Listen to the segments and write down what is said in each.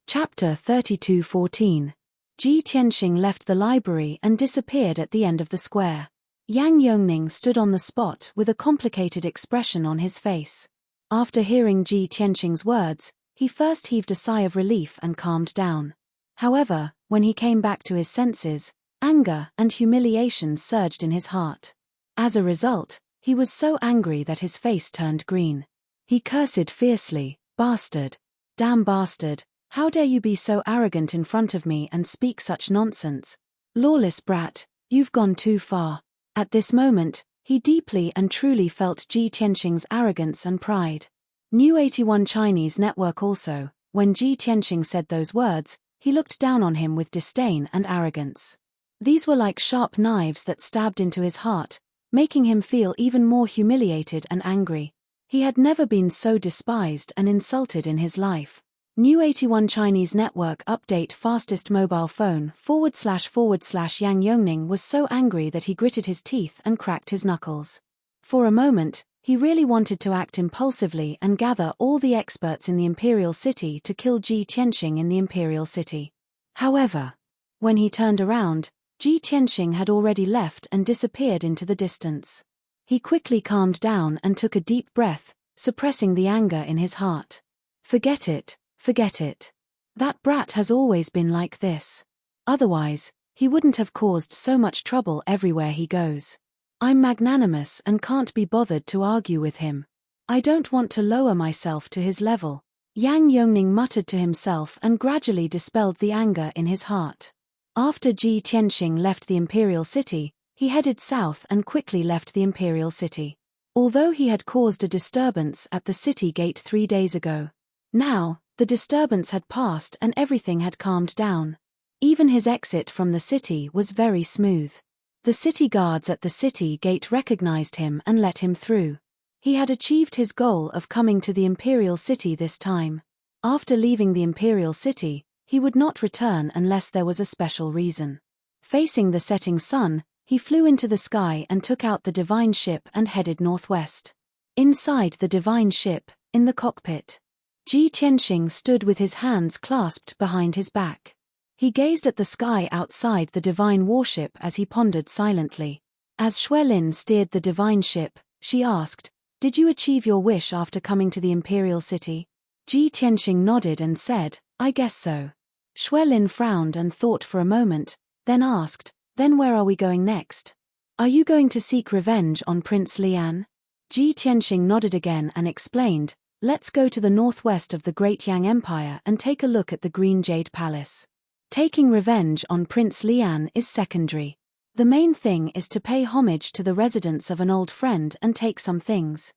Chapter 32:14. Ji Tianxing left the library and disappeared at the end of the square. Yang Yongning stood on the spot with a complicated expression on his face. After hearing Ji Tianxing's words, he first heaved a sigh of relief and calmed down. However, when he came back to his senses, anger and humiliation surged in his heart. As a result, he was so angry that his face turned green. He cursed fiercely, "Bastard! Damn bastard! How dare you be so arrogant in front of me and speak such nonsense? Lawless brat, you've gone too far." At this moment, he deeply and truly felt Ji Tianxing's arrogance and pride. New 81 Chinese network also, when Ji Tianxing said those words, he looked down on him with disdain and arrogance. These were like sharp knives that stabbed into his heart, making him feel even more humiliated and angry. He had never been so despised and insulted in his life. New 81 Chinese network update fastest mobile phone / Yang Yongning was so angry that he gritted his teeth and cracked his knuckles. For a moment, he really wanted to act impulsively and gather all the experts in the Imperial City to kill Ji Tianxing in the Imperial City. However, when he turned around, Ji Tianxing had already left and disappeared into the distance. He quickly calmed down and took a deep breath, suppressing the anger in his heart. Forget it. Forget it. That brat has always been like this. Otherwise, he wouldn't have caused so much trouble everywhere he goes. I'm magnanimous and can't be bothered to argue with him. I don't want to lower myself to his level. Yang Yongning muttered to himself and gradually dispelled the anger in his heart. After Ji Tianxing left the Imperial City, he headed south and quickly left the Imperial City. Although he had caused a disturbance at the city gate 3 days ago, now, the disturbance had passed and everything had calmed down. Even his exit from the city was very smooth. The city guards at the city gate recognized him and let him through. He had achieved his goal of coming to the Imperial City this time. After leaving the Imperial City, he would not return unless there was a special reason. Facing the setting sun, he flew into the sky and took out the divine ship and headed northwest. Inside the divine ship, in the cockpit, Ji Tianxing stood with his hands clasped behind his back. He gazed at the sky outside the divine warship as he pondered silently. As Xuelin steered the divine ship, she asked, "Did you achieve your wish after coming to the Imperial City?" Ji Tianxing nodded and said, "I guess so." Xuelin frowned and thought for a moment, then asked, "Then where are we going next? Are you going to seek revenge on Prince Lian?" Ji Tianxing nodded again and explained, "Let's go to the northwest of the Great Yang Empire and take a look at the Green Jade Palace. Taking revenge on Prince Lian is secondary. The main thing is to pay homage to the residence of an old friend and take some things."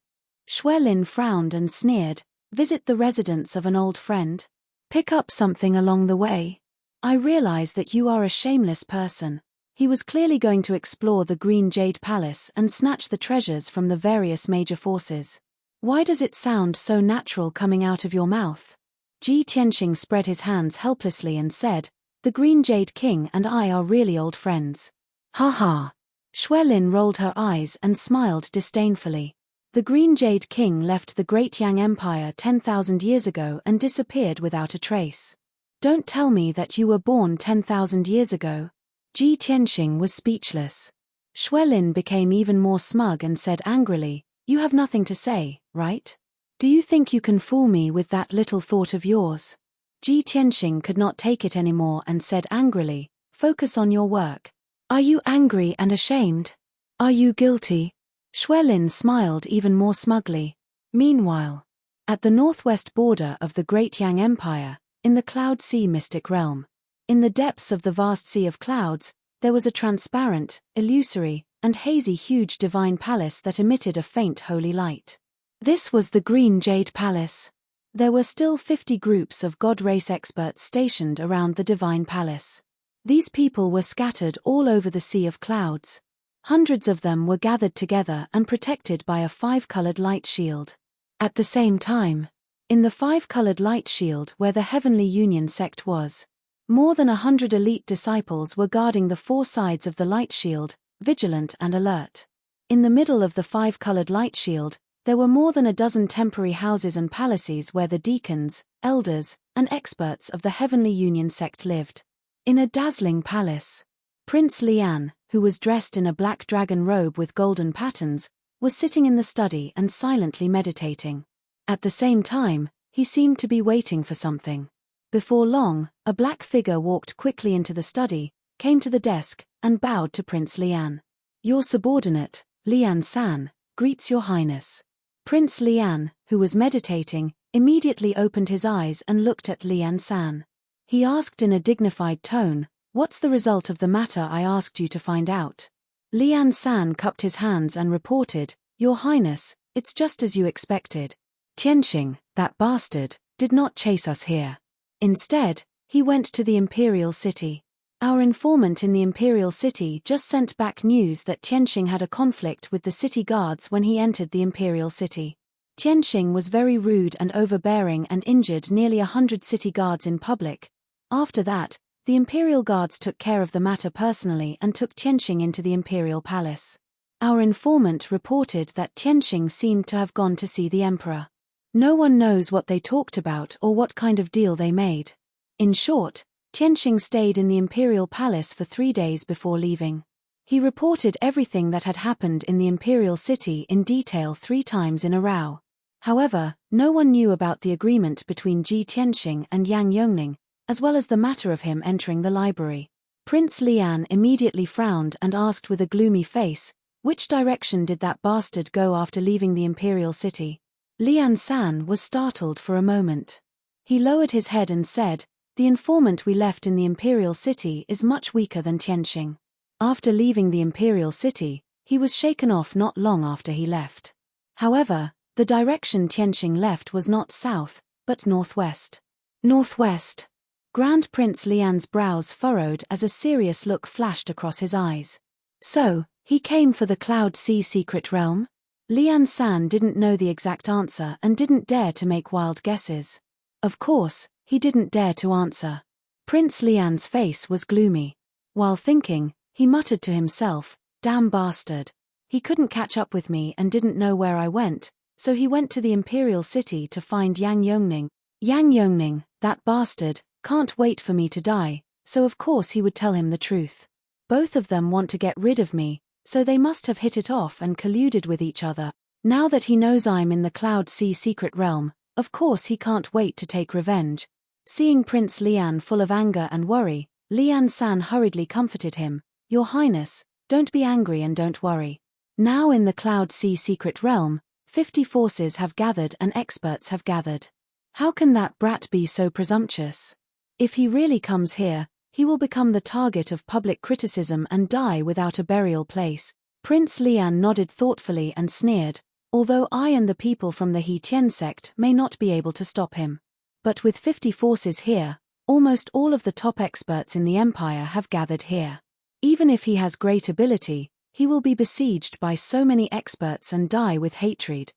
Xuelin frowned and sneered, "Visit the residence of an old friend? Pick up something along the way? I realize that you are a shameless person." He was clearly going to explore the Green Jade Palace and snatch the treasures from the various major forces. Why does it sound so natural coming out of your mouth? Ji Tianxing spread his hands helplessly and said, "The Green Jade King and I are really old friends." "Ha ha." Xuelin rolled her eyes and smiled disdainfully. The Green Jade King left the Great Yang Empire 10,000 years ago and disappeared without a trace. Don't tell me that you were born 10,000 years ago. Ji Tianxing was speechless. Xuelin became even more smug and said angrily, "You have nothing to say, right? Do you think you can fool me with that little thought of yours?" Ji Tianxing could not take it anymore and said angrily, "Focus on your work. Are you angry and ashamed? Are you guilty?" Xuelin smiled even more smugly. Meanwhile, at the northwest border of the Great Yang Empire, in the Cloud Sea mystic realm, in the depths of the vast sea of clouds, there was a transparent, illusory, and hazy huge divine palace that emitted a faint holy light. This was the Green Jade Palace. There were still 50 groups of god race experts stationed around the divine palace. These people were scattered all over the sea of clouds. Hundreds of them were gathered together and protected by a 5-colored light shield. At the same time, in the 5-colored light shield where the Heavenly Union sect was, more than 100 elite disciples were guarding the 4 sides of the light shield, vigilant and alert. In the middle of the 5-colored light shield, there were more than a dozen temporary houses and palaces where the deacons, elders, and experts of the Heavenly Union sect lived. In a dazzling palace, Prince Lian, who was dressed in a black dragon robe with golden patterns, was sitting in the study and silently meditating. At the same time, he seemed to be waiting for something. Before long, a black figure walked quickly into the study, came to the desk, and bowed to Prince Lian. "Your subordinate, Lian-san, greets your highness." Prince Lian, who was meditating, immediately opened his eyes and looked at Lian-san. He asked in a dignified tone, "What's the result of the matter I asked you to find out?" Lian-san cupped his hands and reported, "Your highness, it's just as you expected. Tianxing, that bastard, did not chase us here. Instead, he went to the Imperial City. Our informant in the Imperial City just sent back news that Tianxing had a conflict with the city guards when he entered the Imperial City. Tianxing was very rude and overbearing and injured nearly 100 city guards in public. After that, the Imperial Guards took care of the matter personally and took Tianxing into the Imperial Palace. Our informant reported that Tianxing seemed to have gone to see the Emperor. No one knows what they talked about or what kind of deal they made. In short, Tianxing stayed in the Imperial Palace for 3 days before leaving. He reported everything that had happened in the Imperial City in detail 3 times in a row. However, no one knew about the agreement between Ji Tianxing and Yang Yongning, as well as the matter of him entering the library. Prince Lian immediately frowned and asked with a gloomy face, "Which direction did that bastard go after leaving the Imperial City?" Lian-san was startled for a moment. He lowered his head and said, "The informant we left in the Imperial City is much weaker than Tianxing. After leaving the Imperial City, he was shaken off not long after he left. However, the direction Tianxing left was not south, but northwest." Northwest. Grand Prince Lian's brows furrowed as a serious look flashed across his eyes. "So, he came for the Cloud Sea secret realm?" Lian-san didn't know the exact answer and didn't dare to make wild guesses. Of course, he didn't dare to answer. Prince Lian's face was gloomy. While thinking, he muttered to himself, "Damn bastard. He couldn't catch up with me and didn't know where I went, so he went to the Imperial City to find Yang Yongning. Yang Yongning, that bastard, can't wait for me to die, so of course he would tell him the truth. Both of them want to get rid of me, so they must have hit it off and colluded with each other. Now that he knows I'm in the Cloud Sea secret realm, of course he can't wait to take revenge." Seeing Prince Lian full of anger and worry, Lian-san hurriedly comforted him, "Your Highness, don't be angry and don't worry. Now in the Cloud Sea secret realm, 50 forces have gathered and experts have gathered. How can that brat be so presumptuous? If he really comes here, he will become the target of public criticism and die without a burial place." Prince Lian nodded thoughtfully and sneered, "Although I and the people from the He Tian sect may not be able to stop him. But with 50 forces here, almost all of the top experts in the Empire have gathered here. Even if he has great ability, he will be besieged by so many experts and die with hatred."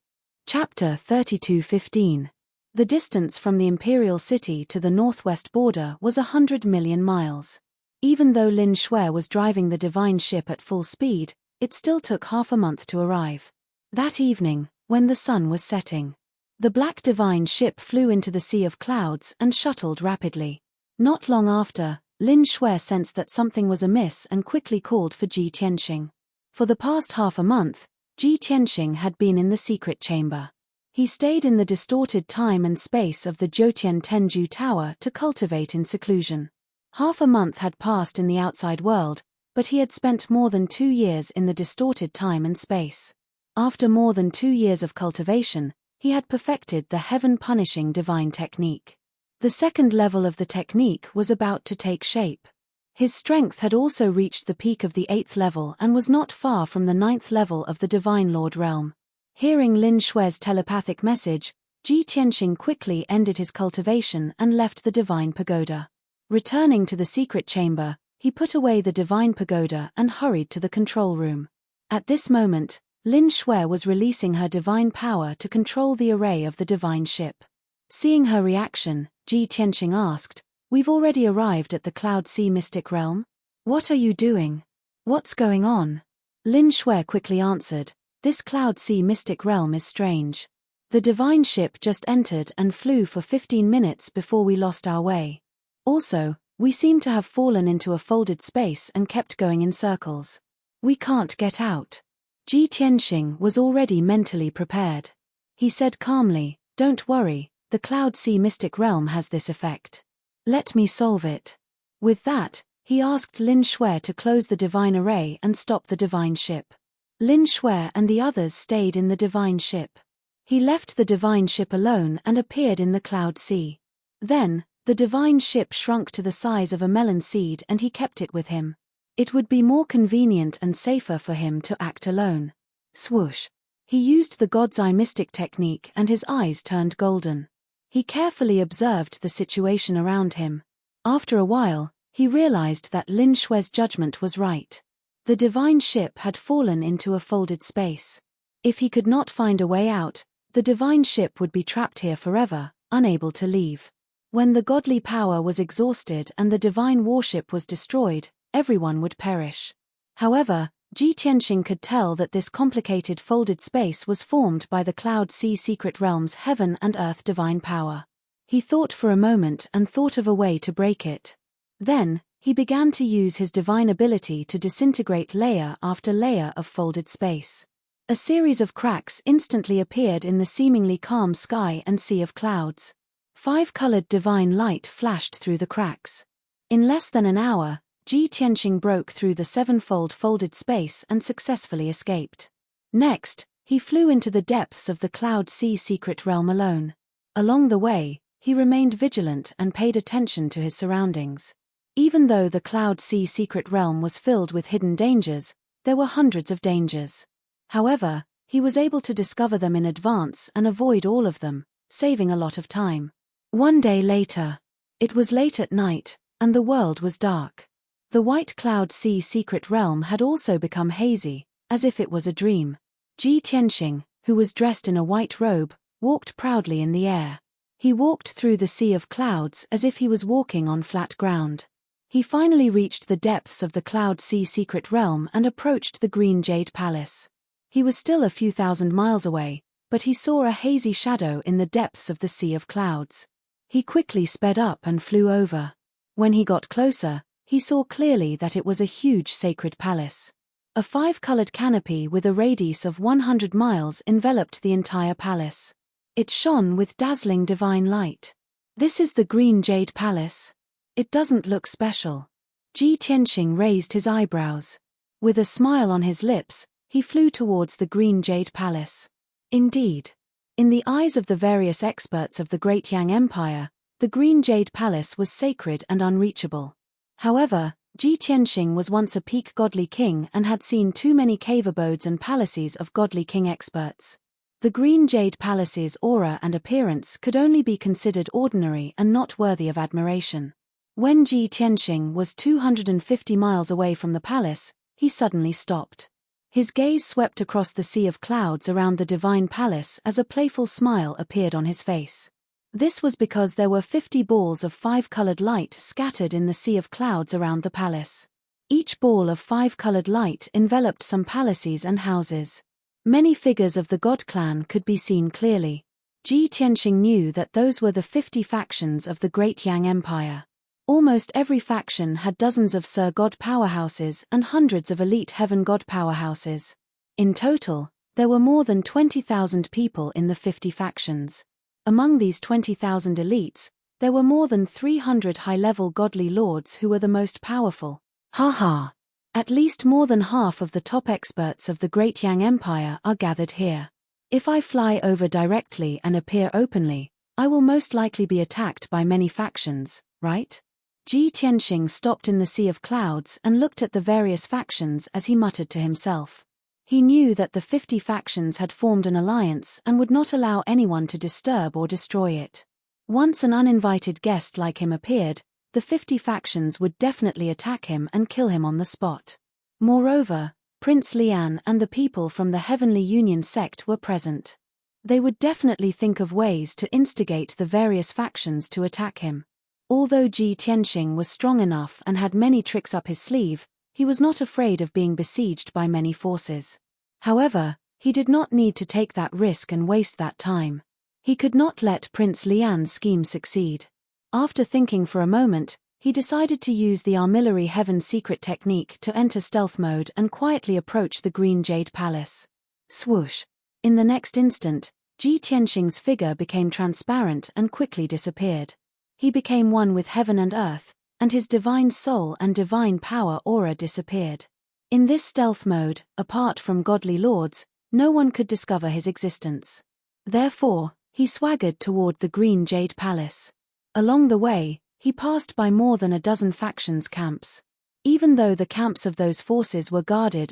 Chapter 32:15. The distance from the Imperial City to the northwest border was 100 million miles. Even though Lin Shui was driving the divine ship at full speed, it still took half a month to arrive. That evening, when the sun was setting, the black divine ship flew into the sea of clouds and shuttled rapidly. Not long after, Lin Shui sensed that something was amiss and quickly called for Ji Tianxing. For the past half a month, Ji Tianxing had been in the secret chamber. He stayed in the distorted time and space of the Jiutian Tenju Tower to cultivate in seclusion. Half a month had passed in the outside world, but he had spent more than 2 years in the distorted time and space. After more than 2 years of cultivation, he had perfected the heaven-punishing divine technique. The second level of the technique was about to take shape. His strength had also reached the peak of the 8th level and was not far from the 9th level of the Divine Lord realm. Hearing Lin Shui's telepathic message, Ji Tianxing quickly ended his cultivation and left the divine pagoda. Returning to the secret chamber, he put away the divine pagoda and hurried to the control room. At this moment, Lin Shui was releasing her divine power to control the array of the divine ship. Seeing her reaction, Ji Tianxing asked, "We've already arrived at the Cloud Sea Mystic Realm? What are you doing? What's going on?" Lin Shui quickly answered, "This Cloud Sea Mystic Realm is strange. The divine ship just entered and flew for 15 minutes before we lost our way. Also, we seem to have fallen into a folded space and kept going in circles. We can't get out. Ji Tianxing was already mentally prepared. He said calmly, "Don't worry, the Cloud Sea mystic realm has this effect. Let me solve it." With that, he asked Lin Shui to close the divine array and stop the divine ship. Lin Shui and the others stayed in the divine ship. He left the divine ship alone and appeared in the Cloud Sea. Then, the divine ship shrunk to the size of a melon seed and he kept it with him. It would be more convenient and safer for him to act alone. Swoosh. He used the God's Eye mystic technique and his eyes turned golden. He carefully observed the situation around him. After a while, he realized that Lin Shui's judgment was right. The divine ship had fallen into a folded space. If he could not find a way out, the divine ship would be trapped here forever, unable to leave. When the godly power was exhausted and the divine warship was destroyed, everyone would perish. However, Ji Tianxing could tell that this complicated folded space was formed by the Cloud Sea secret realm's heaven and earth divine power. He thought for a moment and thought of a way to break it. Then, he began to use his divine ability to disintegrate layer after layer of folded space. A series of cracks instantly appeared in the seemingly calm sky and sea of clouds. 5-colored divine light flashed through the cracks. In less than an hour, Ji Tianxing broke through the 7-fold folded space and successfully escaped. Next, he flew into the depths of the Cloud Sea secret realm alone. Along the way, he remained vigilant and paid attention to his surroundings. Even though the Cloud Sea secret realm was filled with hidden dangers, there were hundreds of dangers. However, he was able to discover them in advance and avoid all of them, saving a lot of time. One day later. It was late at night, and the world was dark. The White Cloud Sea secret realm had also become hazy, as if it was a dream. Ji Tianxing, who was dressed in a white robe, walked proudly in the air. He walked through the sea of clouds as if he was walking on flat ground. He finally reached the depths of the Cloud Sea secret realm and approached the Green Jade Palace. He was still a few thousand miles away, but he saw a hazy shadow in the depths of the sea of clouds. He quickly sped up and flew over. When he got closer, he saw clearly that it was a huge sacred palace. A 5-colored canopy with a radius of 100 miles enveloped the entire palace. It shone with dazzling divine light. "This is the Green Jade Palace. It doesn't look special." Ji Tianxing raised his eyebrows. With a smile on his lips, he flew towards the Green Jade Palace. Indeed. In the eyes of the various experts of the Great Yang Empire, the Green Jade Palace was sacred and unreachable. However, Ji Tianxing was once a peak godly king and had seen too many cave abodes and palaces of godly king experts. The Green Jade Palace's aura and appearance could only be considered ordinary and not worthy of admiration. When Ji Tianxing was 250 miles away from the palace, he suddenly stopped. His gaze swept across the sea of clouds around the divine palace as a playful smile appeared on his face. This was because there were 50 balls of 5-colored light scattered in the sea of clouds around the palace. Each ball of 5-colored light enveloped some palaces and houses. Many figures of the God clan could be seen clearly. Ji Tianxing knew that those were the 50 factions of the Great Yang Empire. Almost every faction had dozens of Sir God powerhouses and hundreds of elite Heaven God powerhouses. In total, there were more than 20,000 people in the 50 factions. Among these 20,000 elites, there were more than 300 high-level godly lords who were the most powerful. Haha! At least more than half of the top experts of the Great Yang Empire are gathered here. If I fly over directly and appear openly, I will most likely be attacked by many factions, right? Ji Tianxing stopped in the sea of clouds and looked at the various factions as he muttered to himself. He knew that the 50 factions had formed an alliance and would not allow anyone to disturb or destroy it. Once an uninvited guest like him appeared, the 50 factions would definitely attack him and kill him on the spot. Moreover, Prince Lian and the people from the Heavenly Union sect were present. They would definitely think of ways to instigate the various factions to attack him. Although Ji Tianxing was strong enough and had many tricks up his sleeve, he was not afraid of being besieged by many forces. However, He did not need to take that risk and waste that time. He could not let Prince Lian's scheme succeed. After thinking for a moment, he decided to use the armillary heaven secret technique to enter stealth mode and quietly approach the Green Jade Palace. Swoosh! In the next instant, Ji Tianxing's figure became transparent and quickly disappeared. He became one with heaven and earth, and his divine soul and divine power aura disappeared. In this stealth mode, apart from godly lords, no one could discover his existence. Therefore, he swaggered toward the Green Jade Palace. Along the way, he passed by more than a dozen factions' camps. Even though the camps of those forces were guarded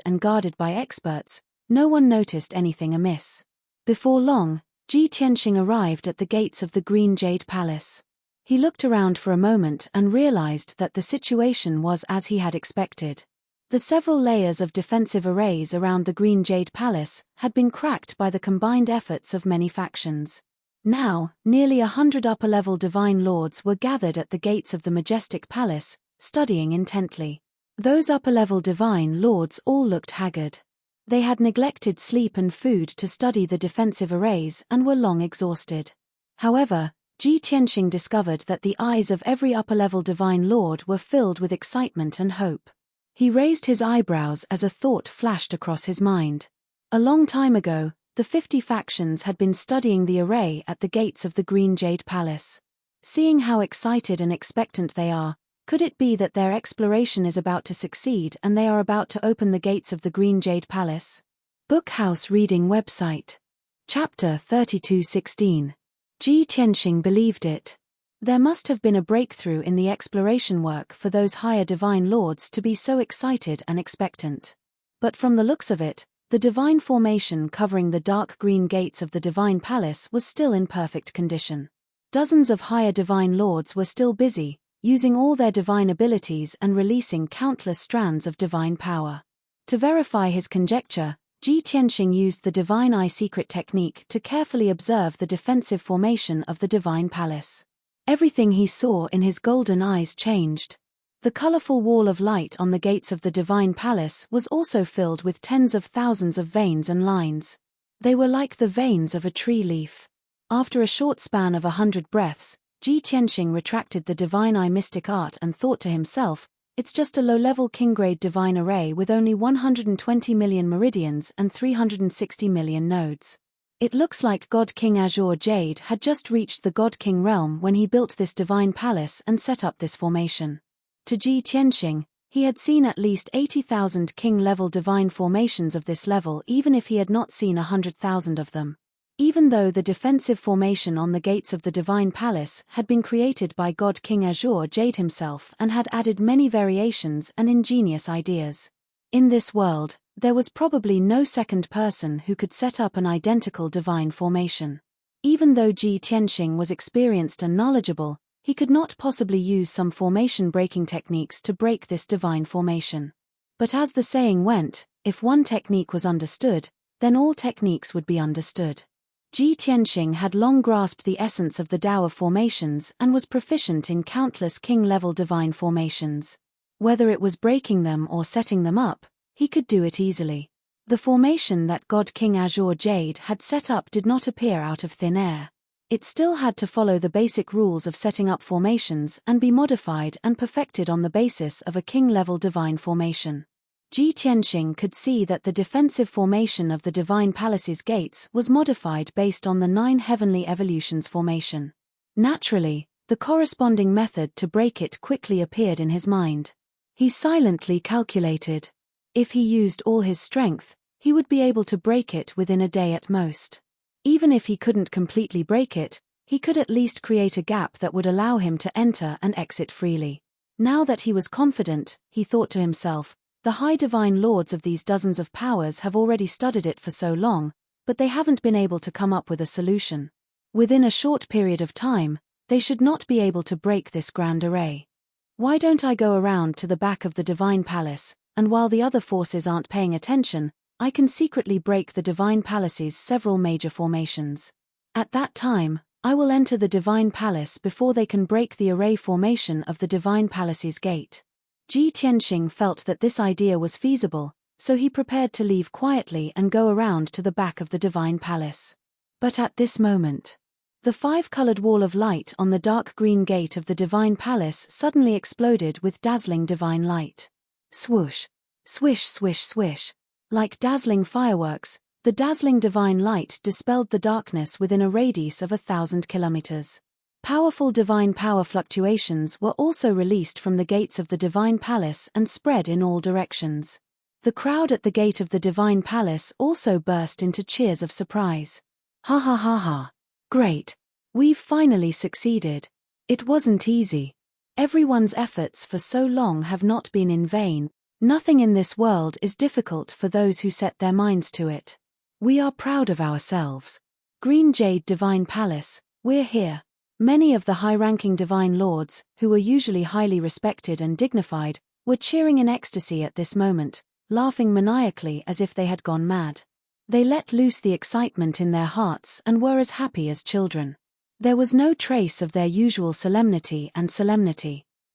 by experts, no one noticed anything amiss. Before long, Ji Tianxing arrived at the gates of the Green Jade Palace. He looked around for a moment and realized that the situation was as he had expected. The several layers of defensive arrays around the Green Jade Palace had been cracked by the combined efforts of many factions. Now, nearly 100 upper-level divine lords were gathered at the gates of the majestic palace, studying intently. Those upper-level divine lords all looked haggard. They had neglected sleep and food to study the defensive arrays and were long exhausted. However, Ji Tianxing discovered that the eyes of every upper-level divine lord were filled with excitement and hope. He raised his eyebrows as a thought flashed across his mind. A long time ago, the 50 factions had been studying the array at the gates of the Green Jade Palace. Seeing how excited and expectant they are, could it be that their exploration is about to succeed and they are about to open the gates of the Green Jade Palace? Bookhouse Reading Website. Chapter 32:16. Ji Tianxing believed it. There must have been a breakthrough in the exploration work for those higher divine lords to be so excited and expectant. But from the looks of it, the divine formation covering the dark green gates of the divine palace was still in perfect condition. Dozens of higher divine lords were still busy, using all their divine abilities and releasing countless strands of divine power. To verify his conjecture, Ji Tianxing used the divine eye secret technique to carefully observe the defensive formation of the divine palace. Everything he saw in his golden eyes changed. The colorful wall of light on the gates of the divine palace was also filled with tens of thousands of veins and lines. They were like the veins of a tree leaf. After a short span of 100 breaths, Ji Tianxing retracted the divine eye mystic art and thought to himself, it's just a low-level king-grade divine array with only 120 million meridians and 360 million nodes. It looks like God King Azure Jade had just reached the God King realm when he built this divine palace and set up this formation. To Ji Tianxing, he had seen at least 80,000 king-level divine formations of this level even if he had not seen 100,000 of them. Even though the defensive formation on the gates of the divine palace had been created by God King Azure Jade himself and had added many variations and ingenious ideas. In this world, there was probably no second person who could set up an identical divine formation. Even though Ji Tianxing was experienced and knowledgeable, he could not possibly use some formation-breaking techniques to break this divine formation. But as the saying went, if one technique was understood, then all techniques would be understood. Ji Tianxing had long grasped the essence of the Tao of formations and was proficient in countless king-level divine formations. Whether it was breaking them or setting them up, he could do it easily. The formation that God King Azure Jade had set up did not appear out of thin air. It still had to follow the basic rules of setting up formations and be modified and perfected on the basis of a king-level divine formation. Ji Tianxing could see that the defensive formation of the divine palace's gates was modified based on the 9 heavenly evolutions formation. Naturally, the corresponding method to break it quickly appeared in his mind. He silently calculated. If he used all his strength, he would be able to break it within a day at most. Even if he couldn't completely break it, he could at least create a gap that would allow him to enter and exit freely. Now that he was confident, he thought to himself, the high divine lords of these dozens of powers have already studied it for so long, but they haven't been able to come up with a solution. Within a short period of time, they should not be able to break this grand array. Why don't I go around to the back of the divine palace, and while the other forces aren't paying attention, I can secretly break the divine palace's several major formations. At that time, I will enter the divine palace before they can break the array formation of the divine palace's gate. Ji Tianxing felt that this idea was feasible, so he prepared to leave quietly and go around to the back of the divine palace. But at this moment, the five-colored wall of light on the dark green gate of the divine palace suddenly exploded with dazzling divine light. Swoosh! Swish, swish, swish! Like dazzling fireworks, the dazzling divine light dispelled the darkness within a radius of 1,000 kilometers. Powerful divine power fluctuations were also released from the gates of the divine palace and spread in all directions. The crowd at the gate of the divine palace also burst into cheers of surprise. Ha ha ha ha! Great! We've finally succeeded. It wasn't easy. Everyone's efforts for so long have not been in vain. Nothing in this world is difficult for those who set their minds to it. We are proud of ourselves. Green Jade Divine Palace, we're here. Many of the high-ranking divine lords, who were usually highly respected and dignified, were cheering in ecstasy at this moment, laughing maniacally as if they had gone mad. They let loose the excitement in their hearts and were as happy as children. There was no trace of their usual solemnity.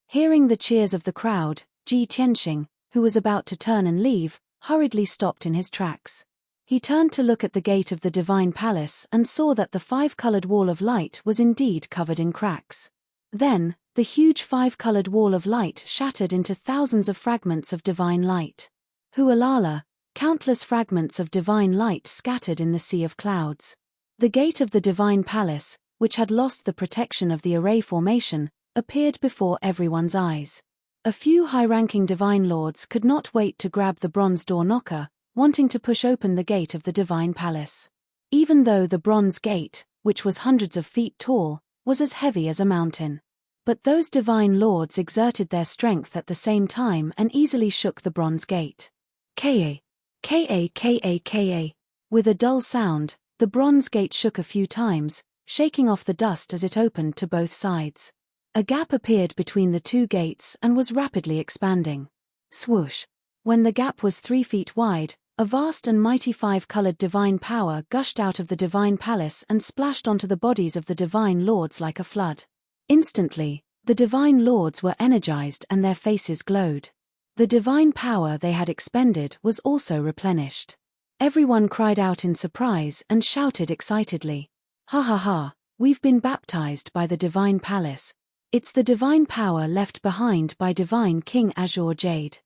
Hearing the cheers of the crowd, Ji Tianxing, who was about to turn and leave, hurriedly stopped in his tracks. He turned to look at the gate of the divine palace and saw that the five-colored wall of light was indeed covered in cracks. Then, the huge five-colored wall of light shattered into thousands of fragments of divine light. Hualala! Countless fragments of divine light scattered in the sea of clouds. The gate of the divine palace, which had lost the protection of the array formation, appeared before everyone's eyes. A few high-ranking divine lords could not wait to grab the bronze door knocker, wanting to push open the gate of the divine palace. Even though the bronze gate, which was hundreds of feet tall, was as heavy as a mountain. But those divine lords exerted their strength at the same time and easily shook the bronze gate. Ka! Ka! Ka! Ka! With a dull sound, the bronze gate shook a few times, shaking off the dust as it opened to both sides. A gap appeared between the two gates and was rapidly expanding. Swoosh! When the gap was 3 feet wide, a vast and mighty five-colored divine power gushed out of the divine palace and splashed onto the bodies of the divine lords like a flood. Instantly, the divine lords were energized and their faces glowed. The divine power they had expended was also replenished. Everyone cried out in surprise and shouted excitedly. Ha ha ha, we've been baptized by the divine palace. It's the divine power left behind by divine King Azure Jade.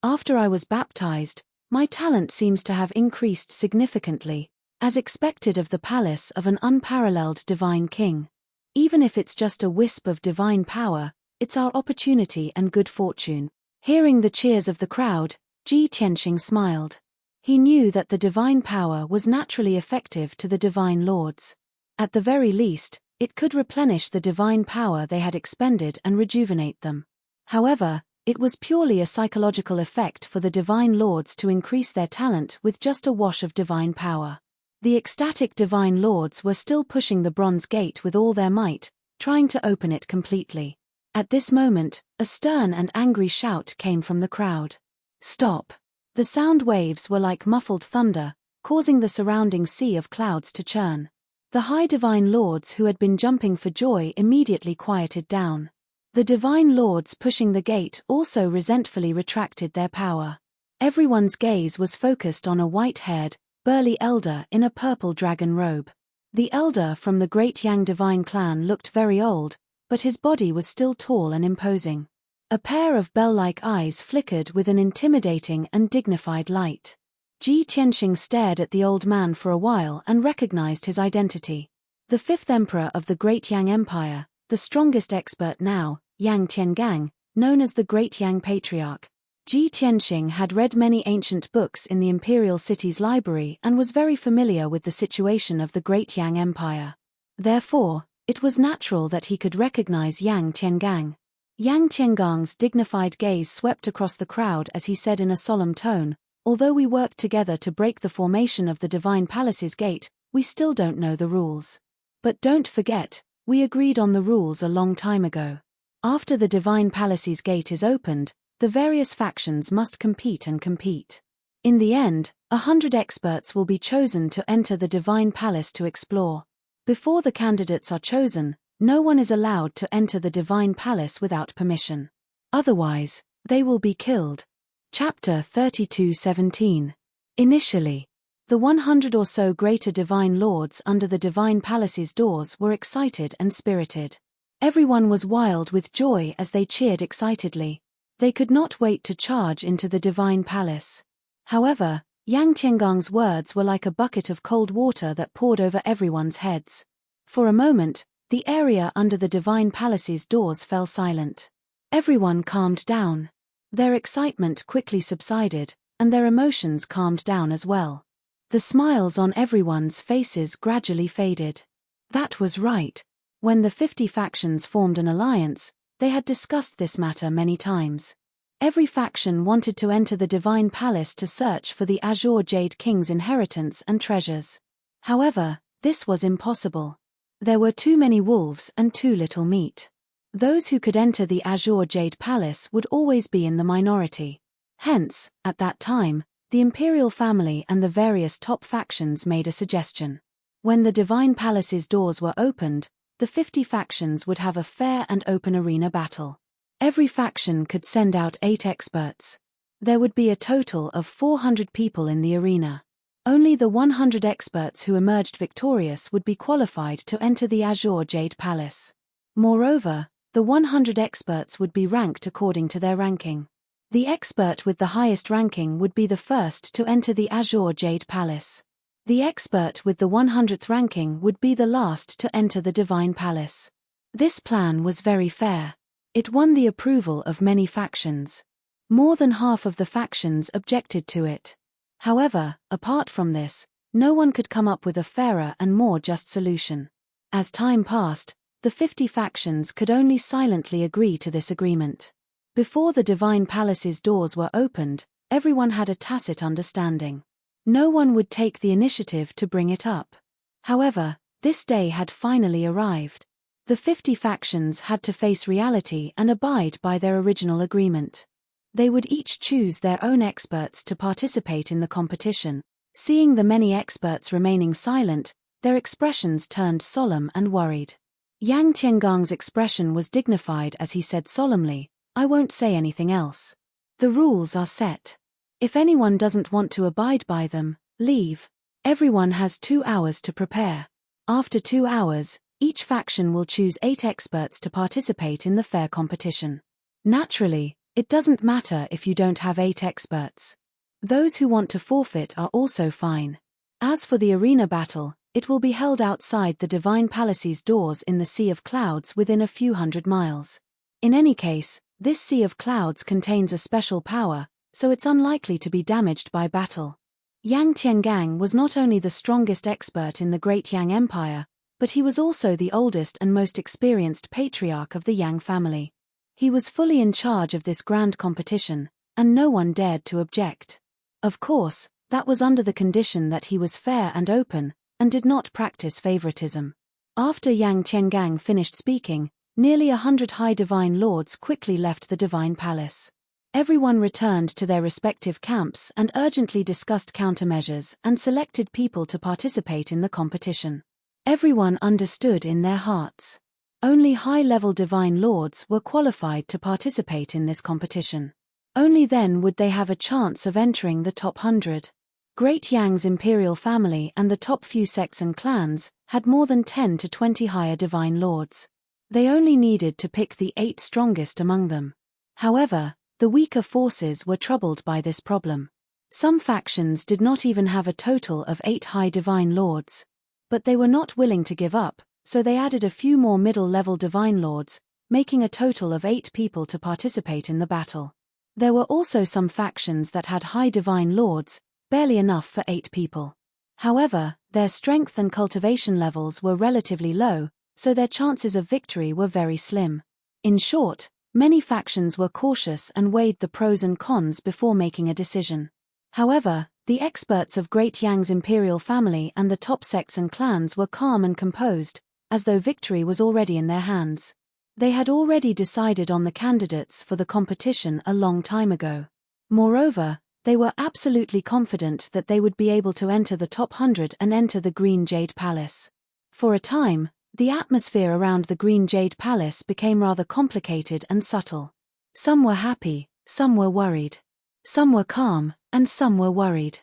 After I was baptized, my talent seems to have increased significantly, as expected of the palace of an unparalleled divine king. Even if it's just a wisp of divine power, it's our opportunity and good fortune. Hearing the cheers of the crowd, Ji Tianxing smiled. He knew that the divine power was naturally effective to the divine lords. At the very least, it could replenish the divine power they had expended and rejuvenate them. However, it was purely a psychological effect for the divine lords to increase their talent with just a wash of divine power. The ecstatic divine lords were still pushing the bronze gate with all their might, trying to open it completely. At this moment, a stern and angry shout came from the crowd. Stop! The sound waves were like muffled thunder, causing the surrounding sea of clouds to churn. The high divine lords who had been jumping for joy immediately quieted down. The divine lords pushing the gate also resentfully retracted their power. Everyone's gaze was focused on a white-haired, burly elder in a purple dragon robe. The elder from the Great Yang divine clan looked very old, but his body was still tall and imposing. A pair of bell-like eyes flickered with an intimidating and dignified light. Ji Tianxing stared at the old man for a while and recognized his identity. The fifth emperor of the Great Yang Empire, the strongest expert now, Yang Tiangang, known as the Great Yang Patriarch. Ji Tianxing had read many ancient books in the imperial city's library and was very familiar with the situation of the Great Yang Empire. Therefore, it was natural that he could recognize Yang Tiangang. Yang Tiangang's dignified gaze swept across the crowd as he said in a solemn tone, "Although we worked together to break the formation of the Divine Palace's gate, we still don't know the rules. But don't forget, we agreed on the rules a long time ago. After the Divine Palace's gate is opened, the various factions must compete and compete. In the end, 100 experts will be chosen to enter the Divine Palace to explore. Before the candidates are chosen, no one is allowed to enter the Divine Palace without permission. Otherwise, they will be killed." Chapter 32:17. Initially, the 100 or so greater divine lords under the divine palace's doors were excited and spirited. Everyone was wild with joy as they cheered excitedly. They could not wait to charge into the divine palace. However, Yang Tiangong's words were like a bucket of cold water that poured over everyone's heads. For a moment, the area under the divine palace's doors fell silent. Everyone calmed down. Their excitement quickly subsided, and their emotions calmed down as well. The smiles on everyone's faces gradually faded. That was right. When the 50 factions formed an alliance, they had discussed this matter many times. Every faction wanted to enter the divine palace to search for the Azure Jade King's inheritance and treasures. However, this was impossible. There were too many wolves and too little meat. Those who could enter the Azure Jade Palace would always be in the minority. Hence, at that time, the imperial family and the various top factions made a suggestion. When the divine palace's doors were opened, the 50 factions would have a fair and open arena battle. Every faction could send out 8 experts. There would be a total of 400 people in the arena. Only the 100 experts who emerged victorious would be qualified to enter the Azure Jade Palace. Moreover, the 100 experts would be ranked according to their ranking. The expert with the highest ranking would be the first to enter the Azure Jade Palace. The expert with the 100th ranking would be the last to enter the Divine Palace. This plan was very fair. It won the approval of many factions. More than half of the factions objected to it. However, apart from this, no one could come up with a fairer and more just solution. As time passed, the 50 factions could only silently agree to this agreement. Before the Divine Palace's doors were opened, everyone had a tacit understanding. No one would take the initiative to bring it up. However, this day had finally arrived. The 50 factions had to face reality and abide by their original agreement. They would each choose their own experts to participate in the competition. Seeing the many experts remaining silent, their expressions turned solemn and worried. Yang Tiangong's expression was dignified as he said solemnly, "I won't say anything else. The rules are set. If anyone doesn't want to abide by them, leave. Everyone has 2 hours to prepare. After 2 hours, each faction will choose 8 experts to participate in the fair competition. Naturally, it doesn't matter if you don't have 8 experts. Those who want to forfeit are also fine. As for the arena battle, it will be held outside the Divine Palace's doors in the Sea of Clouds within a few hundred miles. In any case, this Sea of Clouds contains a special power, so it's unlikely to be damaged by battle." Yang Tiangang was not only the strongest expert in the Great Yang Empire, but he was also the oldest and most experienced patriarch of the Yang family. He was fully in charge of this grand competition, and no one dared to object. Of course, that was under the condition that he was fair and open, and did not practice favoritism. After Yang Tiangang finished speaking, nearly 100 high divine lords quickly left the divine palace. Everyone returned to their respective camps and urgently discussed countermeasures and selected people to participate in the competition. Everyone understood in their hearts. Only high-level divine lords were qualified to participate in this competition. Only then would they have a chance of entering the top 100. Great Yang's imperial family and the top few sects and clans had more than 10 to 20 higher divine lords. They only needed to pick the 8 strongest among them. However, the weaker forces were troubled by this problem. Some factions did not even have a total of 8 high divine lords. But they were not willing to give up, so they added a few more middle-level divine lords, making a total of 8 people to participate in the battle. There were also some factions that had high divine lords, barely enough for 8 people. However, their strength and cultivation levels were relatively low, so their chances of victory were very slim. In short, many factions were cautious and weighed the pros and cons before making a decision. However, the experts of Great Yang's imperial family and the top sects and clans were calm and composed, as though victory was already in their hands. They had already decided on the candidates for the competition a long time ago. Moreover, they were absolutely confident that they would be able to enter the top 100 and enter the Green Jade Palace. For a time, the atmosphere around the Green Jade Palace became rather complicated and subtle. Some were happy, some were worried. Some were calm, and some were worried.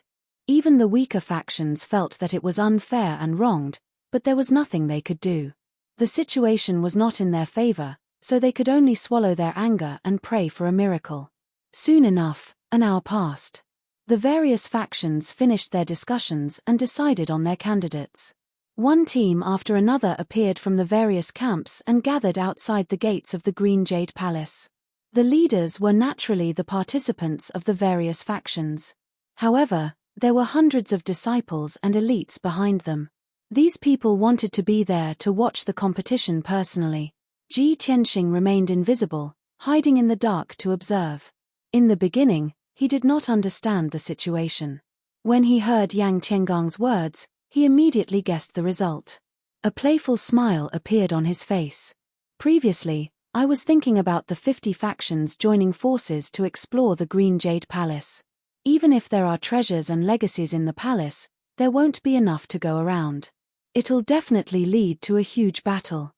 Even the weaker factions felt that it was unfair and wronged, but there was nothing they could do. The situation was not in their favor, so they could only swallow their anger and pray for a miracle. Soon enough, an hour passed. The various factions finished their discussions and decided on their candidates. One team after another appeared from the various camps and gathered outside the gates of the Green Jade Palace. The leaders were naturally the participants of the various factions. However, there were hundreds of disciples and elites behind them. These people wanted to be there to watch the competition personally. Ji Tianxing remained invisible, hiding in the dark to observe. In the beginning, he did not understand the situation. When he heard Yang Tiangong's words, he immediately guessed the result. A playful smile appeared on his face. Previously, I was thinking about the 50 factions joining forces to explore the Green Jade Palace. Even if there are treasures and legacies in the palace, there won't be enough to go around. It'll definitely lead to a huge battle.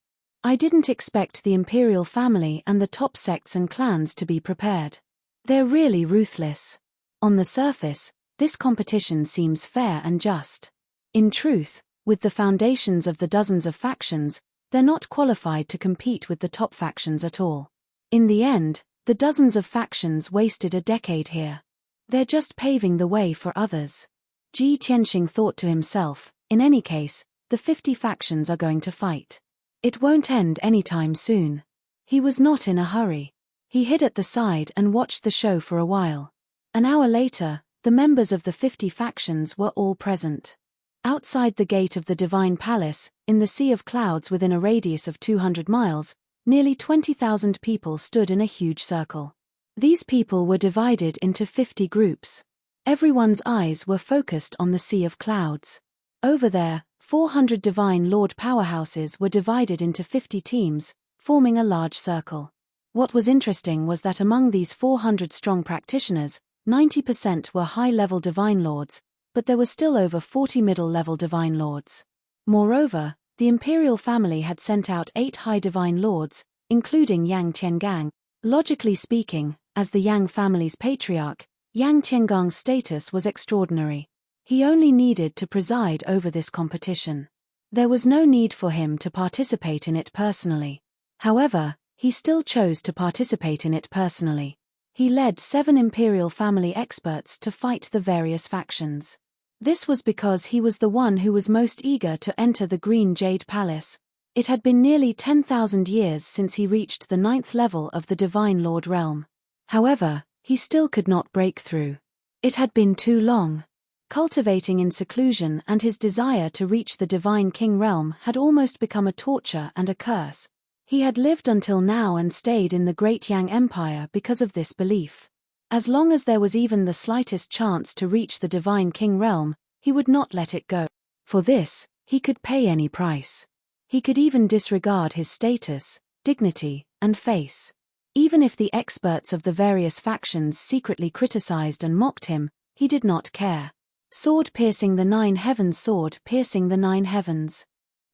I didn't expect the imperial family and the top sects and clans to be prepared. They're really ruthless. On the surface, this competition seems fair and just. In truth, with the foundations of the dozens of factions, they're not qualified to compete with the top factions at all. In the end, the dozens of factions wasted a decade here. They're just paving the way for others. Ji Tianxing thought to himself, in any case, the 50 factions are going to fight. It won't end anytime soon. He was not in a hurry. He hid at the side and watched the show for a while. An hour later, the members of the 50 factions were all present. Outside the gate of the Divine Palace, in the sea of clouds within a radius of 200 miles, nearly 20,000 people stood in a huge circle. These people were divided into 50 groups. Everyone's eyes were focused on the sea of clouds. Over there, 400 Divine Lord powerhouses were divided into 50 teams, forming a large circle. What was interesting was that among these 400 strong practitioners, 90% were high-level Divine Lords, but there were still over 40 middle-level Divine Lords. Moreover, the imperial family had sent out 8 high Divine Lords, including Yang Tiangang. Logically speaking, as the Yang family's patriarch, Yang Tiangong's status was extraordinary. He only needed to preside over this competition. There was no need for him to participate in it personally. However, he still chose to participate in it personally. He led 7 imperial family experts to fight the various factions. This was because he was the one who was most eager to enter the Green Jade Palace. It had been nearly 10,000 years since he reached the 9th level of the Divine Lord realm. However, he still could not break through. It had been too long. Cultivating in seclusion and his desire to reach the Divine King realm had almost become a torture and a curse. He had lived until now and stayed in the Great Yang Empire because of this belief. As long as there was even the slightest chance to reach the Divine King realm, he would not let it go. For this, he could pay any price. He could even disregard his status, dignity, and face. Even if the experts of the various factions secretly criticized and mocked him, he did not care. Sword piercing the 9 heavens. Sword piercing the 9 heavens.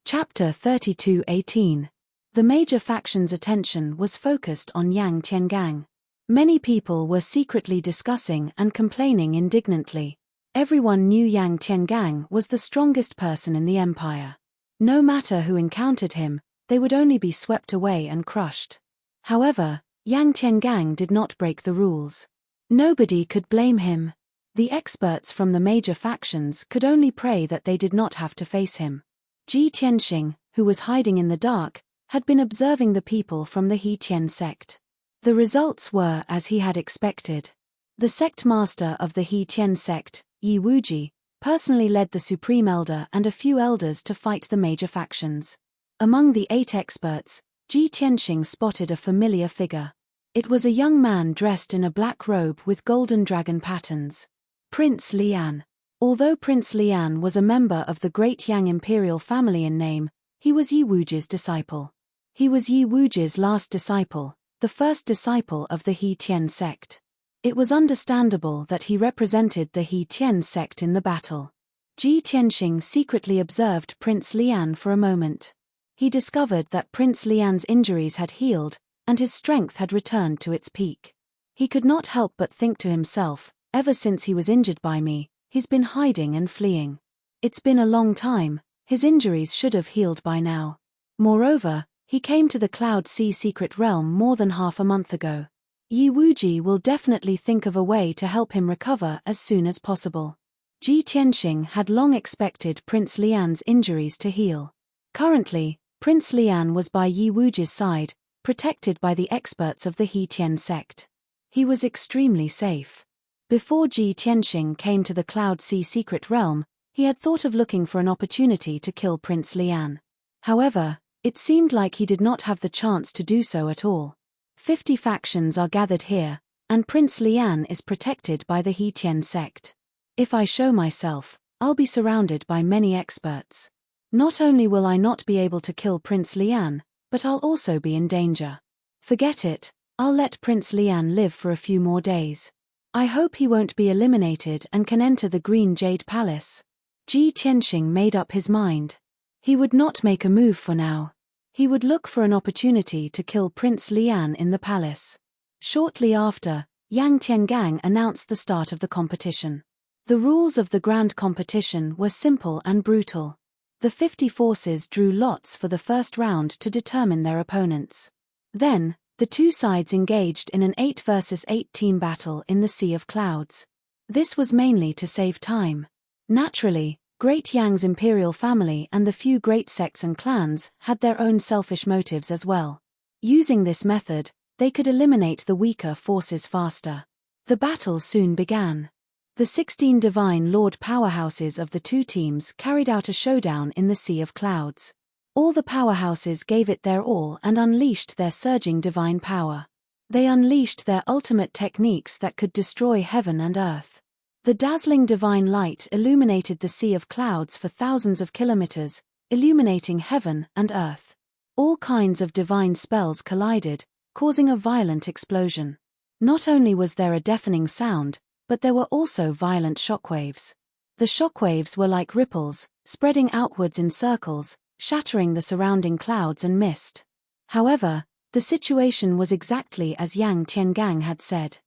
Chapter 32:18. The major faction's attention was focused on Yang Tiangang. Many people were secretly discussing and complaining indignantly. Everyone knew Yang Tiangang was the strongest person in the empire. No matter who encountered him, they would only be swept away and crushed. However, Yang Tiangang did not break the rules. Nobody could blame him. The experts from the major factions could only pray that they did not have to face him. Ji Tianxing, who was hiding in the dark, had been observing the people from the He Tian sect. The results were as he had expected. The sect master of the He Tian sect, Yi Wuji, personally led the Supreme Elder and a few elders to fight the major factions. Among the 8 experts, Ji Tianxing spotted a familiar figure. It was a young man dressed in a black robe with golden dragon patterns. Prince Lian. Although Prince Lian was a member of the Great Yang imperial family in name, he was Yi Wuji's disciple. He was Yi Wuji's last disciple, the first disciple of the He Tian sect. It was understandable that he represented the He Tian sect in the battle. Ji Tianxing secretly observed Prince Lian for a moment. He discovered that Prince Lian's injuries had healed, and his strength had returned to its peak. He could not help but think to himself, ever since he was injured by me, he's been hiding and fleeing. It's been a long time, his injuries should have healed by now. Moreover, he came to the Cloud Sea secret realm more than half a month ago. Yi Wuji will definitely think of a way to help him recover as soon as possible. Ji Tianxing had long expected Prince Lian's injuries to heal. Currently, Prince Lian was by Yi Wuji's side, protected by the experts of the He Tian sect. He was extremely safe. Before Ji Tianxing came to the Cloud Sea secret realm, he had thought of looking for an opportunity to kill Prince Lian. However, it seemed like he did not have the chance to do so at all. 50 factions are gathered here, and Prince Lian is protected by the He Tian sect. If I show myself, I'll be surrounded by many experts. Not only will I not be able to kill Prince Lian, but I'll also be in danger. Forget it, I'll let Prince Lian live for a few more days. I hope he won't be eliminated and can enter the Green Jade Palace. Ji Tianxing made up his mind. He would not make a move for now. He would look for an opportunity to kill Prince Lian in the palace. Shortly after, Yang Tiangang announced the start of the competition. The rules of the grand competition were simple and brutal. The 50 forces drew lots for the first round to determine their opponents. Then, the two sides engaged in an 8 versus 8 team battle in the Sea of Clouds. This was mainly to save time. Naturally, Great Yang's imperial family and the few great sects and clans had their own selfish motives as well. Using this method, they could eliminate the weaker forces faster. The battle soon began. The 16 divine lord powerhouses of the two teams carried out a showdown in the Sea of Clouds. All the powerhouses gave it their all and unleashed their surging divine power. They unleashed their ultimate techniques that could destroy heaven and earth. The dazzling divine light illuminated the Sea of Clouds for thousands of kilometers, illuminating heaven and earth. All kinds of divine spells collided, causing a violent explosion. Not only was there a deafening sound, but there were also violent shockwaves. The shockwaves were like ripples, spreading outwards in circles, shattering the surrounding clouds and mist. However, the situation was exactly as Yang Tiangang had said.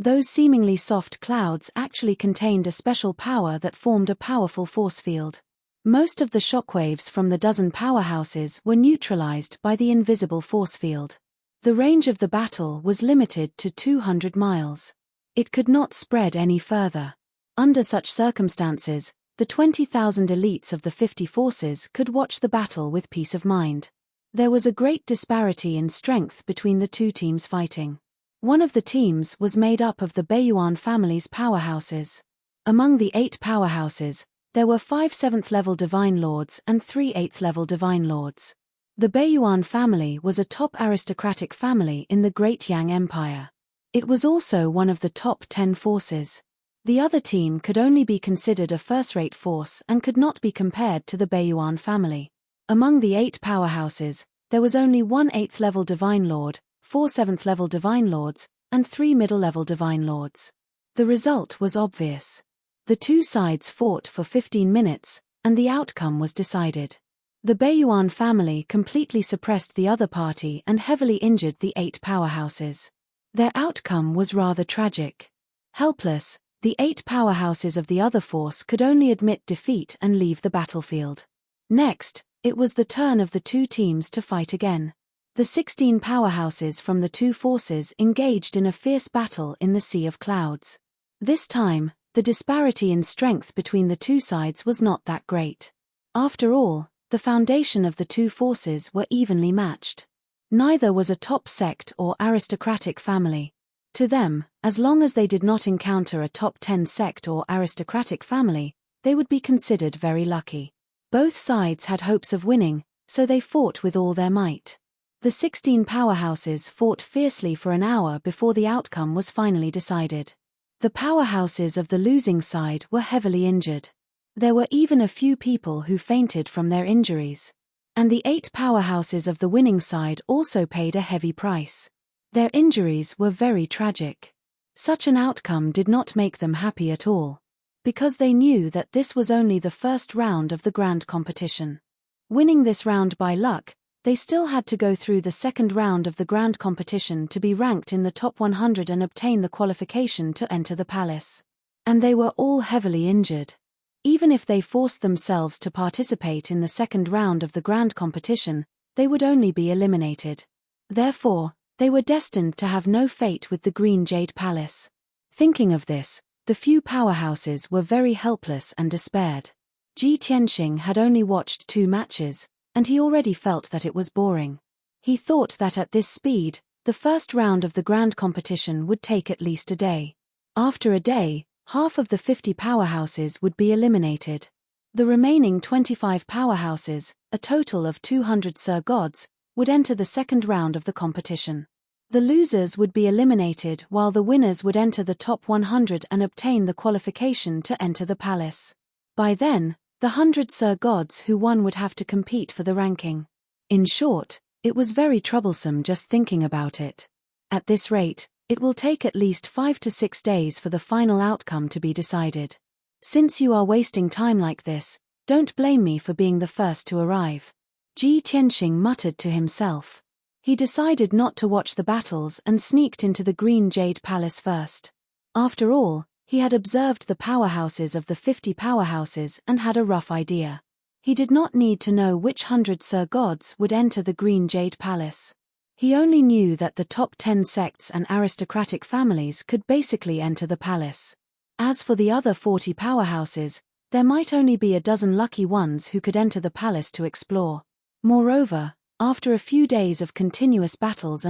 Those seemingly soft clouds actually contained a special power that formed a powerful force field. Most of the shockwaves from the dozen powerhouses were neutralized by the invisible force field. The range of the battle was limited to 200 miles. It could not spread any further. Under such circumstances, the 20,000 elites of the 50 forces could watch the battle with peace of mind. There was a great disparity in strength between the two teams fighting. One of the teams was made up of the Beiyuan family's powerhouses. Among the 8 powerhouses, there were 5 7th-level Divine Lords and 3 8th-level Divine Lords. The Beiyuan family was a top aristocratic family in the Great Yang Empire. It was also one of the top 10 forces. The other team could only be considered a first-rate force and could not be compared to the Beiyuan family. Among the 8 powerhouses, there was only 1 8th-level Divine Lord, 4 7th-level Divine Lords, and 3 middle-level Divine Lords. The result was obvious. The two sides fought for 15 minutes, and the outcome was decided. The Beiyuan family completely suppressed the other party and heavily injured the 8 powerhouses. Their outcome was rather tragic. Helpless, the 8 powerhouses of the other force could only admit defeat and leave the battlefield. Next, it was the turn of the two teams to fight again. The 16 powerhouses from the two forces engaged in a fierce battle in the Sea of Clouds. This time, the disparity in strength between the two sides was not that great. After all, the foundation of the two forces were evenly matched. Neither was a top sect or aristocratic family. To them, as long as they did not encounter a top 10 sect or aristocratic family, they would be considered very lucky. Both sides had hopes of winning, so they fought with all their might. The 16 powerhouses fought fiercely for an hour before the outcome was finally decided. The powerhouses of the losing side were heavily injured. There were even a few people who fainted from their injuries. And the 8 powerhouses of the winning side also paid a heavy price. Their injuries were very tragic. Such an outcome did not make them happy at all. Because they knew that this was only the first round of the grand competition. Winning this round by luck, They still had to go through the second round of the grand competition to be ranked in the top 100 and obtain the qualification to enter the palace. And they were all heavily injured. Even if they forced themselves to participate in the second round of the grand competition, they would only be eliminated. Therefore, they were destined to have no fate with the Green Jade Palace. Thinking of this, the few powerhouses were very helpless and despaired. Ji Tianxing had only watched 2 matches, and he already felt that it was boring. He thought that at this speed, the first round of the grand competition would take at least a day. After a day, half of the 50 powerhouses would be eliminated. The remaining 25 powerhouses, a total of 200 Sir Gods, would enter the second round of the competition. The losers would be eliminated while the winners would enter the top 100 and obtain the qualification to enter the palace. By then, the 100 Sir Gods who won would have to compete for the ranking. In short, it was very troublesome just thinking about it. At this rate, it will take at least 5 to 6 days for the final outcome to be decided. Since you are wasting time like this, don't blame me for being the first to arrive. Ji Tianxing muttered to himself. He decided not to watch the battles and sneaked into the Green Jade Palace first. After all, he had observed the powerhouses of the 50 powerhouses and had a rough idea. He did not need to know which 100 Sir Gods would enter the Green Jade Palace. He only knew that the top 10 sects and aristocratic families could basically enter the palace. As for the other 40 powerhouses, there might only be a dozen lucky ones who could enter the palace to explore. Moreover, after a few days of continuous battles,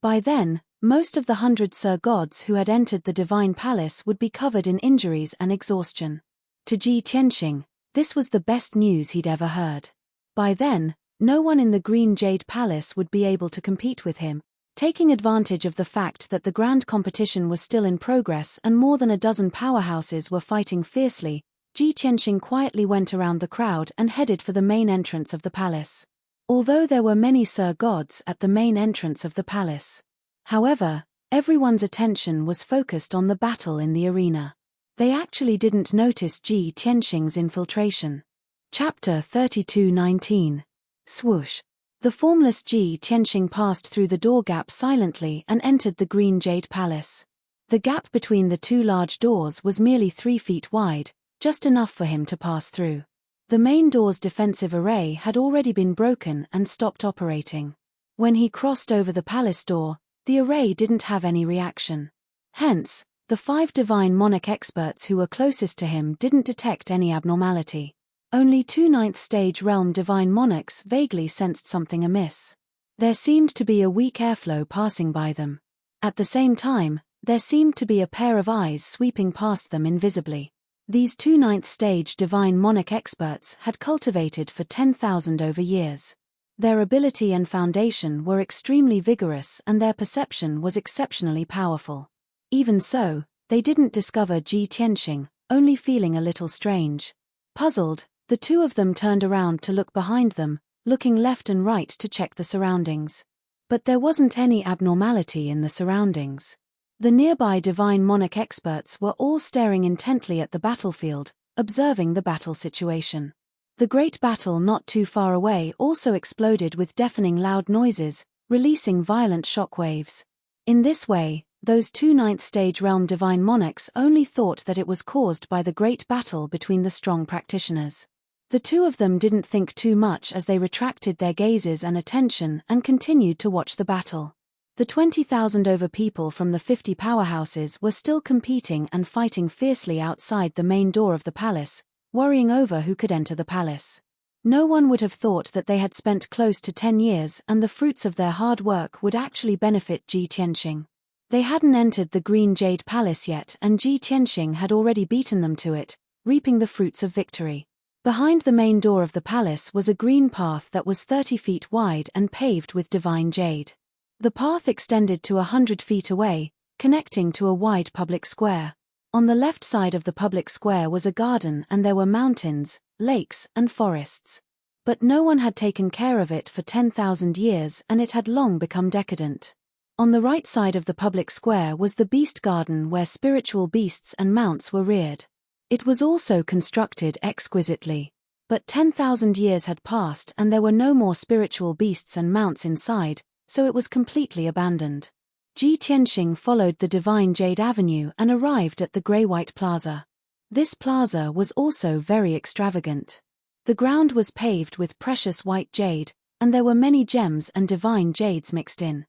by then, most of the 100 Sir Gods who had entered the Divine Palace would be covered in injuries and exhaustion. To Ji Tianxing, this was the best news he'd ever heard. By then, no one in the Green Jade Palace would be able to compete with him. Taking advantage of the fact that the grand competition was still in progress and more than a dozen powerhouses were fighting fiercely, Ji Tianxing quietly went around the crowd and headed for the main entrance of the palace. Although there were many Sir Gods at the main entrance of the palace. However, everyone's attention was focused on the battle in the arena. They actually didn't notice Ji Tianxing's infiltration. Chapter 32:19. Swoosh. The formless Ji Tianxing passed through the door gap silently and entered the Green Jade Palace. The gap between the 2 large doors was merely 3 feet wide, just enough for him to pass through. The main door's defensive array had already been broken and stopped operating. When he crossed over the palace door, the array didn't have any reaction. Hence, the 5 divine monarch experts who were closest to him didn't detect any abnormality. Only 2 9th-stage realm divine monarchs vaguely sensed something amiss. There seemed to be a weak airflow passing by them. At the same time, there seemed to be a pair of eyes sweeping past them invisibly. These 2 9th-stage divine monarch experts had cultivated for 10,000 over years. Their ability and foundation were extremely vigorous and their perception was exceptionally powerful. Even so, they didn't discover Ji Tianxing, only feeling a little strange. Puzzled, the 2 of them turned around to look behind them, looking left and right to check the surroundings. But there wasn't any abnormality in the surroundings. The nearby divine monarch experts were all staring intently at the battlefield, observing the battle situation. The great battle not too far away also exploded with deafening loud noises, releasing violent shock waves. In this way, those 2 9th-stage realm divine monarchs only thought that it was caused by the great battle between the strong practitioners. The 2 of them didn't think too much as they retracted their gazes and attention and continued to watch the battle. The 20,000 over people from the 50 powerhouses were still competing and fighting fiercely outside the main door of the palace, worrying over who could enter the palace. No one would have thought that they had spent close to 10 years and the fruits of their hard work would actually benefit Ji Tianxing. They hadn't entered the Green Jade Palace yet and Ji Tianxing had already beaten them to it, reaping the fruits of victory. Behind the main door of the palace was a green path that was 30 feet wide and paved with divine jade. The path extended to 100 feet away, connecting to a wide public square. On the left side of the public square was a garden and there were mountains, lakes, and forests. But no one had taken care of it for 10,000 years and it had long become decadent. On the right side of the public square was the beast garden where spiritual beasts and mounts were reared. It was also constructed exquisitely. But 10,000 years had passed and there were no more spiritual beasts and mounts inside, so it was completely abandoned. Ji Tianxing followed the Divine Jade Avenue and arrived at the Grey-White Plaza. This plaza was also very extravagant. The ground was paved with precious white jade, and there were many gems and divine jades mixed in.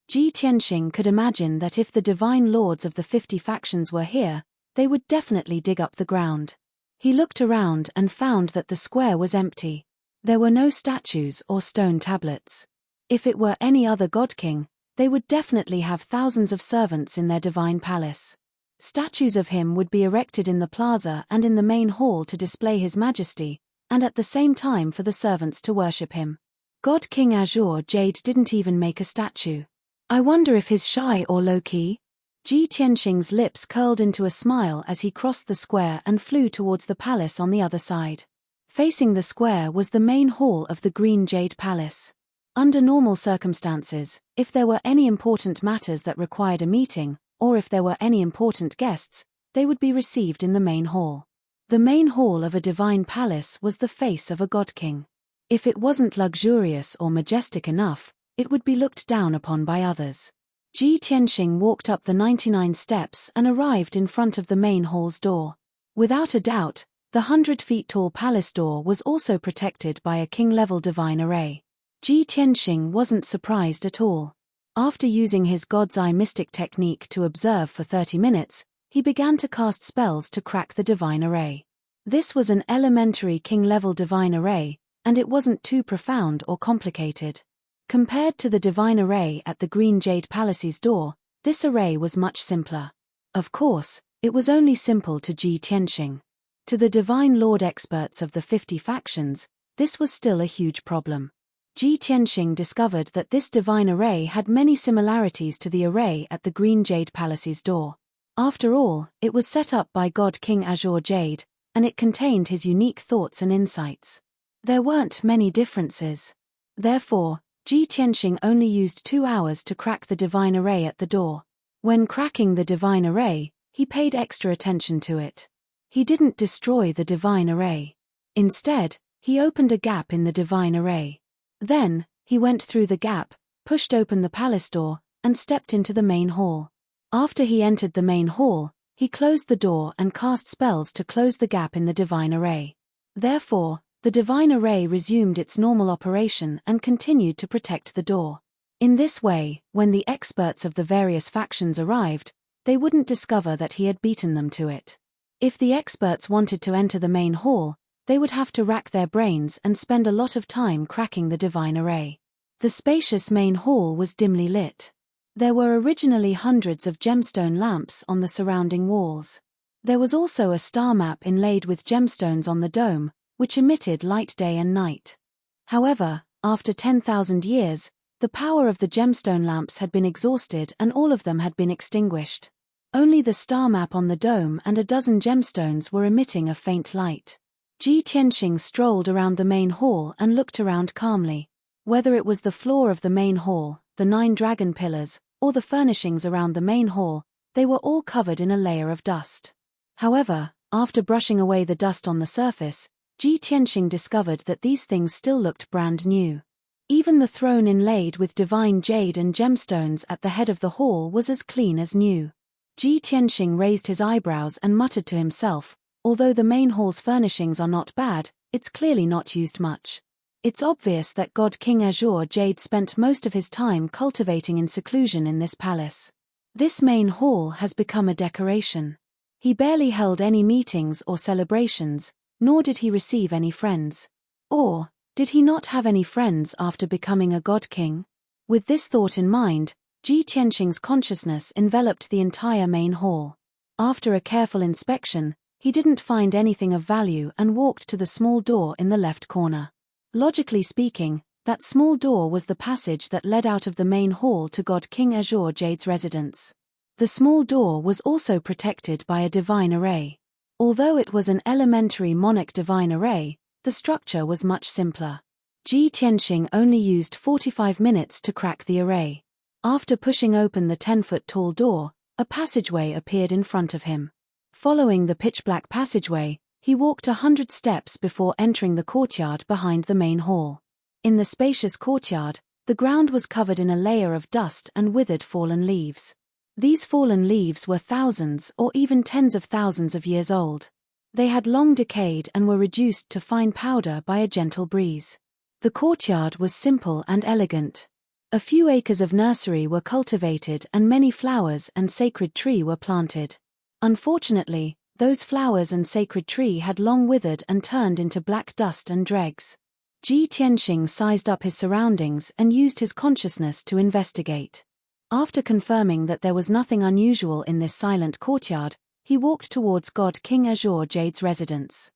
Ji Tianxing could imagine that if the divine lords of the 50 factions were here, they would definitely dig up the ground. He looked around and found that the square was empty. There were no statues or stone tablets. If it were any other god king, they would definitely have thousands of servants in their divine palace. Statues of him would be erected in the plaza and in the main hall to display his majesty, and at the same time for the servants to worship him. God King Azure Jade didn't even make a statue. I wonder if he's shy or low-key? Ji Tianxing's lips curled into a smile as he crossed the square and flew towards the palace on the other side. Facing the square was the main hall of the Green Jade Palace. Under normal circumstances, if there were any important matters that required a meeting, or if there were any important guests, they would be received in the main hall. The main hall of a divine palace was the face of a god king. If it wasn't luxurious or majestic enough, it would be looked down upon by others. Ji Tianxing walked up the 99 steps and arrived in front of the main hall's door. Without a doubt, the 100-feet-tall palace door was also protected by a king-level divine array. Ji Tianxing wasn't surprised at all. After using his God's Eye mystic technique to observe for 30 minutes, he began to cast spells to crack the divine array. This was an elementary king-level divine array, and it wasn't too profound or complicated. Compared to the divine array at the Green Jade Palace's door, this array was much simpler. Of course, it was only simple to Ji Tianxing. To the divine lord experts of the 50 factions, this was still a huge problem. Ji Tianxing discovered that this divine array had many similarities to the array at the Green Jade Palace's door. After all, it was set up by God King Azure Jade, and it contained his unique thoughts and insights. There weren't many differences. Therefore, Ji Tianxing only used 2 hours to crack the divine array at the door. When cracking the divine array, he paid extra attention to it. He didn't destroy the divine array. Instead, he opened a gap in the divine array. Then, he went through the gap, pushed open the palace door, and stepped into the main hall. After he entered the main hall, he closed the door and cast spells to close the gap in the divine array. Therefore, the divine array resumed its normal operation and continued to protect the door. In this way, when the experts of the various factions arrived, they wouldn't discover that he had beaten them to it. If the experts wanted to enter the main hall, they would have to rack their brains and spend a lot of time cracking the divine array. The spacious main hall was dimly lit. There were originally hundreds of gemstone lamps on the surrounding walls. There was also a star map inlaid with gemstones on the dome, which emitted light day and night. However, after 10,000 years, the power of the gemstone lamps had been exhausted and all of them had been extinguished. Only the star map on the dome and a dozen gemstones were emitting a faint light. Ji Tianxing strolled around the main hall and looked around calmly. Whether it was the floor of the main hall, the 9 dragon pillars, or the furnishings around the main hall, they were all covered in a layer of dust. However, after brushing away the dust on the surface, Ji Tianxing discovered that these things still looked brand new. Even the throne inlaid with divine jade and gemstones at the head of the hall was as clean as new. Ji Tianxing raised his eyebrows and muttered to himself, although the main hall's furnishings are not bad, it's clearly not used much. It's obvious that God King Azure Jade spent most of his time cultivating in seclusion in this palace. This main hall has become a decoration. He barely held any meetings or celebrations, nor did he receive any friends. Or, did he not have any friends after becoming a god king? With this thought in mind, Ji Tianxing's consciousness enveloped the entire main hall. After a careful inspection, he didn't find anything of value and walked to the small door in the left corner. Logically speaking, that small door was the passage that led out of the main hall to God King Azure Jade's residence. The small door was also protected by a divine array. Although it was an elementary monarch divine array, the structure was much simpler. Ji Tianxing only used 45 minutes to crack the array. After pushing open the 10-foot-tall door, a passageway appeared in front of him. Following the pitch-black passageway, He walked 100 steps before entering the courtyard behind the main hall. In the spacious courtyard, the ground was covered in a layer of dust and withered fallen leaves. These fallen leaves were thousands or even tens of thousands of years old. They had long decayed and were reduced to fine powder by a gentle breeze. The courtyard was simple and elegant. A few acres of nursery were cultivated and many flowers and sacred tree were planted. Unfortunately, those flowers and sacred tree had long withered and turned into black dust and dregs. Ji Tianxing sized up his surroundings and used his consciousness to investigate. After confirming that there was nothing unusual in this silent courtyard, he walked towards God King Azure Jade's residence.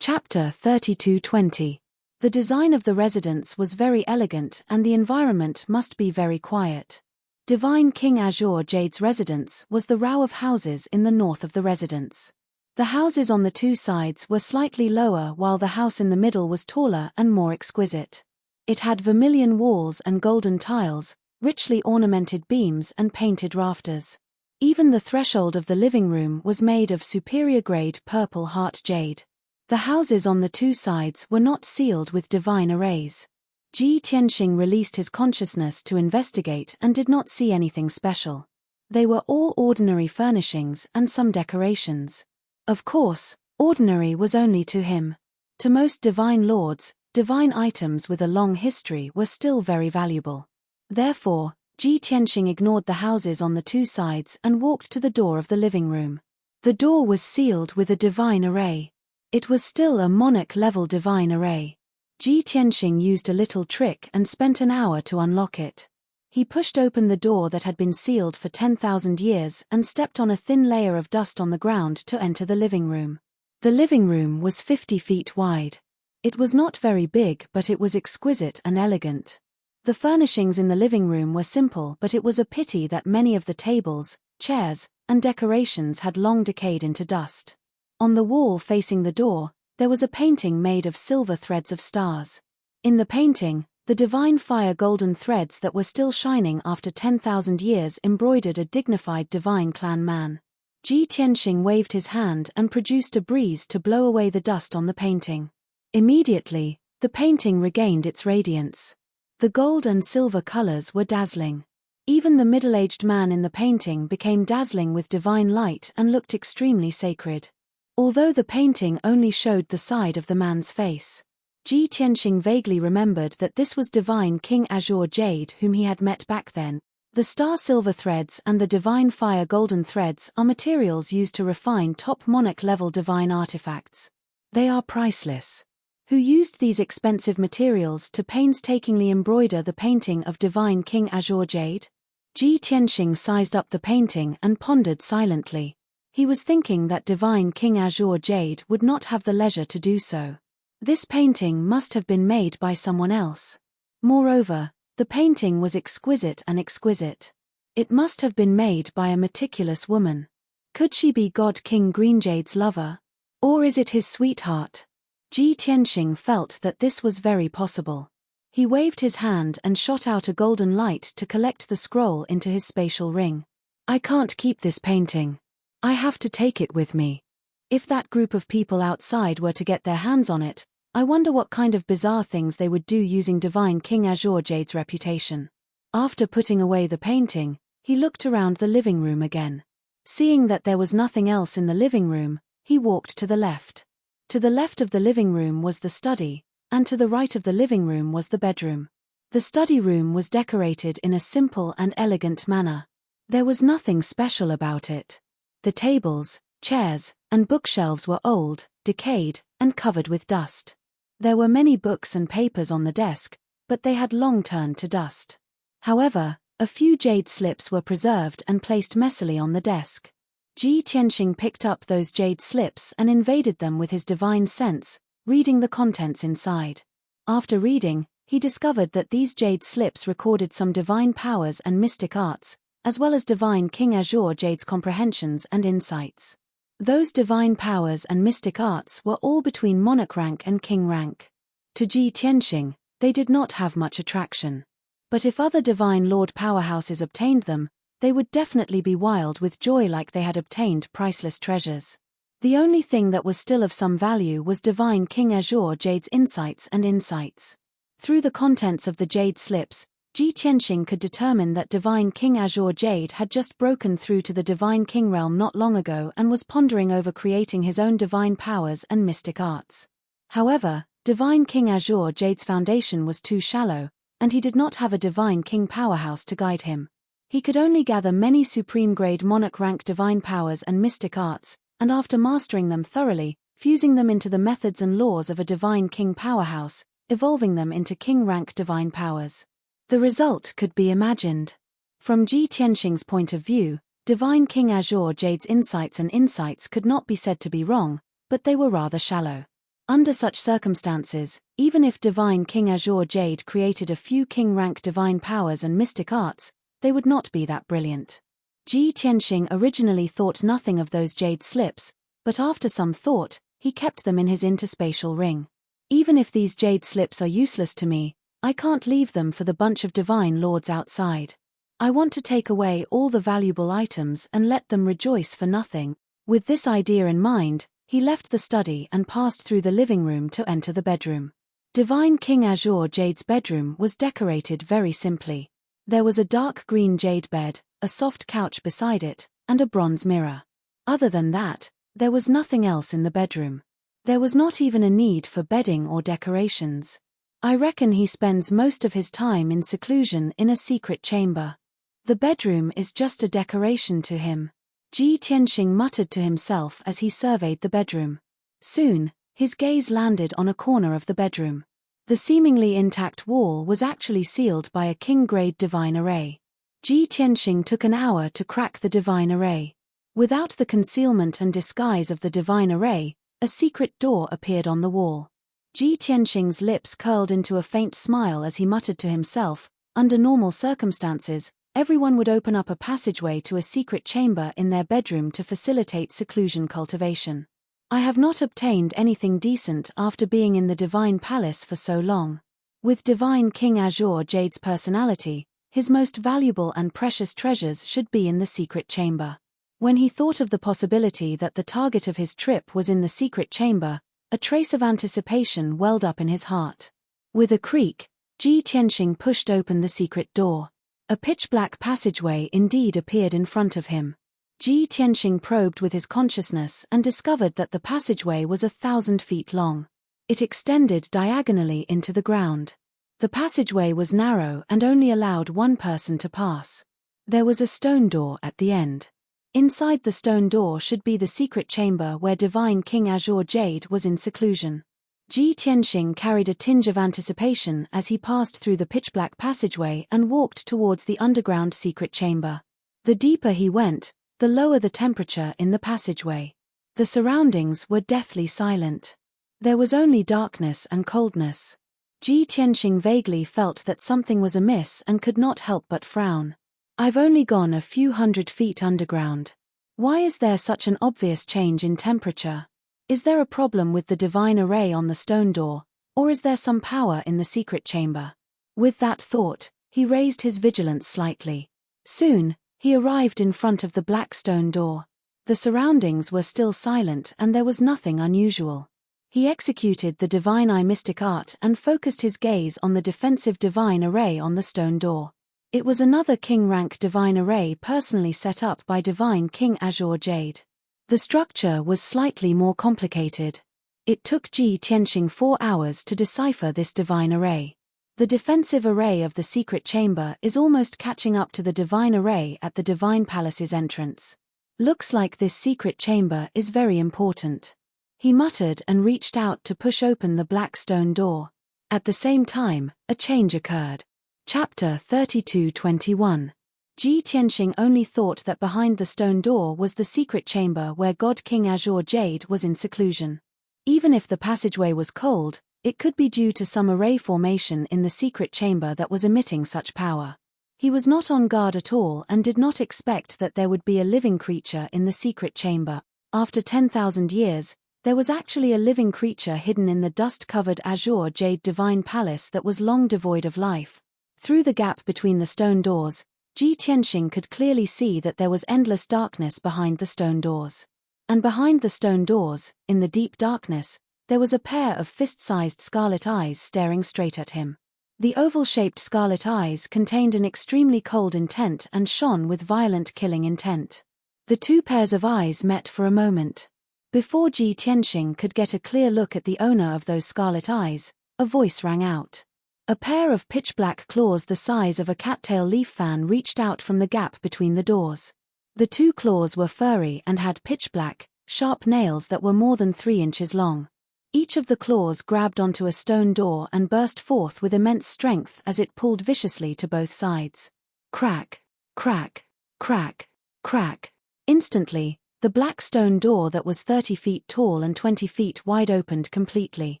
Chapter 32:20. The design of the residence was very elegant and the environment must be very quiet. Divine King Azure Jade's residence was the row of houses in the north of the residence. The houses on the two sides were slightly lower while the house in the middle was taller and more exquisite. It had vermilion walls and golden tiles, richly ornamented beams and painted rafters. Even the threshold of the living room was made of superior-grade purple heart jade. The houses on the two sides were not sealed with divine arrays. Ji Tianxing released his consciousness to investigate and did not see anything special. They were all ordinary furnishings and some decorations. Of course, ordinary was only to him. To most divine lords, divine items with a long history were still very valuable. Therefore, Ji Tianxing ignored the houses on the two sides and walked to the door of the living room. The door was sealed with a divine array. It was still a monarch-level divine array. Ji Tianxing used a little trick and spent an hour to unlock it. He pushed open the door that had been sealed for 10,000 years and stepped on a thin layer of dust on the ground to enter the living room. The living room was 50 feet wide. It was not very big, but it was exquisite and elegant. The furnishings in the living room were simple, but it was a pity that many of the tables, chairs, and decorations had long decayed into dust. On the wall facing the door, there was a painting made of silver threads of stars. In the painting, the divine fire golden threads that were still shining after 10,000 years embroidered a dignified divine clan man. Ji Tianxing waved his hand and produced a breeze to blow away the dust on the painting. Immediately, the painting regained its radiance. The gold and silver colors were dazzling. Even the middle-aged man in the painting became dazzling with divine light and looked extremely sacred. Although the painting only showed the side of the man's face, Ji Tianxing vaguely remembered that this was divine King Azure Jade whom he had met back then. The star silver threads and the divine fire golden threads are materials used to refine top monarch-level divine artifacts. They are priceless. Who used these expensive materials to painstakingly embroider the painting of divine King Azure Jade? Ji Tianxing sized up the painting and pondered silently. He was thinking that divine King Azure Jade would not have the leisure to do so. This painting must have been made by someone else. Moreover, the painting was exquisite and exquisite. It must have been made by a meticulous woman. Could she be God King Greenjade's lover? Or is it his sweetheart? Ji Tianxing felt that this was very possible. He waved his hand and shot out a golden light to collect the scroll into his spatial ring. I can't keep this painting. I have to take it with me. If that group of people outside were to get their hands on it, I wonder what kind of bizarre things they would do using divine King Azure Jade's reputation. After putting away the painting, he looked around the living room again. Seeing that there was nothing else in the living room, he walked to the left. To the left of the living room was the study, and to the right of the living room was the bedroom. The study room was decorated in a simple and elegant manner. There was nothing special about it. The tables, chairs, and bookshelves were old, decayed, and covered with dust. There were many books and papers on the desk, but they had long turned to dust. However, a few jade slips were preserved and placed messily on the desk. Ji Tianxing picked up those jade slips and invaded them with his divine sense, reading the contents inside. After reading, he discovered that these jade slips recorded some divine powers and mystic arts, as well as divine King Azure Jade's comprehensions and insights. Those divine powers and mystic arts were all between monarch rank and king rank. To Ji Tianxing, they did not have much attraction. But if other divine lord powerhouses obtained them, they would definitely be wild with joy like they had obtained priceless treasures. The only thing that was still of some value was Divine King Azure Jade's insights. Through the contents of the jade slips, Ji Tianxing could determine that Divine King Azure Jade had just broken through to the Divine King realm not long ago and was pondering over creating his own divine powers and mystic arts. However, Divine King Azure Jade's foundation was too shallow, and he did not have a Divine King powerhouse to guide him. He could only gather many supreme-grade monarch-rank divine powers and mystic arts, and after mastering them thoroughly, fusing them into the methods and laws of a Divine King powerhouse, evolving them into king-rank divine powers. The result could be imagined. From Ji Tianxing's point of view, Divine King Azure Jade's insights could not be said to be wrong, but they were rather shallow. Under such circumstances, even if Divine King Azure Jade created a few king-rank divine powers and mystic arts, they would not be that brilliant. Ji Tianxing originally thought nothing of those jade slips, but after some thought, he kept them in his interspatial ring. Even if these jade slips are useless to me, I can't leave them for the bunch of divine lords outside. I want to take away all the valuable items and let them rejoice for nothing. With this idea in mind, he left the study and passed through the living room to enter the bedroom. Divine King Azure Jade's bedroom was decorated very simply. There was a dark green jade bed, a soft couch beside it, and a bronze mirror. Other than that, there was nothing else in the bedroom. There was not even a need for bedding or decorations. I reckon he spends most of his time in seclusion in a secret chamber. The bedroom is just a decoration to him. Ji Tianxing muttered to himself as he surveyed the bedroom. Soon, his gaze landed on a corner of the bedroom. The seemingly intact wall was actually sealed by a king-grade divine array. Ji Tianxing took an hour to crack the divine array. Without the concealment and disguise of the divine array, a secret door appeared on the wall. Ji Tianxing's lips curled into a faint smile as he muttered to himself, under normal circumstances, everyone would open up a passageway to a secret chamber in their bedroom to facilitate seclusion cultivation. I have not obtained anything decent after being in the Divine Palace for so long. With Divine King Azure Jade's personality, his most valuable and precious treasures should be in the secret chamber. When he thought of the possibility that the target of his trip was in the secret chamber, a trace of anticipation welled up in his heart. With a creak, Ji Tianxing pushed open the secret door. A pitch-black passageway indeed appeared in front of him. Ji Tianxing probed with his consciousness and discovered that the passageway was 1,000 feet long. It extended diagonally into the ground. The passageway was narrow and only allowed one person to pass. There was a stone door at the end. Inside the stone door should be the secret chamber where Divine King Azure Jade was in seclusion. Ji Tianxing carried a tinge of anticipation as he passed through the pitch-black passageway and walked towards the underground secret chamber. The deeper he went, the lower the temperature in the passageway. The surroundings were deathly silent. There was only darkness and coldness. Ji Tianxing vaguely felt that something was amiss and could not help but frown. I've only gone a few hundred feet underground. Why is there such an obvious change in temperature? Is there a problem with the divine array on the stone door, or is there some power in the secret chamber? With that thought, he raised his vigilance slightly. Soon, he arrived in front of the black stone door. The surroundings were still silent and there was nothing unusual. He executed the divine eye mystic art and focused his gaze on the defensive divine array on the stone door. It was another king-rank divine array personally set up by Divine King Azure Jade. The structure was slightly more complicated. It took Ji Tianxing 4 hours to decipher this divine array. The defensive array of the secret chamber is almost catching up to the divine array at the Divine Palace's entrance. Looks like this secret chamber is very important. He muttered and reached out to push open the black stone door. At the same time, a change occurred. Chapter 32:21. Ji Tianxing only thought that behind the stone door was the secret chamber where God King Azure Jade was in seclusion. Even if the passageway was cold, it could be due to some array formation in the secret chamber that was emitting such power. He was not on guard at all and did not expect that there would be a living creature in the secret chamber. After 10,000 years, there was actually a living creature hidden in the dust-covered Azure Jade Divine Palace that was long devoid of life. Through the gap between the stone doors, Ji Tianxing could clearly see that there was endless darkness behind the stone doors. And behind the stone doors, in the deep darkness, there was a pair of fist-sized scarlet eyes staring straight at him. The oval-shaped scarlet eyes contained an extremely cold intent and shone with violent killing intent. The two pairs of eyes met for a moment. Before Ji Tianxing could get a clear look at the owner of those scarlet eyes, a voice rang out. A pair of pitch-black claws the size of a cattail leaf fan reached out from the gap between the doors. The two claws were furry and had pitch-black, sharp nails that were more than 3 inches long. Each of the claws grabbed onto a stone door and burst forth with immense strength as it pulled viciously to both sides. Crack, crack, crack, crack. Instantly, the black stone door that was 30 feet tall and 20 feet wide opened completely.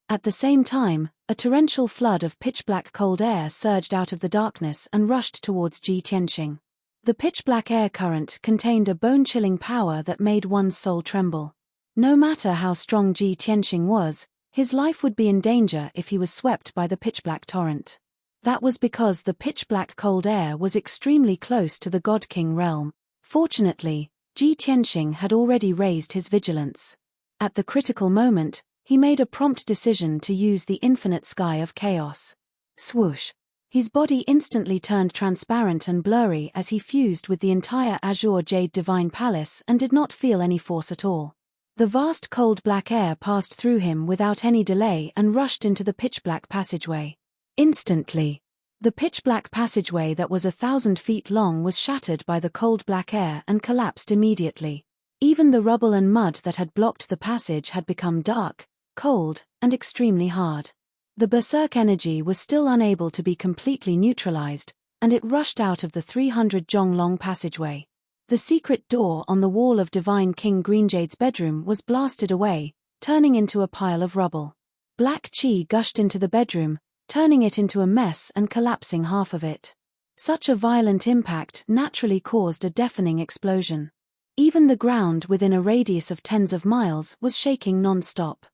At the same time, a torrential flood of pitch-black cold air surged out of the darkness and rushed towards Ji Tianxing. The pitch-black air current contained a bone-chilling power that made one's soul tremble. No matter how strong Ji Tianxing was, his life would be in danger if he was swept by the pitch-black torrent. That was because the pitch-black cold air was extremely close to the God King realm. Fortunately, Ji Tianxing had already raised his vigilance. At the critical moment, he made a prompt decision to use the infinite sky of chaos. Swoosh! His body instantly turned transparent and blurry as he fused with the entire azure jade divine palace and did not feel any force at all. The vast cold black air passed through him without any delay and rushed into the pitch-black passageway. Instantly, the pitch-black passageway that was 1,000 feet long was shattered by the cold black air and collapsed immediately. Even the rubble and mud that had blocked the passage had become dark, cold, and extremely hard. The berserk energy was still unable to be completely neutralized, and it rushed out of the 300 jong long passageway. The secret door on the wall of Divine King Greenjade's bedroom was blasted away, turning into a pile of rubble. Black chi gushed into the bedroom, turning it into a mess and collapsing half of it. Such a violent impact naturally caused a deafening explosion. Even the ground within a radius of tens of miles was shaking non-stop.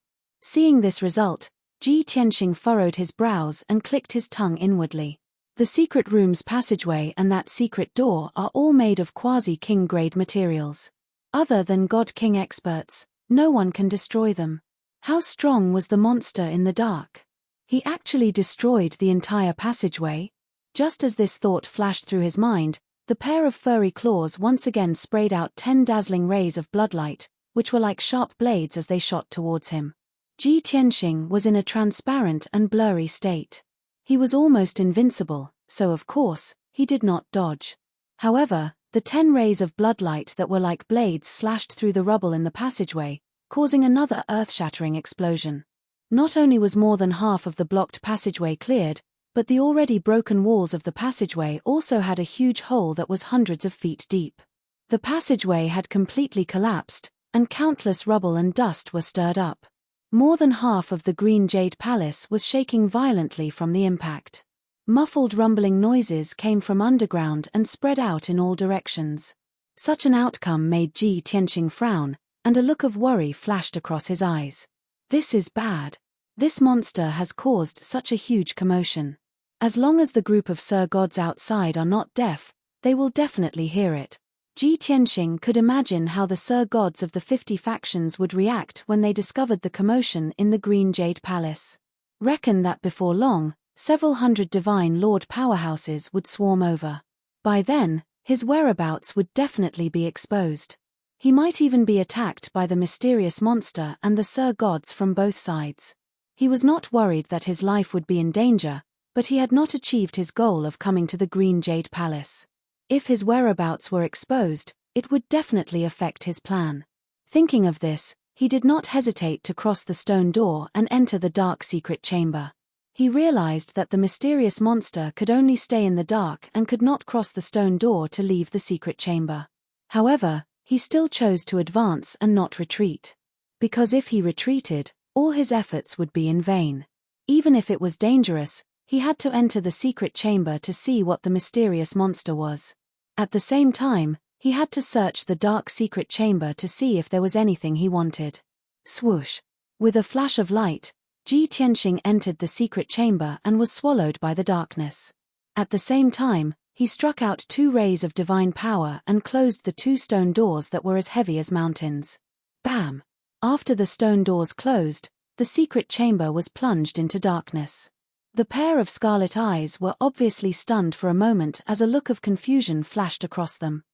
Seeing this result, Ji Tianxing furrowed his brows and clicked his tongue inwardly. The secret room's passageway and that secret door are all made of quasi-king grade materials. Other than God King experts, no one can destroy them. How strong was the monster in the dark? He actually destroyed the entire passageway? Just as this thought flashed through his mind, the pair of furry claws once again sprayed out 10 dazzling rays of bloodlight, which were like sharp blades as they shot towards him. Ji Tianxing was in a transparent and blurry state. He was almost invincible, so of course, he did not dodge. However, the 10 rays of bloodlight that were like blades slashed through the rubble in the passageway, causing another earth-shattering explosion. Not only was more than half of the blocked passageway cleared, but the already broken walls of the passageway also had a huge hole that was hundreds of feet deep. The passageway had completely collapsed, and countless rubble and dust were stirred up. More than half of the Green Jade Palace was shaking violently from the impact. Muffled rumbling noises came from underground and spread out in all directions. Such an outcome made Ji Tianxing frown, and a look of worry flashed across his eyes. This is bad. This monster has caused such a huge commotion. As long as the group of Sir Gods outside are not deaf, they will definitely hear it. Ji Tianxing could imagine how the Sir Gods of the 50 factions would react when they discovered the commotion in the Green Jade Palace. Reckon that before long, several hundred divine lord powerhouses would swarm over. By then, his whereabouts would definitely be exposed. He might even be attacked by the mysterious monster and the Sir Gods from both sides. He was not worried that his life would be in danger, but he had not achieved his goal of coming to the Green Jade Palace. If his whereabouts were exposed, it would definitely affect his plan. Thinking of this, he did not hesitate to cross the stone door and enter the dark secret chamber. He realized that the mysterious monster could only stay in the dark and could not cross the stone door to leave the secret chamber. However, he still chose to advance and not retreat. Because if he retreated, all his efforts would be in vain. Even if it was dangerous, he had to enter the secret chamber to see what the mysterious monster was. At the same time, he had to search the dark secret chamber to see if there was anything he wanted. Swoosh! With a flash of light, Ji Tianxing entered the secret chamber and was swallowed by the darkness. At the same time, he struck out 2 rays of divine power and closed the 2 stone doors that were as heavy as mountains. Bam! After the stone doors closed, the secret chamber was plunged into darkness. The pair of scarlet eyes were obviously stunned for a moment as a look of confusion flashed across them.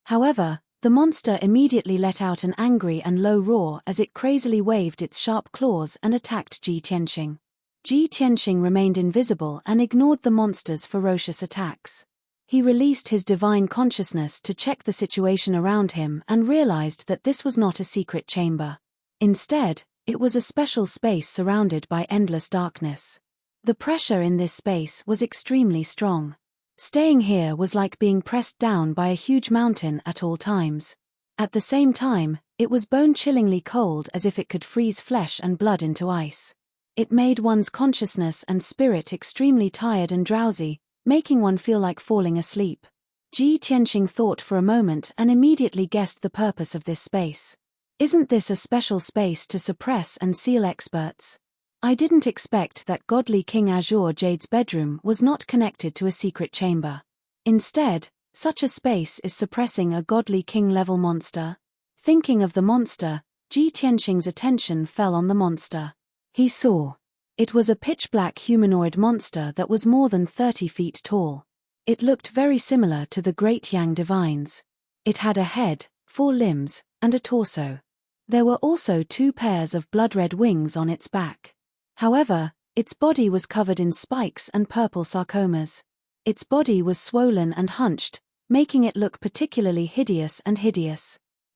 However, the monster immediately let out an angry and low roar as it crazily waved its sharp claws and attacked Ji Tianxing. Ji Tianxing remained invisible and ignored the monster's ferocious attacks. He released his divine consciousness to check the situation around him and realized that this was not a secret chamber. Instead, it was a special space surrounded by endless darkness. The pressure in this space was extremely strong. Staying here was like being pressed down by a huge mountain at all times. At the same time, it was bone-chillingly cold as if it could freeze flesh and blood into ice. It made one's consciousness and spirit extremely tired and drowsy, making one feel like falling asleep. Ji Tianxing thought for a moment and immediately guessed the purpose of this space. Isn't this a special space to suppress and seal experts? I didn't expect that godly King Azure Jade's bedroom was not connected to a secret chamber. Instead, such a space is suppressing a godly king-level monster. Thinking of the monster, Ji Tianxing's attention fell on the monster. He saw. It was a pitch-black humanoid monster that was more than 30 feet tall. It looked very similar to the great Yang divines. It had a head, 4 limbs, and a torso. There were also 2 pairs of blood-red wings on its back. However, its body was covered in spikes and purple sarcomas. Its body was swollen and hunched, making it look particularly hideous.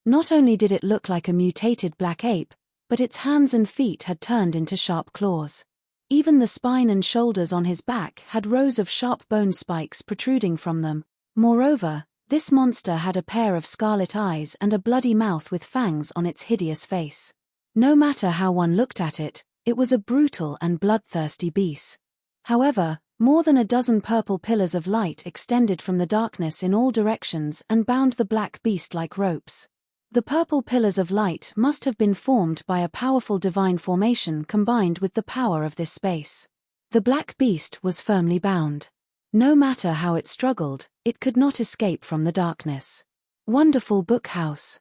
Not only did it look like a mutated black ape, but its hands and feet had turned into sharp claws. Even the spine and shoulders on his back had rows of sharp bone spikes protruding from them. Moreover, this monster had a pair of scarlet eyes and a bloody mouth with fangs on its hideous face. No matter how one looked at it, it was a brutal and bloodthirsty beast. However, more than a dozen purple pillars of light extended from the darkness in all directions and bound the black beast like ropes. The purple pillars of light must have been formed by a powerful divine formation combined with the power of this space. The black beast was firmly bound. No matter how it struggled, it could not escape from the darkness. Wonderful Book House.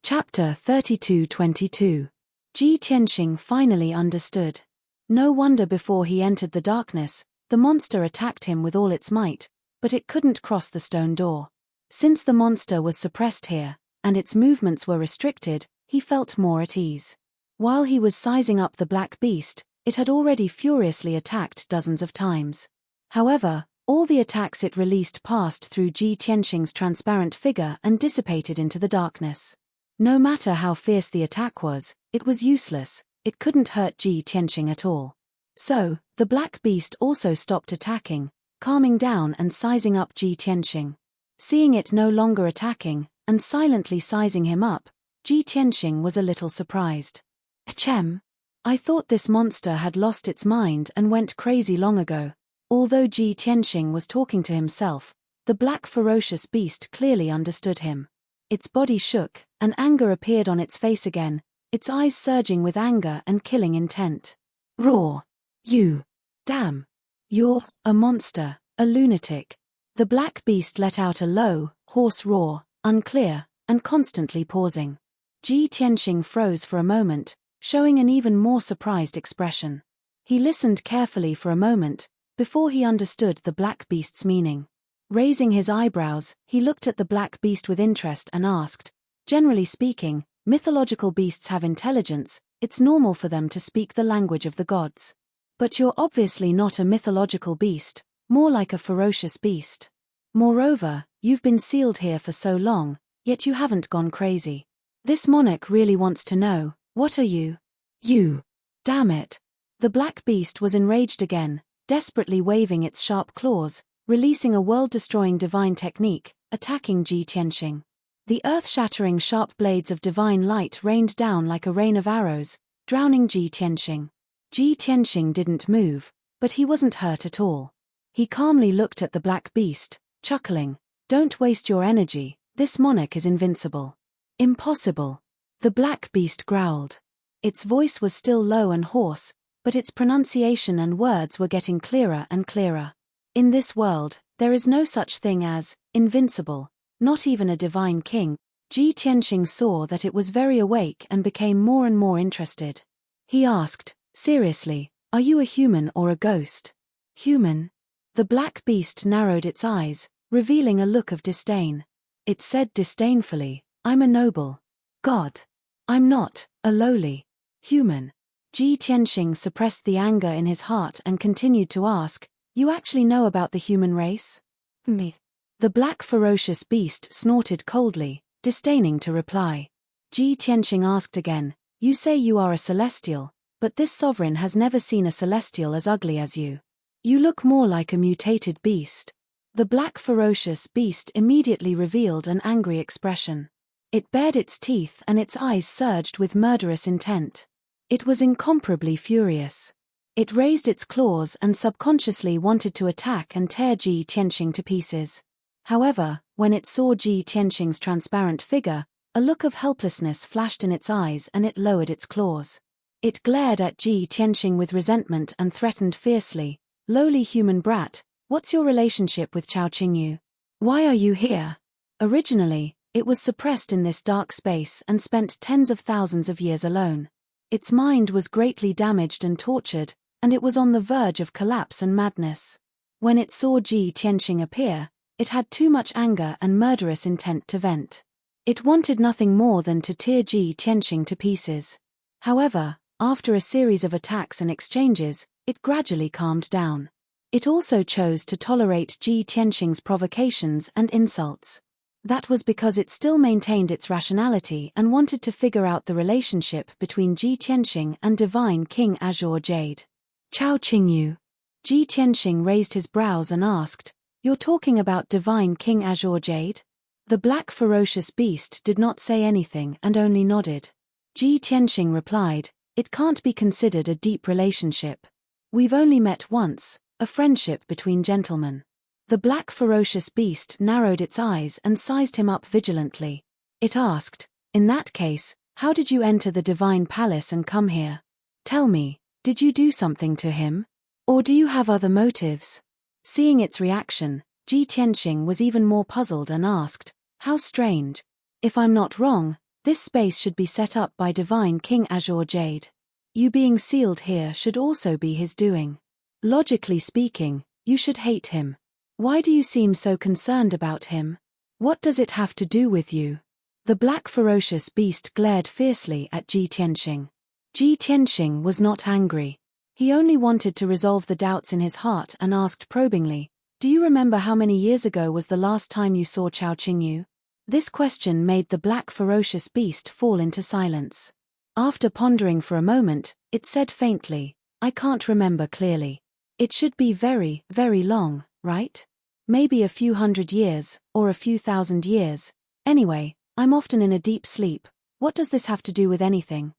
Chapter 32-22. Ji Tianxing finally understood. No wonder before he entered the darkness, the monster attacked him with all its might, but it couldn't cross the stone door. Since the monster was suppressed here, and its movements were restricted, he felt more at ease. While he was sizing up the black beast, it had already furiously attacked dozens of times. However, all the attacks it released passed through Ji Tianxing's transparent figure and dissipated into the darkness. No matter how fierce the attack was, it was useless, it couldn't hurt Ji Tianxing at all. So, the black beast also stopped attacking, calming down and sizing up Ji Tianxing. Seeing it no longer attacking, and silently sizing him up, Ji Tianxing was a little surprised. Ahem! I thought this monster had lost its mind and went crazy long ago. Although Ji Tianxing was talking to himself, the black ferocious beast clearly understood him. Its body shook, and anger appeared on its face again, its eyes surging with anger and killing intent. Roar! You! Damn! You're a monster, a lunatic. The black beast let out a low, hoarse roar, unclear, and constantly pausing. Ji Tianxing froze for a moment, showing an even more surprised expression. He listened carefully for a moment, before he understood the black beast's meaning. Raising his eyebrows, he looked at the black beast with interest and asked, "Generally speaking, mythological beasts have intelligence, it's normal for them to speak the language of the gods. But you're obviously not a mythological beast, more like a ferocious beast. Moreover, you've been sealed here for so long, yet you haven't gone crazy. This monarch really wants to know, what are you? You! Damn it!" The black beast was enraged again, desperately waving its sharp claws, releasing a world-destroying divine technique, attacking Ji Tianxing. The earth-shattering sharp blades of divine light rained down like a rain of arrows, drowning Ji Tianxing. Ji Tianxing didn't move, but he wasn't hurt at all. He calmly looked at the black beast, chuckling, "Don't waste your energy, this monarch is invincible." "Impossible." The black beast growled. Its voice was still low and hoarse, but its pronunciation and words were getting clearer and clearer. In this world, there is no such thing as invincible, not even a divine king. Ji Tianxing saw that it was very awake and became more and more interested. He asked, seriously, are you a human or a ghost? Human? The black beast narrowed its eyes, revealing a look of disdain. It said disdainfully, I'm a noble god. I'm not a lowly human. Ji Tianxing suppressed the anger in his heart and continued to ask, you actually know about the human race? Me. The black ferocious beast snorted coldly, disdaining to reply. Ji Tianxing asked again, you say you are a celestial, but this sovereign has never seen a celestial as ugly as you. You look more like a mutated beast. The black ferocious beast immediately revealed an angry expression. It bared its teeth and its eyes surged with murderous intent. It was incomparably furious. It raised its claws and subconsciously wanted to attack and tear Ji Tianxing to pieces. However, when it saw Ji Tianxing's transparent figure, a look of helplessness flashed in its eyes and it lowered its claws. It glared at Ji Tianxing with resentment and threatened fiercely, lowly human brat, what's your relationship with Chao Qingyu? Why are you here? Originally, it was suppressed in this dark space and spent tens of thousands of years alone. Its mind was greatly damaged and tortured, and it was on the verge of collapse and madness. When it saw Ji Tianxing appear, it had too much anger and murderous intent to vent. It wanted nothing more than to tear Ji Tianxing to pieces. However, after a series of attacks and exchanges, it gradually calmed down. It also chose to tolerate Ji Tianxing's provocations and insults. That was because it still maintained its rationality and wanted to figure out the relationship between Ji Tianxing and Divine King Azure Jade. Chao Qingyu. Ji Tianxing raised his brows and asked, you're talking about Divine King Azure Jade? The black ferocious beast did not say anything and only nodded. Ji Tianxing replied, it can't be considered a deep relationship. We've only met once, a friendship between gentlemen. The black ferocious beast narrowed its eyes and sized him up vigilantly. It asked, in that case, how did you enter the divine palace and come here? Tell me, did you do something to him? Or do you have other motives? Seeing its reaction, Ji Tianxing was even more puzzled and asked, how strange. If I'm not wrong, this space should be set up by Divine King Azure Jade. You being sealed here should also be his doing. Logically speaking, you should hate him. Why do you seem so concerned about him? What does it have to do with you? The black ferocious beast glared fiercely at Ji Tianxing. Ji Tianxing was not angry. He only wanted to resolve the doubts in his heart and asked probingly, do you remember how many years ago was the last time you saw Chao Qingyu? This question made the black ferocious beast fall into silence. After pondering for a moment, it said faintly, I can't remember clearly. It should be very, very long, right? Maybe a few hundred years, or a few thousand years. Anyway, I'm often in a deep sleep. What does this have to do with anything?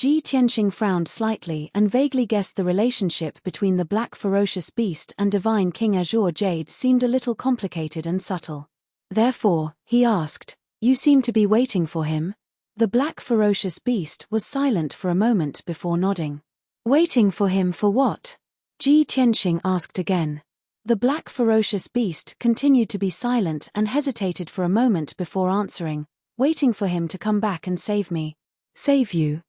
Ji Tianxing frowned slightly and vaguely guessed the relationship between the black ferocious beast and Divine King Azure Jade seemed a little complicated and subtle. Therefore, he asked, you seem to be waiting for him? The black ferocious beast was silent for a moment before nodding. Waiting for him for what? Ji Tianxing asked again. The black ferocious beast continued to be silent and hesitated for a moment before answering, waiting for him to come back and save me. Save you?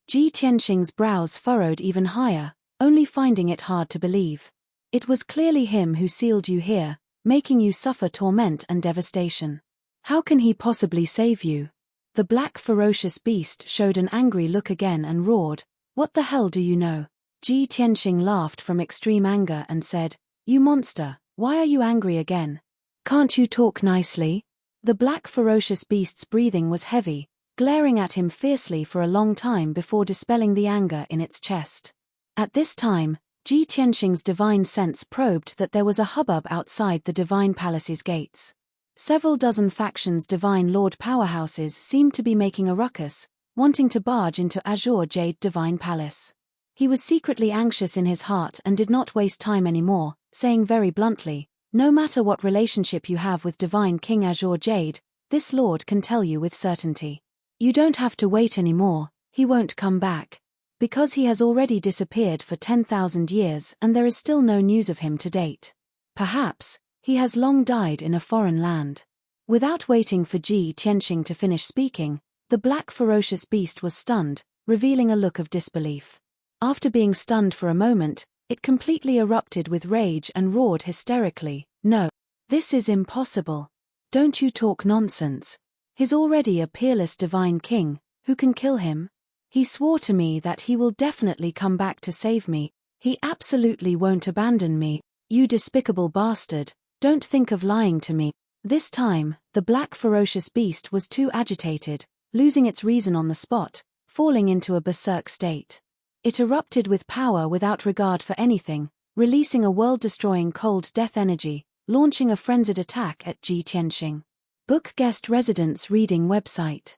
Ji Tianxing's brows furrowed even higher, only finding it hard to believe. It was clearly him who sealed you here, making you suffer torment and devastation. How can he possibly save you? The black ferocious beast showed an angry look again and roared, what the hell do you know? Ji Tianxing laughed from extreme anger and said, you monster, why are you angry again? Can't you talk nicely? The black ferocious beast's breathing was heavy, glaring at him fiercely for a long time before dispelling the anger in its chest. At this time, Ji Tianxing's divine sense probed that there was a hubbub outside the divine palace's gates. Several dozen factions' divine lord powerhouses seemed to be making a ruckus, wanting to barge into Azure Jade Divine Palace. He was secretly anxious in his heart and did not waste time anymore, saying very bluntly, no matter what relationship you have with Divine King Azure Jade, this lord can tell you with certainty. You don't have to wait anymore, he won't come back. Because he has already disappeared for 10,000 years and there is still no news of him to date. Perhaps, he has long died in a foreign land. Without waiting for Ji Tianxing to finish speaking, the black ferocious beast was stunned, revealing a look of disbelief. After being stunned for a moment, it completely erupted with rage and roared hysterically, "No! This is impossible! Don't you talk nonsense! He's already a peerless divine king, who can kill him? He swore to me that he will definitely come back to save me. He absolutely won't abandon me. You despicable bastard, don't think of lying to me." This time, the black ferocious beast was too agitated, losing its reason on the spot, falling into a berserk state. It erupted with power without regard for anything, releasing a world-destroying cold death energy, launching a frenzied attack at Ji Tianxing. Book Guest Residence Reading Website.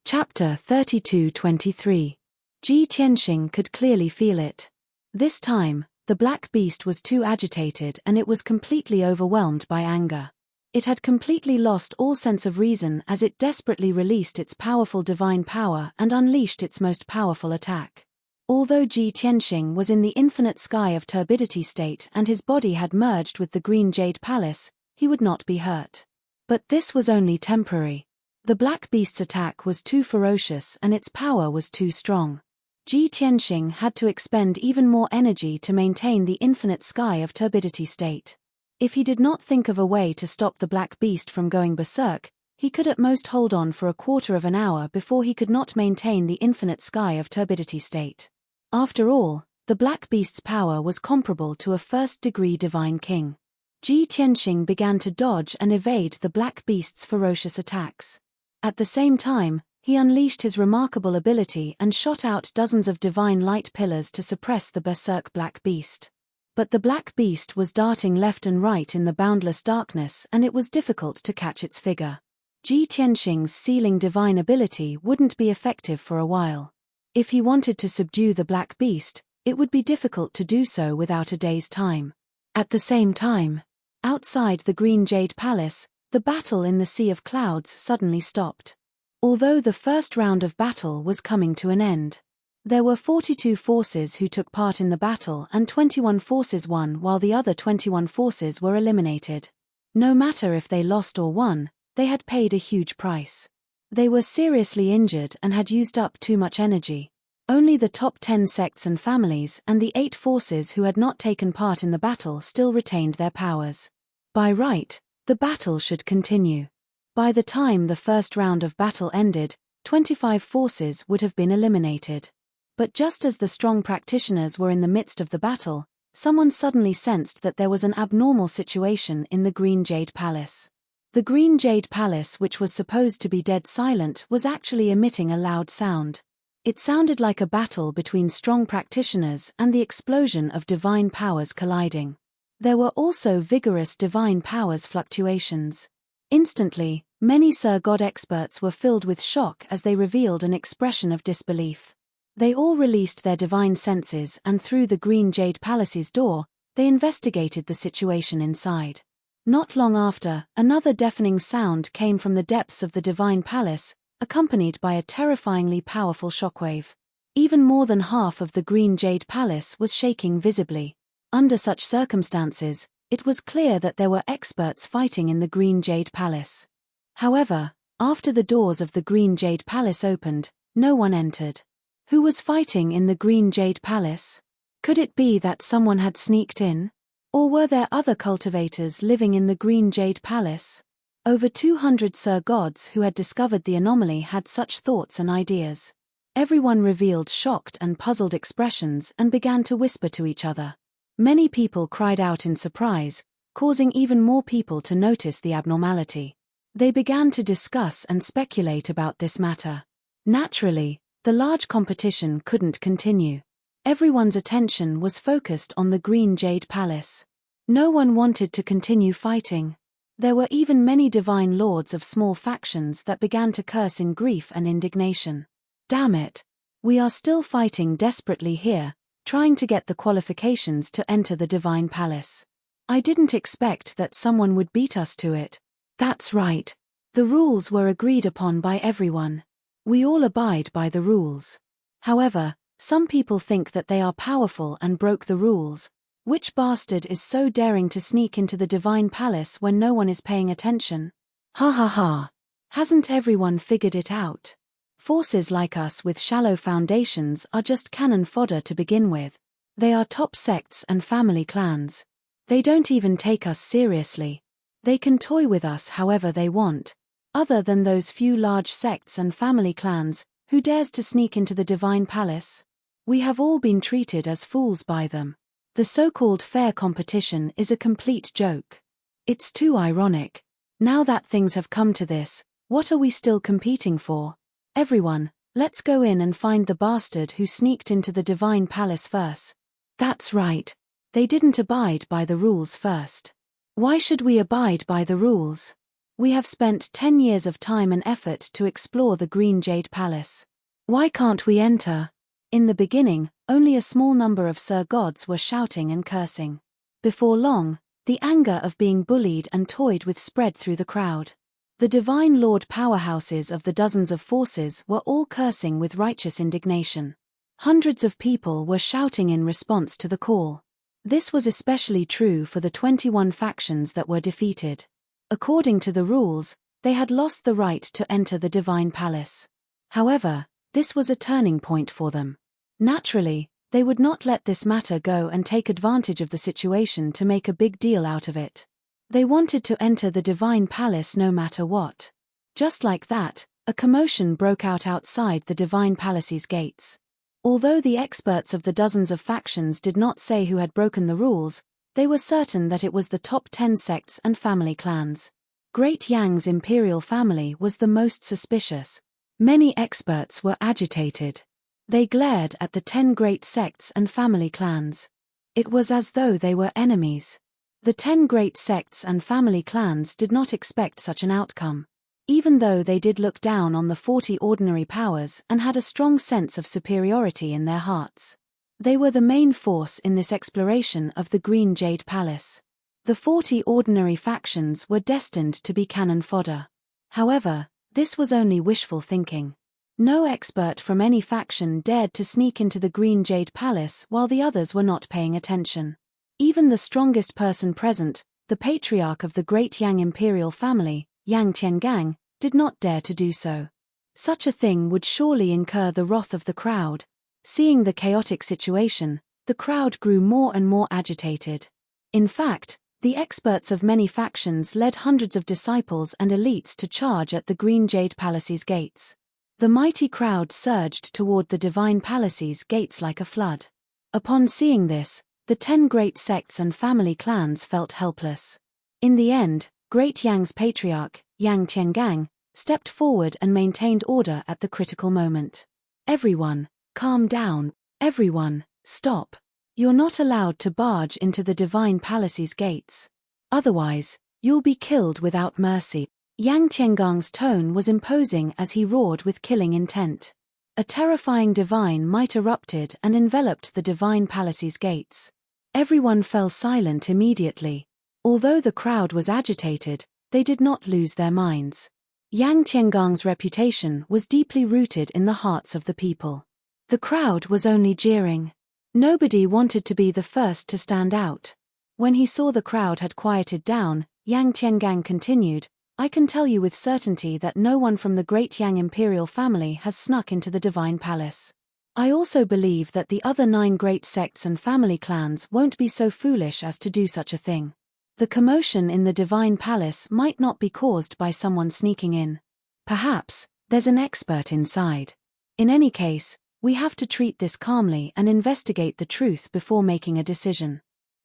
Chapter 32-23. Ji Tianxing could clearly feel it. This time, the black beast was too agitated and it was completely overwhelmed by anger. It had completely lost all sense of reason as it desperately released its powerful divine power and unleashed its most powerful attack. Although Ji Tianxing was in the infinite sky of turbidity state and his body had merged with the green jade palace, he would not be hurt. But this was only temporary. The black beast's attack was too ferocious and its power was too strong. Ji Tianxing had to expend even more energy to maintain the infinite sky of turbidity state. If he did not think of a way to stop the black beast from going berserk, he could at most hold on for a quarter of an hour before he could not maintain the infinite sky of turbidity state. After all, the black beast's power was comparable to a first-degree divine king. Ji Tianxing began to dodge and evade the black beast's ferocious attacks. At the same time, he unleashed his remarkable ability and shot out dozens of divine light pillars to suppress the berserk black beast. But the black beast was darting left and right in the boundless darkness and it was difficult to catch its figure. Ji Tianxing's sealing divine ability wouldn't be effective for a while. If he wanted to subdue the black beast, it would be difficult to do so without a day's time. At the same time, outside the Green Jade Palace, the battle in the Sea of Clouds suddenly stopped. Although the first round of battle was coming to an end. There were 42 forces who took part in the battle and 21 forces won while the other 21 forces were eliminated. No matter if they lost or won, they had paid a huge price. They were seriously injured and had used up too much energy. Only the top 10 sects and families and the 8 forces who had not taken part in the battle still retained their powers. By right, the battle should continue. By the time the first round of battle ended, 25 forces would have been eliminated. But just as the strong practitioners were in the midst of the battle, someone suddenly sensed that there was an abnormal situation in the Green Jade Palace. The Green Jade Palace, which was supposed to be dead silent, was actually emitting a loud sound. It sounded like a battle between strong practitioners and the explosion of divine powers colliding. There were also vigorous divine powers fluctuations. Instantly, many Sir God experts were filled with shock as they revealed an expression of disbelief. They all released their divine senses and through the Green Jade Palace's door, they investigated the situation inside. Not long after, another deafening sound came from the depths of the Divine Palace, accompanied by a terrifyingly powerful shockwave. Even more than half of the Green Jade Palace was shaking visibly. Under such circumstances, it was clear that there were experts fighting in the Green Jade Palace. However, after the doors of the Green Jade Palace opened, no one entered. Who was fighting in the Green Jade Palace? Could it be that someone had sneaked in? Or were there other cultivators living in the Green Jade Palace? Over 200 Sir Gods who had discovered the anomaly had such thoughts and ideas. Everyone revealed shocked and puzzled expressions and began to whisper to each other. Many people cried out in surprise, causing even more people to notice the abnormality. They began to discuss and speculate about this matter. Naturally, the large competition couldn't continue. Everyone's attention was focused on the Green Jade Palace. No one wanted to continue fighting. There were even many divine lords of small factions that began to curse in grief and indignation. Damn it! We are still fighting desperately here, trying to get the qualifications to enter the Divine Palace. I didn't expect that someone would beat us to it. That's right. The rules were agreed upon by everyone. We all abide by the rules. However, some people think that they are powerful and broke the rules. Which bastard is so daring to sneak into the Divine Palace when no one is paying attention? Ha ha ha. Hasn't everyone figured it out? Forces like us with shallow foundations are just cannon fodder to begin with. They are top sects and family clans. They don't even take us seriously. They can toy with us however they want. Other than those few large sects and family clans, who dares to sneak into the divine palace? We have all been treated as fools by them. The so-called fair competition is a complete joke. It's too ironic. Now that things have come to this, what are we still competing for? Everyone, let's go in and find the bastard who sneaked into the divine palace first. That's right. They didn't abide by the rules first. Why should we abide by the rules? We have spent 10 years of time and effort to explore the Green Jade Palace. Why can't we enter? In the beginning, only a small number of Sir Gods were shouting and cursing. Before long, the anger of being bullied and toyed with spread through the crowd. The divine lord powerhouses of the dozens of forces were all cursing with righteous indignation. Hundreds of people were shouting in response to the call. This was especially true for the 21 factions that were defeated. According to the rules, they had lost the right to enter the divine palace. However, this was a turning point for them. Naturally, they would not let this matter go and take advantage of the situation to make a big deal out of it. They wanted to enter the divine palace no matter what. Just like that, a commotion broke out outside the divine palace's gates. Although the experts of the dozens of factions did not say who had broken the rules, they were certain that it was the top 10 sects and family clans. Great Yang's imperial family was the most suspicious. Many experts were agitated. They glared at the 10 great sects and family clans. It was as though they were enemies. The 10 great sects and family clans did not expect such an outcome. Even though they did look down on the 40 ordinary powers and had a strong sense of superiority in their hearts. They were the main force in this exploration of the Green Jade Palace. The 40 ordinary factions were destined to be cannon fodder. However, this was only wishful thinking. No expert from any faction dared to sneak into the Green Jade Palace while the others were not paying attention. Even the strongest person present, the patriarch of the great Yang imperial family, Yang Tiangang, did not dare to do so. Such a thing would surely incur the wrath of the crowd. Seeing the chaotic situation, the crowd grew more and more agitated. In fact, the experts of many factions led hundreds of disciples and elites to charge at the Green Jade Palace's gates. The mighty crowd surged toward the divine palace's gates like a flood. Upon seeing this, the 10 great sects and family clans felt helpless. In the end, Great Yang's patriarch, Yang Tiangang, stepped forward and maintained order at the critical moment. Everyone, calm down. Everyone, stop. You're not allowed to barge into the divine palace's gates. Otherwise, you'll be killed without mercy. Yang Tiangang's tone was imposing as he roared with killing intent. A terrifying divine might erupted and enveloped the divine palace's gates. Everyone fell silent immediately. Although the crowd was agitated, they did not lose their minds. Yang Tiangang's reputation was deeply rooted in the hearts of the people. The crowd was only jeering. Nobody wanted to be the first to stand out. When he saw the crowd had quieted down, Yang Tiangang continued, I can tell you with certainty that no one from the great Yang imperial family has snuck into the divine palace. I also believe that the other 9 great sects and family clans won't be so foolish as to do such a thing. The commotion in the divine palace might not be caused by someone sneaking in. Perhaps, there's an expert inside. In any case, we have to treat this calmly and investigate the truth before making a decision.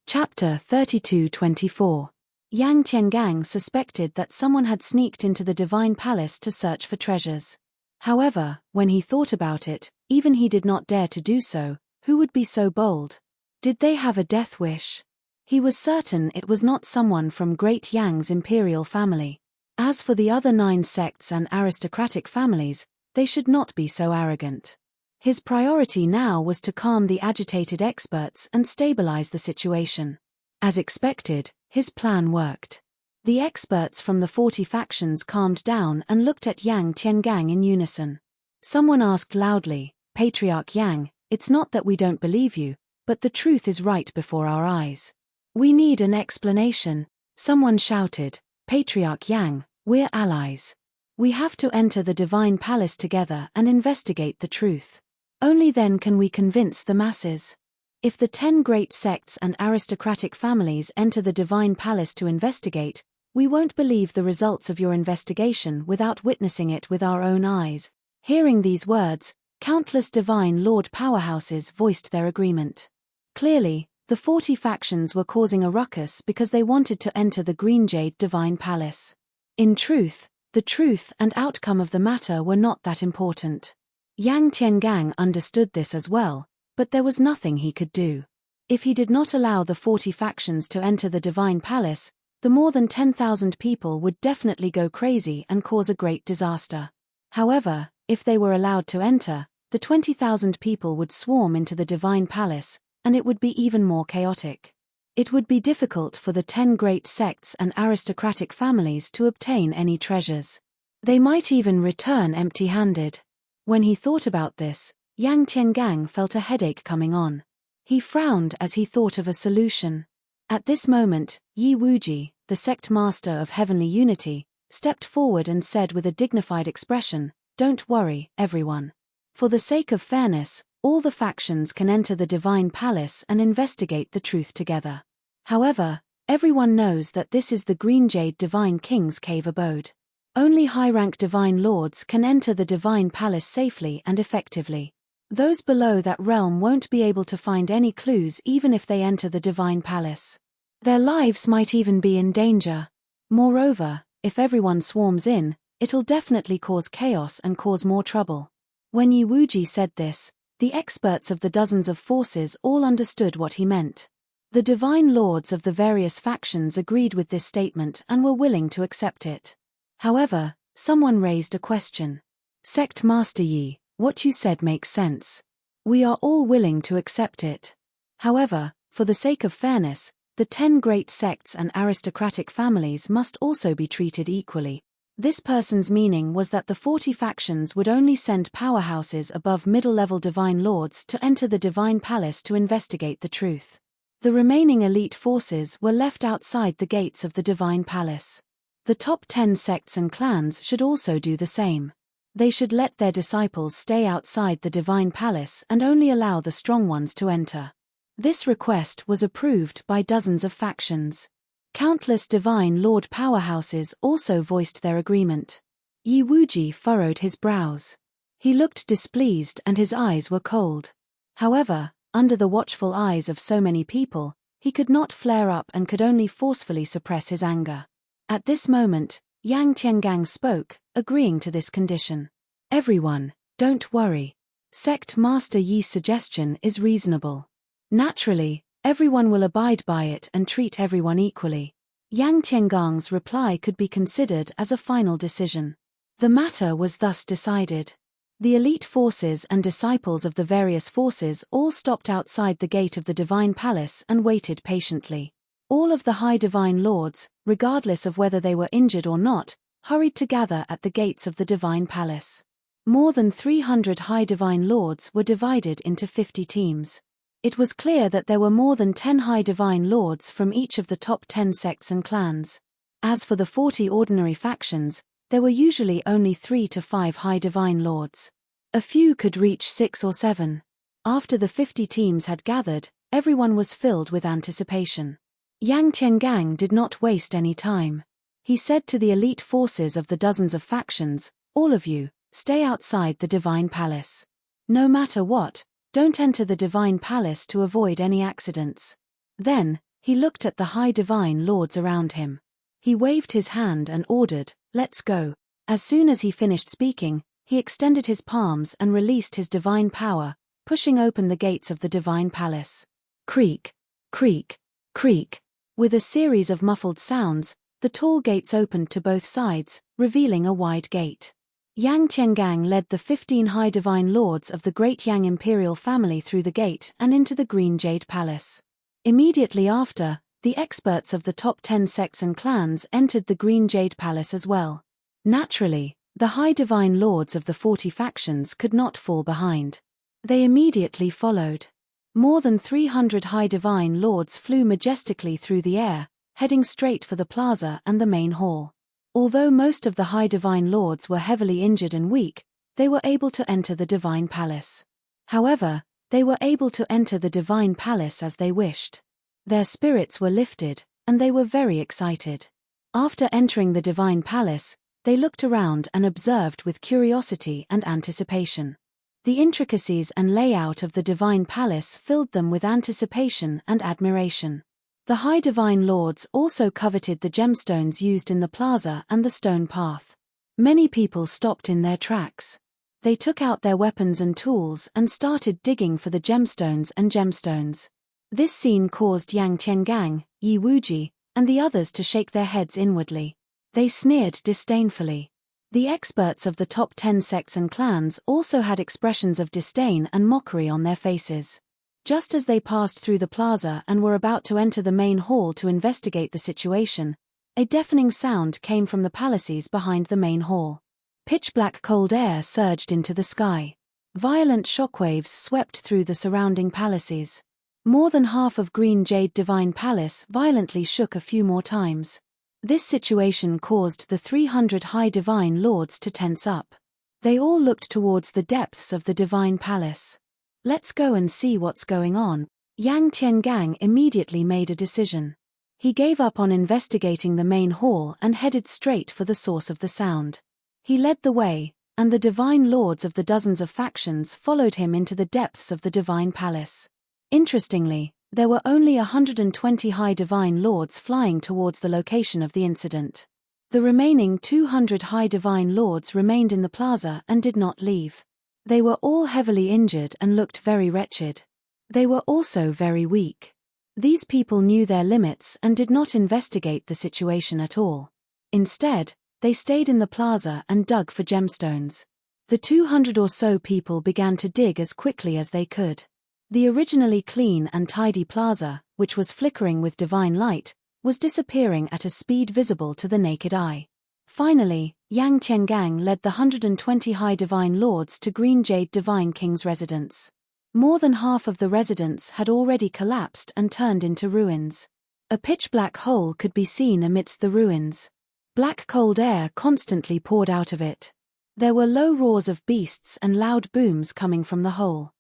Chapter 32-24. Yang Tiangang suspected that someone had sneaked into the divine palace to search for treasures. However, when he thought about it, even he did not dare to do so. Who would be so bold? Did they have a death wish? He was certain it was not someone from Great Yang's imperial family. As for the other 9 sects and aristocratic families, they should not be so arrogant. His priority now was to calm the agitated experts and stabilize the situation. As expected, his plan worked. The experts from the 40 factions calmed down and looked at Yang Tiangang in unison. Someone asked loudly, Patriarch Yang, it's not that we don't believe you, but the truth is right before our eyes. We need an explanation. Someone shouted, Patriarch Yang, We're allies. We have to enter the divine palace together and investigate the truth. Only then can we convince the masses. If the 10 great sects and aristocratic families enter the divine palace to investigate, we won't believe the results of your investigation without witnessing it with our own eyes. Hearing these words, countless divine lord powerhouses voiced their agreement. Clearly, the 40 factions were causing a ruckus because they wanted to enter the Green Jade Divine Palace. In truth, the truth and outcome of the matter were not that important. Yang Tiangang understood this as well, but there was nothing he could do. If he did not allow the 40 factions to enter the Divine Palace, the more than 10,000 people would definitely go crazy and cause a great disaster. However, if they were allowed to enter, the 20,000 people would swarm into the Divine Palace, and it would be even more chaotic. It would be difficult for the 10 great sects and aristocratic families to obtain any treasures. They might even return empty-handed. When he thought about this, Yang Tiangang felt a headache coming on. He frowned as he thought of a solution. At this moment, Yi Wuji, the sect master of Heavenly Unity, stepped forward and said with a dignified expression, "Don't worry, everyone. For the sake of fairness, all the factions can enter the Divine Palace and investigate the truth together. However, everyone knows that this is the Green Jade Divine King's cave abode. Only high-rank Divine Lords can enter the Divine Palace safely and effectively. Those below that realm won't be able to find any clues even if they enter the Divine Palace. Their lives might even be in danger. Moreover, if everyone swarms in, it'll definitely cause chaos and cause more trouble." When Yi Wuji said this, the experts of the dozens of forces all understood what he meant. The divine lords of the various factions agreed with this statement and were willing to accept it. However, someone raised a question. "Sect Master Yi, what you said makes sense. We are all willing to accept it. However, for the sake of fairness, the 10 great sects and aristocratic families must also be treated equally." This person's meaning was that the 40 factions would only send powerhouses above middle-level divine lords to enter the divine palace to investigate the truth. The remaining elite forces were left outside the gates of the divine palace. The top 10 sects and clans should also do the same. They should let their disciples stay outside the divine palace and only allow the strong ones to enter. This request was approved by dozens of factions. Countless divine lord powerhouses also voiced their agreement. Yi Wuji furrowed his brows. He looked displeased and his eyes were cold. However, under the watchful eyes of so many people, he could not flare up and could only forcefully suppress his anger. At this moment, Yang Tiangang spoke, agreeing to this condition. "Everyone, don't worry. Sect Master Yi's suggestion is reasonable. Naturally, everyone will abide by it and treat everyone equally." Yang Tiangang's reply could be considered as a final decision. The matter was thus decided. The elite forces and disciples of the various forces all stopped outside the gate of the divine palace and waited patiently. All of the high divine lords, regardless of whether they were injured or not, hurried to gather at the gates of the divine palace. More than 300 high divine lords were divided into 50 teams. It was clear that there were more than 10 high divine lords from each of the top 10 sects and clans. As for the 40 ordinary factions, there were usually only 3 to 5 high divine lords. A few could reach 6 or 7. After the 50 teams had gathered, everyone was filled with anticipation. Yang Tiangang did not waste any time. He said to the elite forces of the dozens of factions, "All of you, stay outside the divine palace. No matter what, don't enter the divine palace to avoid any accidents." Then, he looked at the high divine lords around him. He waved his hand and ordered, "Let's go." As soon as he finished speaking, he extended his palms and released his divine power, pushing open the gates of the divine palace. Creak, creak, creak. With a series of muffled sounds, the tall gates opened to both sides, revealing a wide gate. Yang Tiangang led the 15 high divine lords of the great Yang imperial family through the gate and into the Green Jade Palace. Immediately after, the experts of the top 10 sects and clans entered the Green Jade Palace as well. Naturally, the high divine lords of the 40 factions could not fall behind. They immediately followed. More than 300 high divine lords flew majestically through the air, heading straight for the plaza and the main hall. Although most of the high divine lords were heavily injured and weak, they were able to enter the divine palace. However, they were able to enter the divine palace as they wished. Their spirits were lifted, and they were very excited. After entering the divine palace, they looked around and observed with curiosity and anticipation. The intricacies and layout of the divine palace filled them with anticipation and admiration. The high divine lords also coveted the gemstones used in the plaza and the stone path. Many people stopped in their tracks. They took out their weapons and tools and started digging for the gemstones and gemstones. This scene caused Yang Tiangang, Yi Wuji, and the others to shake their heads inwardly. They sneered disdainfully. The experts of the top 10 sects and clans also had expressions of disdain and mockery on their faces. Just as they passed through the plaza and were about to enter the main hall to investigate the situation, a deafening sound came from the palaces behind the main hall. Pitch-black cold air surged into the sky. Violent shockwaves swept through the surrounding palaces. More than half of Green Jade Divine Palace violently shook a few more times. This situation caused the 300 high divine lords to tense up. They all looked towards the depths of the divine palace. Let's go and see what's going on. Yang Tiangang immediately made a decision. He gave up on investigating the main hall and headed straight for the source of the sound. He led the way, and the divine lords of the dozens of factions followed him into the depths of the divine palace. Interestingly, there were only 120 high divine lords flying towards the location of the incident. The remaining 200 high divine lords remained in the plaza and did not leave. They were all heavily injured and looked very wretched. They were also very weak. These people knew their limits and did not investigate the situation at all. Instead, they stayed in the plaza and dug for gemstones. The 200 or so people began to dig as quickly as they could. The originally clean and tidy plaza, which was flickering with divine light, was disappearing at a speed visible to the naked eye. Finally, Yang Tiangang led the 120 high divine lords to Green Jade Divine King's residence. More than half of the residence had already collapsed and turned into ruins. A pitch-black hole could be seen amidst the ruins. Black cold air constantly poured out of it. There were low roars of beasts and loud booms coming from the hole.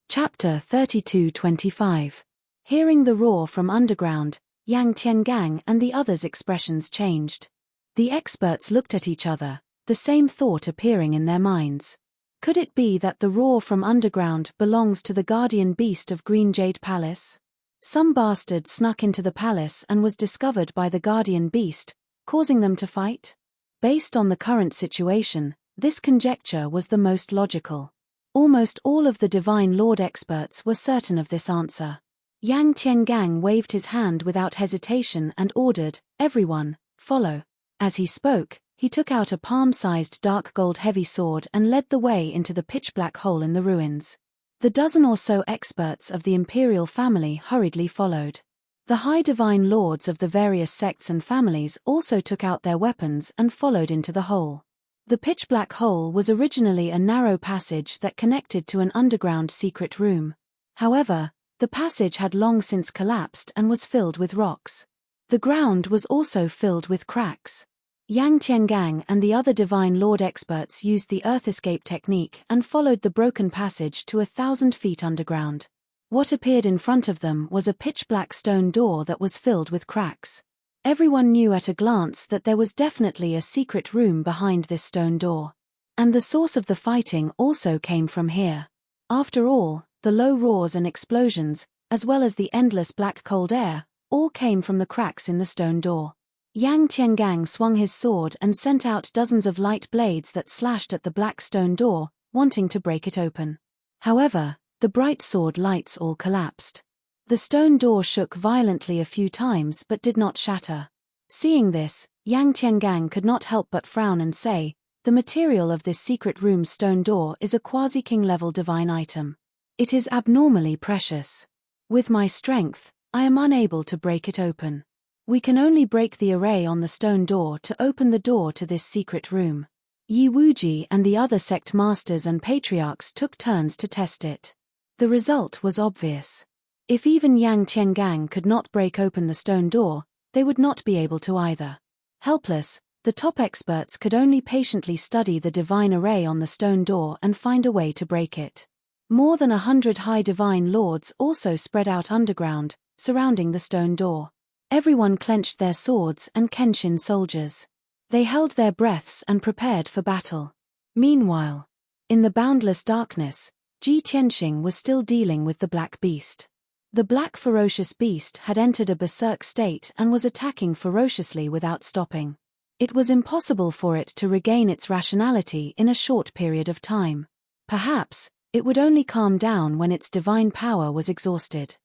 Chapter 32-25. Hearing the roar from underground, Yang Tiangang and the others' expressions changed. The experts looked at each other, the same thought appearing in their minds. Could it be that the roar from underground belongs to the guardian beast of Green Jade Palace? Some bastard snuck into the palace and was discovered by the guardian beast, causing them to fight? Based on the current situation, this conjecture was the most logical. Almost all of the Divine Lord experts were certain of this answer. Yang Tiangang waved his hand without hesitation and ordered, "Everyone, follow." As he spoke, he took out a palm-sized dark gold heavy sword and led the way into the pitch-black hole in the ruins. The dozen or so experts of the imperial family hurriedly followed. The high divine lords of the various sects and families also took out their weapons and followed into the hole. The pitch-black hole was originally a narrow passage that connected to an underground secret room. However, the passage had long since collapsed and was filled with rocks. The ground was also filled with cracks. Yang Tiangang and the other Divine Lord experts used the earth escape technique and followed the broken passage to 1,000 feet underground. What appeared in front of them was a pitch-black stone door that was filled with cracks. Everyone knew at a glance that there was definitely a secret room behind this stone door. And the source of the fighting also came from here. After all, the low roars and explosions, as well as the endless black cold air, all came from the cracks in the stone door. Yang Tiangang swung his sword and sent out dozens of light blades that slashed at the black stone door, wanting to break it open. However, the bright sword lights all collapsed. The stone door shook violently a few times but did not shatter. Seeing this, Yang Tiangang could not help but frown and say, "The material of this secret room's stone door is a quasi-king level divine item. It is abnormally precious. With my strength, I am unable to break it open. We can only break the array on the stone door to open the door to this secret room." Yi Wuji and the other sect masters and patriarchs took turns to test it. The result was obvious. If even Yang Tiangang could not break open the stone door, they would not be able to either. Helpless, The top experts could only patiently study the divine array on the stone door and find a way to break it. More than 100 high divine lords also spread out underground, surrounding the stone door. Everyone clenched their swords and Kenshin soldiers. They held their breaths and prepared for battle. Meanwhile, in the boundless darkness, Ji Tianxing was still dealing with the black beast. The black ferocious beast had entered a berserk state and was attacking ferociously without stopping. It was impossible for it to regain its rationality in a short period of time. Perhaps, it would only calm down when its divine power was exhausted.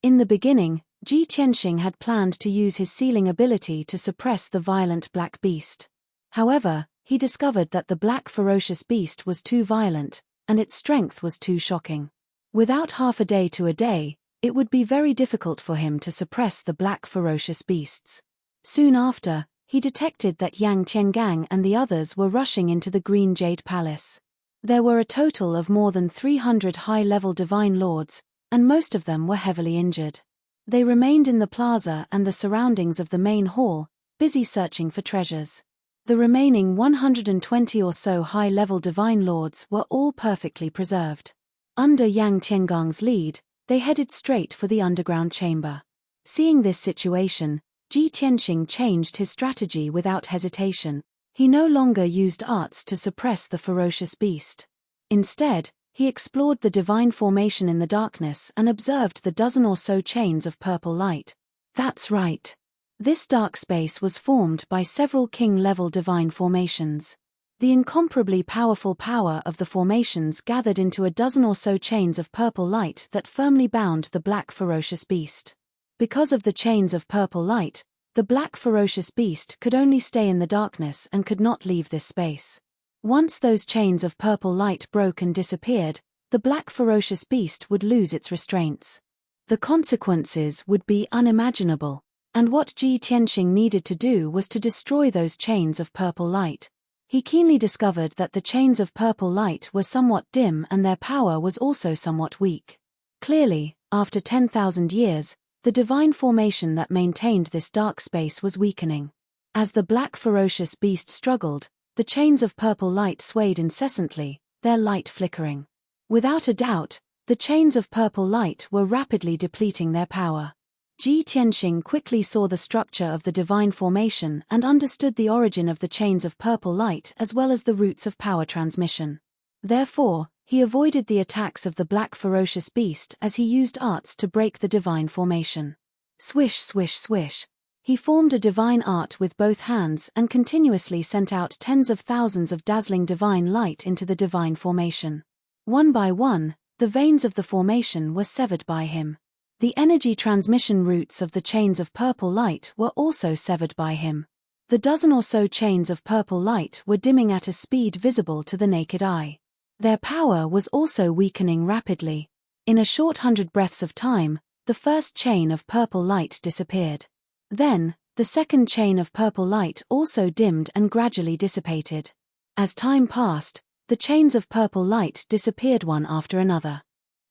In the beginning, Ji Tianxing had planned to use his sealing ability to suppress the violent black beast. However, he discovered that the black ferocious beast was too violent, and its strength was too shocking. Without half a day to a day, it would be very difficult for him to suppress the black ferocious beasts. Soon after, he detected that Yang Tiangang and the others were rushing into the Green Jade Palace. There were a total of more than 300 high-level divine lords, and most of them were heavily injured. They remained in the plaza and the surroundings of the main hall, busy searching for treasures. The remaining 120 or so high-level divine lords were all perfectly preserved. Under Yang Tiangang's lead, they headed straight for the underground chamber. Seeing this situation, Ji Tianxing changed his strategy without hesitation. He no longer used arts to suppress the ferocious beast. Instead, he explored the divine formation in the darkness and observed the dozen or so chains of purple light. That's right. This dark space was formed by several king-level divine formations. The incomparably powerful power of the formations gathered into a dozen or so chains of purple light that firmly bound the black ferocious beast. Because of the chains of purple light, the black ferocious beast could only stay in the darkness and could not leave this space. Once those chains of purple light broke and disappeared, the black ferocious beast would lose its restraints. The consequences would be unimaginable, and what Ji Tianxing needed to do was to destroy those chains of purple light. He keenly discovered that the chains of purple light were somewhat dim and their power was also somewhat weak. Clearly, after 10,000 years, the divine formation that maintained this dark space was weakening. As the black ferocious beast struggled, the chains of purple light swayed incessantly, their light flickering. Without a doubt, the chains of purple light were rapidly depleting their power. Ji Tianxing quickly saw the structure of the divine formation and understood the origin of the chains of purple light as well as the roots of power transmission. Therefore, he avoided the attacks of the black ferocious beast as he used arts to break the divine formation. Swish, swish, swish. He formed a divine art with both hands and continuously sent out tens of thousands of dazzling divine light into the divine formation. One by one, the veins of the formation were severed by him. The energy transmission routes of the chains of purple light were also severed by him. The dozen or so chains of purple light were dimming at a speed visible to the naked eye. Their power was also weakening rapidly. In a short 100 breaths of time, the first chain of purple light disappeared. Then, the second chain of purple light also dimmed and gradually dissipated. As time passed, the chains of purple light disappeared one after another.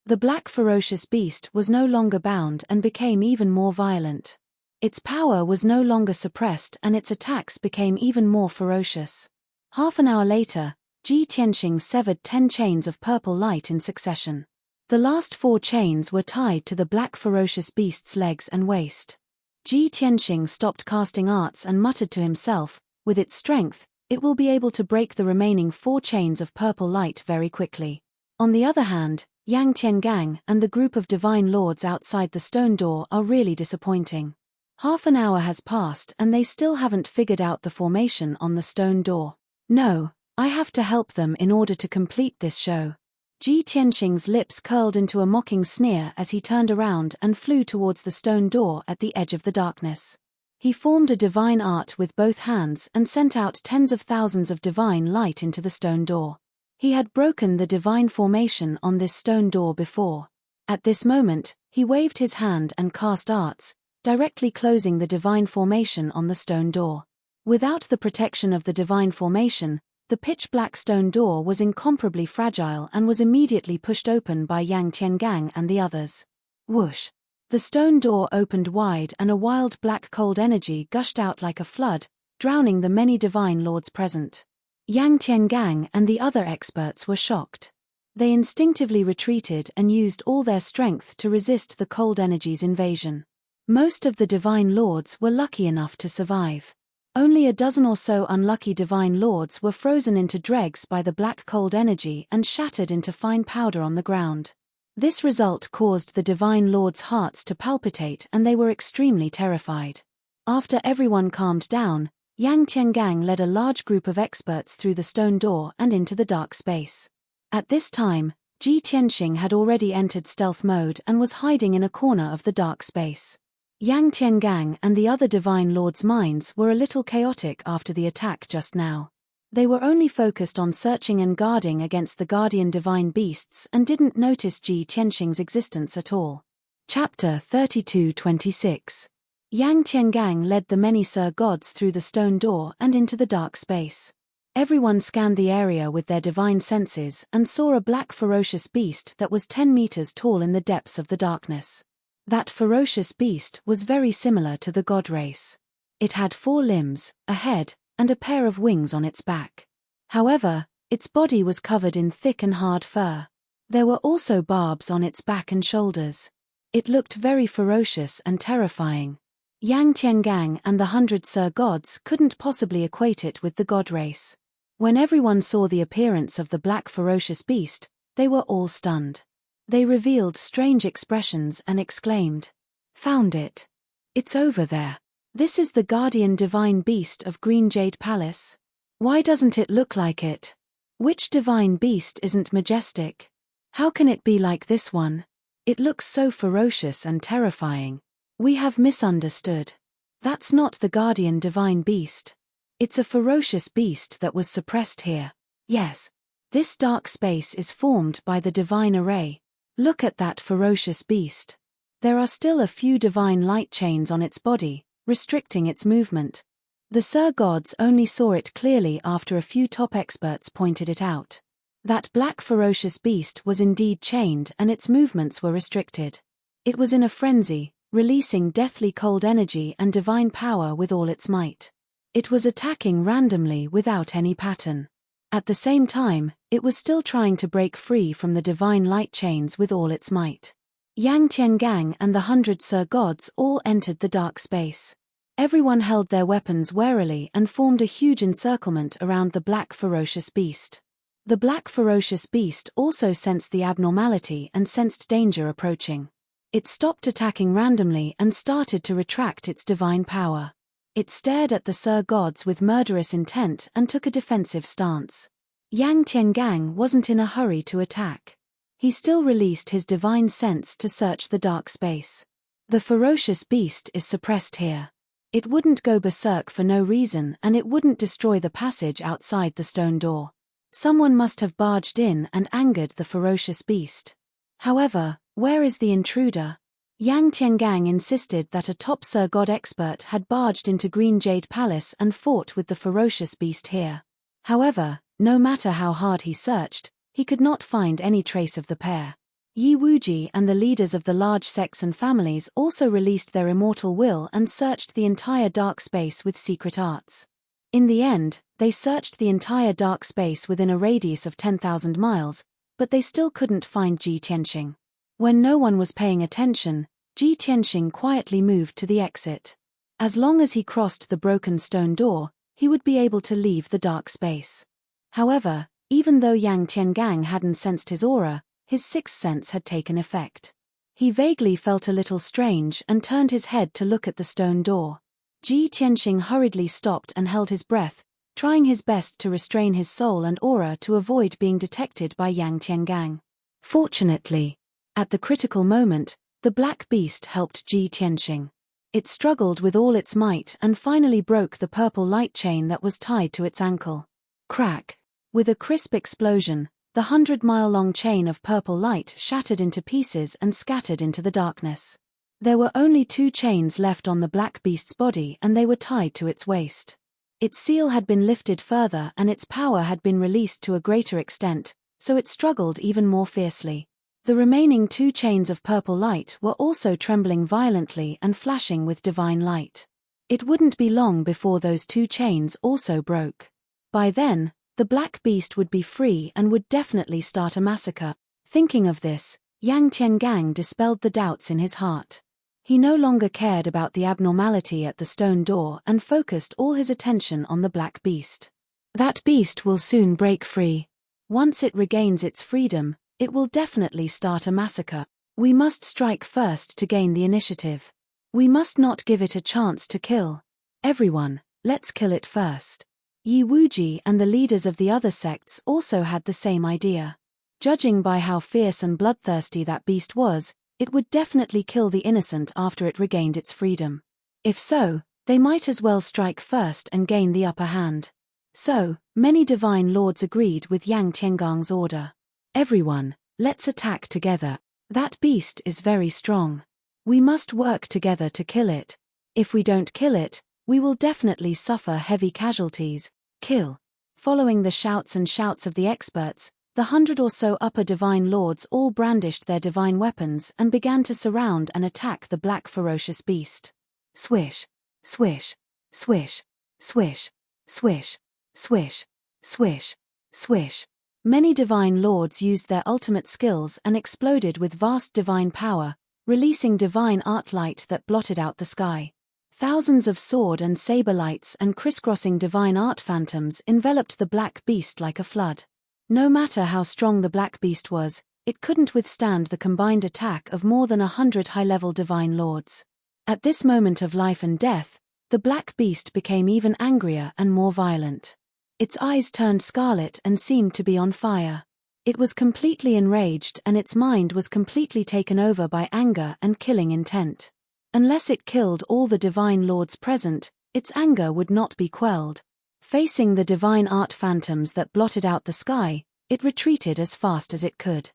The black ferocious beast was no longer bound and became even more violent. Its power was no longer suppressed and its attacks became even more ferocious. Half an hour later, Ji Tianxing severed 10 chains of purple light in succession. The last 4 chains were tied to the black ferocious beast's legs and waist. Ji Tianxing stopped casting arts and muttered to himself, with its strength, it will be able to break the remaining 4 chains of purple light very quickly. On the other hand, Yang Tiangang and the group of divine lords outside the stone door are really disappointing. Half an hour has passed and they still haven't figured out the formation on the stone door. No, I have to help them in order to complete this show. Ji Tianxing's lips curled into a mocking sneer as he turned around and flew towards the stone door at the edge of the darkness. He formed a divine art with both hands and sent out tens of thousands of divine light into the stone door. He had broken the divine formation on this stone door before. At this moment, he waved his hand and cast arts, directly closing the divine formation on the stone door. Without the protection of the divine formation, the pitch-black stone door was incomparably fragile and was immediately pushed open by Yang Tiangang and the others. Whoosh! The stone door opened wide and a wild black cold energy gushed out like a flood, drowning the many divine lords present. Yang Tiangang and the other experts were shocked. They instinctively retreated and used all their strength to resist the cold energy's invasion. Most of the divine lords were lucky enough to survive. Only a dozen or so unlucky divine lords were frozen into dregs by the black cold energy and shattered into fine powder on the ground. This result caused the divine lords' hearts to palpitate and they were extremely terrified. After everyone calmed down, Yang Tiangang led a large group of experts through the stone door and into the dark space. At this time, Ji Tianxing had already entered stealth mode and was hiding in a corner of the dark space. Yang Tiangang and the other divine lords' minds were a little chaotic after the attack just now. They were only focused on searching and guarding against the guardian divine beasts and didn't notice Ji Tianxing's existence at all. Chapter 32-26. Yang Tiangang led the many Sir Gods through the stone door and into the dark space. Everyone scanned the area with their divine senses and saw a black ferocious beast that was 10 meters tall in the depths of the darkness. That ferocious beast was very similar to the god race. It had 4 limbs, a head, and a pair of wings on its back. However, its body was covered in thick and hard fur. There were also barbs on its back and shoulders. It looked very ferocious and terrifying. Yang Tiangang and the 100 Sir Gods couldn't possibly equate it with the god race. When everyone saw the appearance of the black ferocious beast, they were all stunned. They revealed strange expressions and exclaimed, "Found it. It's over there. This is the guardian divine beast of Green Jade Palace. Why doesn't it look like it? Which divine beast isn't majestic? How can it be like this one? It looks so ferocious and terrifying. We have misunderstood. That's not the guardian divine beast. It's a ferocious beast that was suppressed here. Yes. This dark space is formed by the divine array. Look at that ferocious beast. There are still a few divine light chains on its body, restricting its movement. The Sir Gods only saw it clearly after a few top experts pointed it out. That black ferocious beast was indeed chained and its movements were restricted. It was in a frenzy, releasing deathly cold energy and divine power with all its might. It was attacking randomly without any pattern. At the same time, it was still trying to break free from the divine light chains with all its might. Yang Tiangang and the 100 Sir Gods all entered the dark space. Everyone held their weapons warily and formed a huge encirclement around the black ferocious beast. The black ferocious beast also sensed the abnormality and sensed danger approaching. It stopped attacking randomly and started to retract its divine power. It stared at the Sir Gods with murderous intent and took a defensive stance. Yang Tiangang wasn't in a hurry to attack. He still released his divine sense to search the dark space. The ferocious beast is suppressed here. It wouldn't go berserk for no reason and it wouldn't destroy the passage outside the stone door. Someone must have barged in and angered the ferocious beast. However, where is the intruder? Yang Tiangang insisted that a top Sir God expert had barged into Green Jade Palace and fought with the ferocious beast here. However, no matter how hard he searched, he could not find any trace of the pair. Yi Wuji and the leaders of the large sects and families also released their immortal will and searched the entire dark space with secret arts. In the end, they searched the entire dark space within a radius of 10,000 miles, but they still couldn't find Ji Tianxing. When no one was paying attention, Ji Tianxing quietly moved to the exit. As long as he crossed the broken stone door, he would be able to leave the dark space. However, even though Yang Tiangang hadn't sensed his aura, his sixth sense had taken effect. He vaguely felt a little strange and turned his head to look at the stone door. Ji Tianxing hurriedly stopped and held his breath, trying his best to restrain his soul and aura to avoid being detected by Yang Tiangang. Fortunately, at the critical moment, the black beast helped Ji Tianxing. It struggled with all its might and finally broke the purple light chain that was tied to its ankle. Crack! With a crisp explosion, the 100-mile-long chain of purple light shattered into pieces and scattered into the darkness. There were only 2 chains left on the black beast's body and they were tied to its waist. Its seal had been lifted further and its power had been released to a greater extent, so it struggled even more fiercely. The remaining 2 chains of purple light were also trembling violently and flashing with divine light. It wouldn't be long before those two chains also broke. By then, the black beast would be free and would definitely start a massacre. Thinking of this, Yang Tiangang dispelled the doubts in his heart. He no longer cared about the abnormality at the stone door and focused all his attention on the black beast. That beast will soon break free. Once it regains its freedom, it will definitely start a massacre. We must strike first to gain the initiative. We must not give it a chance to kill. Everyone, let's kill it first. Yi Wuji and the leaders of the other sects also had the same idea. Judging by how fierce and bloodthirsty that beast was, it would definitely kill the innocent after it regained its freedom. If so, they might as well strike first and gain the upper hand. So, many divine lords agreed with Yang Tiangang's order. Everyone, let's attack together. That beast is very strong. We must work together to kill it. If we don't kill it, we will definitely suffer heavy casualties. Kill. Following the shouts of the experts, the 100 or so upper divine lords all brandished their divine weapons and began to surround and attack the black ferocious beast. Swish, swish, swish, swish, swish, swish, swish, swish. Many divine lords used their ultimate skills and exploded with vast divine power, releasing divine art light that blotted out the sky. Thousands of sword and saber lights and crisscrossing divine art phantoms enveloped the black beast like a flood. No matter how strong the black beast was, it couldn't withstand the combined attack of more than 100 high-level divine lords. At this moment of life and death, the black beast became even angrier and more violent. Its eyes turned scarlet and seemed to be on fire. It was completely enraged and its mind was completely taken over by anger and killing intent. Unless it killed all the divine lords present, its anger would not be quelled. Facing the divine art phantoms that blotted out the sky, it retreated as fast as it could.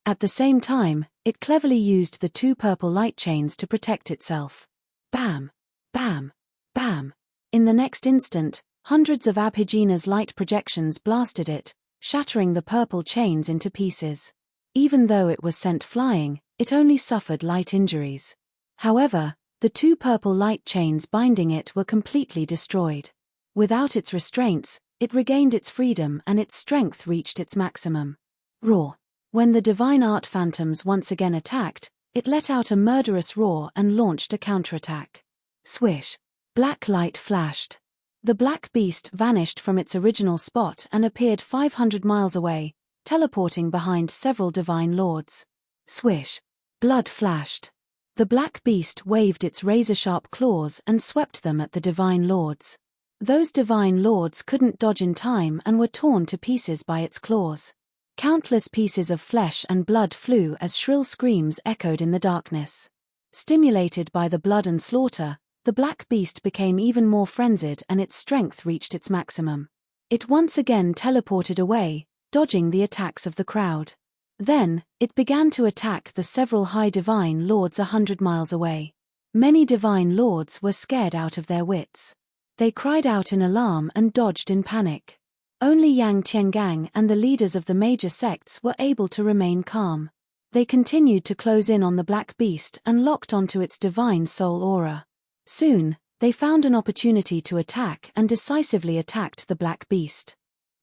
At the same time, it cleverly used the two purple light chains to protect itself. Bam! Bam! Bam! In the next instant, hundreds of Abhijina's light projections blasted it, shattering the purple chains into pieces. Even though it was sent flying, it only suffered light injuries. However, the two purple light chains binding it were completely destroyed. Without its restraints, it regained its freedom and its strength reached its maximum. Roar. When the divine art phantoms once again attacked, it let out a murderous roar and launched a counterattack. Swish. Black light flashed. The black beast vanished from its original spot and appeared 500 miles away, teleporting behind several divine lords. Swish. Blood flashed. The black beast waved its razor-sharp claws and swept them at the divine lords. Those divine lords couldn't dodge in time and were torn to pieces by its claws. Countless pieces of flesh and blood flew as shrill screams echoed in the darkness. Stimulated by the blood and slaughter, the black beast became even more frenzied and its strength reached its maximum. It once again teleported away, dodging the attacks of the crowd. Then, it began to attack the several high divine lords 100 miles away. Many divine lords were scared out of their wits. They cried out in alarm and dodged in panic. Only Yang Tiangang and the leaders of the major sects were able to remain calm. They continued to close in on the black beast and locked onto its divine soul aura. Soon, they found an opportunity to attack and decisively attacked the black beast.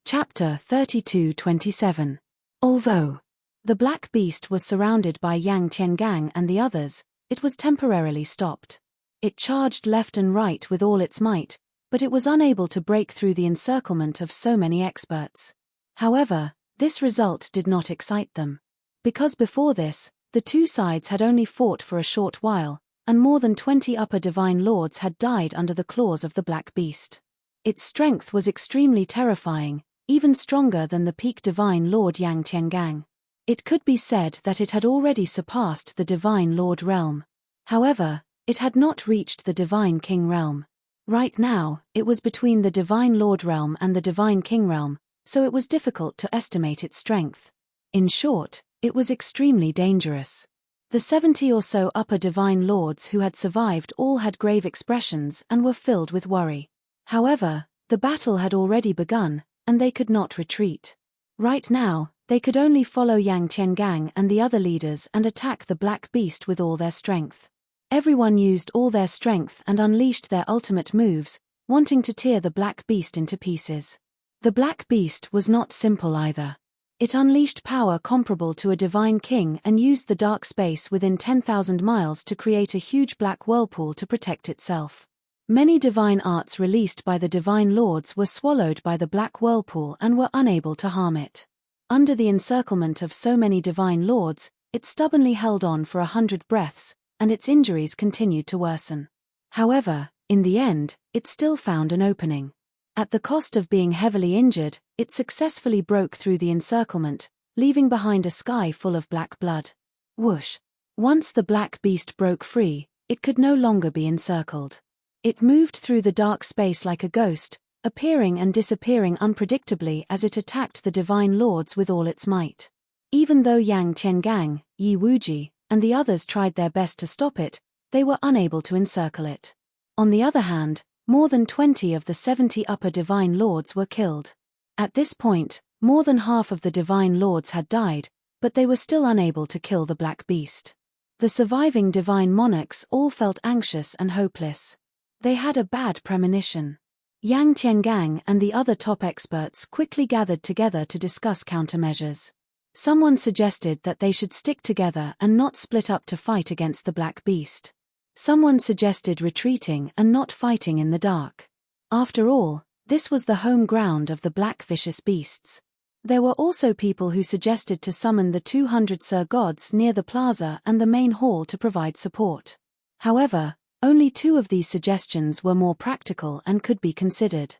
Chapter 32-27. Although the black beast was surrounded by Yang Tiangang and the others, it was temporarily stopped. It charged left and right with all its might, but it was unable to break through the encirclement of so many experts. However, this result did not excite them. Because before this, the two sides had only fought for a short while, and more than 20 upper divine lords had died under the claws of the black beast. Its strength was extremely terrifying, even stronger than the peak divine lord Yang Tiangang. It could be said that it had already surpassed the divine lord realm. However, it had not reached the divine king realm. Right now, it was between the divine lord realm and the divine king realm, so it was difficult to estimate its strength. In short, it was extremely dangerous. The 70 or so upper divine lords who had survived all had grave expressions and were filled with worry. However, the battle had already begun, and they could not retreat. Right now, they could only follow Yang Tiangang and the other leaders and attack the black beast with all their strength. Everyone used all their strength and unleashed their ultimate moves, wanting to tear the black beast into pieces. The black beast was not simple either. It unleashed power comparable to a divine king and used the dark space within 10,000 miles to create a huge black whirlpool to protect itself. Many divine arts released by the divine lords were swallowed by the black whirlpool and were unable to harm it. Under the encirclement of so many divine lords, it stubbornly held on for 100 breaths, and its injuries continued to worsen. However, in the end, it still found an opening. At the cost of being heavily injured, it successfully broke through the encirclement, leaving behind a sky full of black blood. Whoosh! Once the black beast broke free, it could no longer be encircled. It moved through the dark space like a ghost, appearing and disappearing unpredictably as it attacked the divine lords with all its might. Even though Yang Tiangang, Yi Wuji, and the others tried their best to stop it, they were unable to encircle it. On the other hand, more than 20 of the 70 upper divine lords were killed. At this point, more than half of the divine lords had died, but they were still unable to kill the black beast. The surviving divine monarchs all felt anxious and hopeless. They had a bad premonition. Yang Tiangang and the other top experts quickly gathered together to discuss countermeasures. Someone suggested that they should stick together and not split up to fight against the black beast. Someone suggested retreating and not fighting in the dark. After all, this was the home ground of the black vicious beasts. There were also people who suggested to summon the 200 Sir Gods near the plaza and the main hall to provide support. However, only 2 of these suggestions were more practical and could be considered.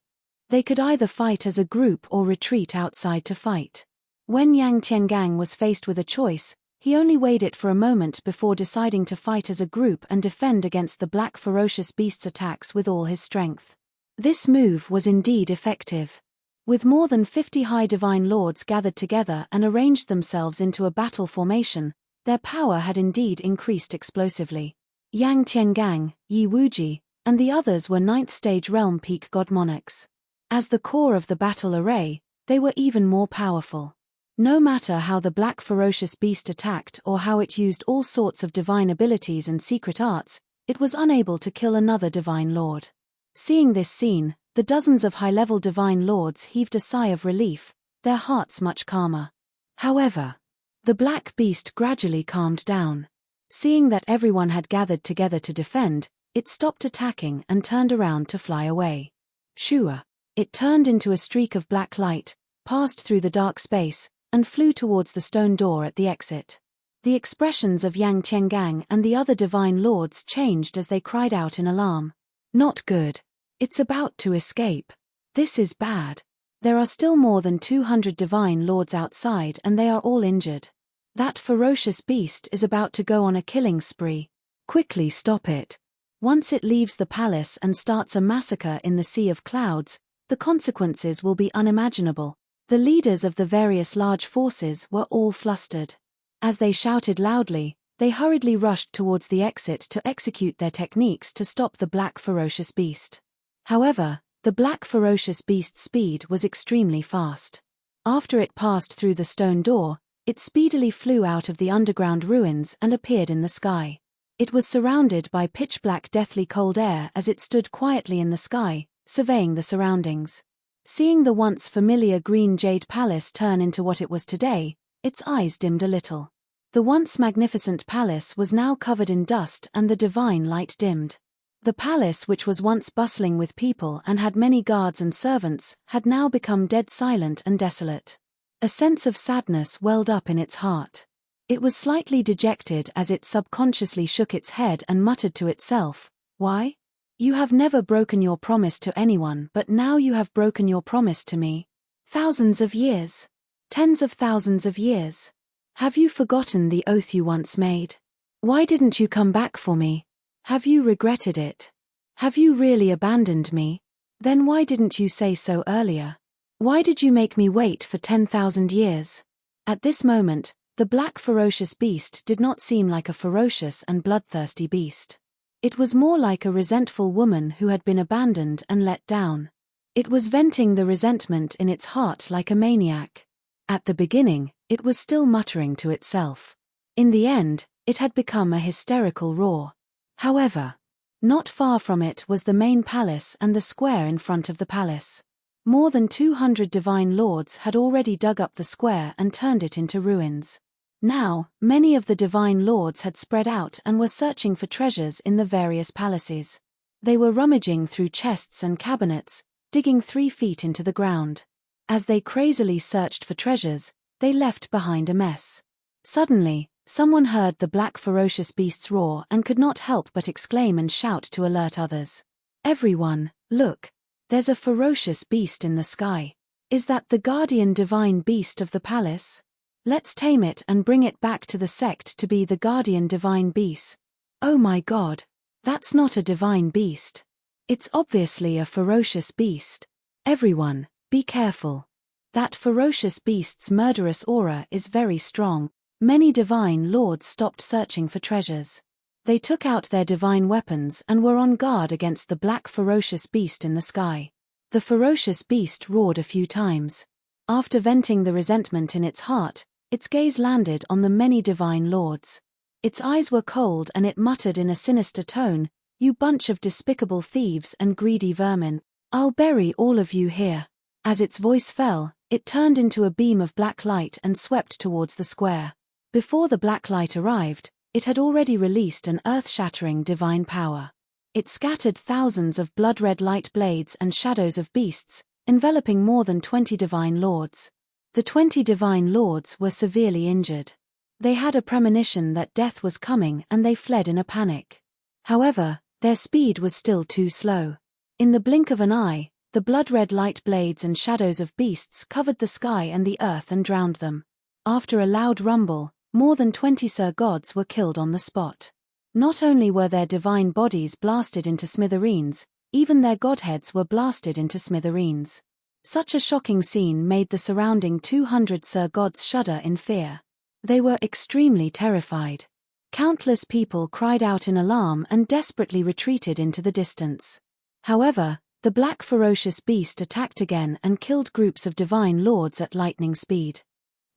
They could either fight as a group or retreat outside to fight. When Yang Tiangang was faced with a choice, he only weighed it for a moment before deciding to fight as a group and defend against the black ferocious beast's attacks with all his strength. This move was indeed effective. With more than 50 high divine lords gathered together and arranged themselves into a battle formation, their power had indeed increased explosively. Yang Tiangang, Yi Wuji, and the others were 9th stage realm peak god monarchs. As the core of the battle array, they were even more powerful. No matter how the black ferocious beast attacked or how it used all sorts of divine abilities and secret arts, it was unable to kill another divine lord. Seeing this scene, the dozens of high-level divine lords heaved a sigh of relief, their hearts much calmer. However, the black beast gradually calmed down. Seeing that everyone had gathered together to defend, it stopped attacking and turned around to fly away. Shua! It turned into a streak of black light, passed through the dark space, and flew towards the stone door at the exit. The expressions of Yang Tiangang and the other divine lords changed as they cried out in alarm. Not good. It's about to escape. This is bad. There are still more than 200 divine lords outside and they are all injured. That ferocious beast is about to go on a killing spree. Quickly stop it. Once it leaves the palace and starts a massacre in the Sea of Clouds, the consequences will be unimaginable. The leaders of the various large forces were all flustered. As they shouted loudly, they hurriedly rushed towards the exit to execute their techniques to stop the black ferocious beast. However, the black ferocious beast's speed was extremely fast. After it passed through the stone door, it speedily flew out of the underground ruins and appeared in the sky. It was surrounded by pitch-black deathly cold air as it stood quietly in the sky, surveying the surroundings. Seeing the once familiar green jade palace turn into what it was today, its eyes dimmed a little. The once magnificent palace was now covered in dust and the divine light dimmed. The palace, which was once bustling with people and had many guards and servants, had now become dead silent and desolate. A sense of sadness welled up in its heart. It was slightly dejected as it subconsciously shook its head and muttered to itself, "Why? You have never broken your promise to anyone, but now you have broken your promise to me. Thousands of years. Tens of thousands of years. Have you forgotten the oath you once made? Why didn't you come back for me? Have you regretted it? Have you really abandoned me? Then why didn't you say so earlier? Why did you make me wait for 10,000 years?" At this moment, the black ferocious beast did not seem like a ferocious and bloodthirsty beast. It was more like a resentful woman who had been abandoned and let down. It was venting the resentment in its heart like a maniac. At the beginning, it was still muttering to itself. In the end, it had become a hysterical roar. However, not far from it was the main palace and the square in front of the palace. More than 200 divine lords had already dug up the square and turned it into ruins. Now, many of the divine lords had spread out and were searching for treasures in the various palaces. They were rummaging through chests and cabinets, digging 3 feet into the ground. As they crazily searched for treasures, they left behind a mess. Suddenly, someone heard the black ferocious beasts roar and could not help but exclaim and shout to alert others. "Everyone, look! There's a ferocious beast in the sky. Is that the guardian divine beast of the palace? Let's tame it and bring it back to the sect to be the guardian divine beast." "Oh my God! That's not a divine beast. It's obviously a ferocious beast. Everyone, be careful. That ferocious beast's murderous aura is very strong." Many divine lords stopped searching for treasures. They took out their divine weapons and were on guard against the black ferocious beast in the sky. The ferocious beast roared a few times. After venting the resentment in its heart, its gaze landed on the many divine lords. Its eyes were cold and it muttered in a sinister tone, "You bunch of despicable thieves and greedy vermin, I'll bury all of you here." As its voice fell, it turned into a beam of black light and swept towards the square. Before the black light arrived, it had already released an earth-shattering divine power. It scattered thousands of blood-red light blades and shadows of beasts, enveloping more than 20 divine lords. The 20 divine lords were severely injured. They had a premonition that death was coming and they fled in a panic. However, their speed was still too slow. In the blink of an eye, the blood-red light blades and shadows of beasts covered the sky and the earth and drowned them. After a loud rumble, more than 20 Sir Gods were killed on the spot. Not only were their divine bodies blasted into smithereens, even their godheads were blasted into smithereens. Such a shocking scene made the surrounding 200 Sir Gods shudder in fear. They were extremely terrified. Countless people cried out in alarm and desperately retreated into the distance. However, the black ferocious beast attacked again and killed groups of divine lords at lightning speed.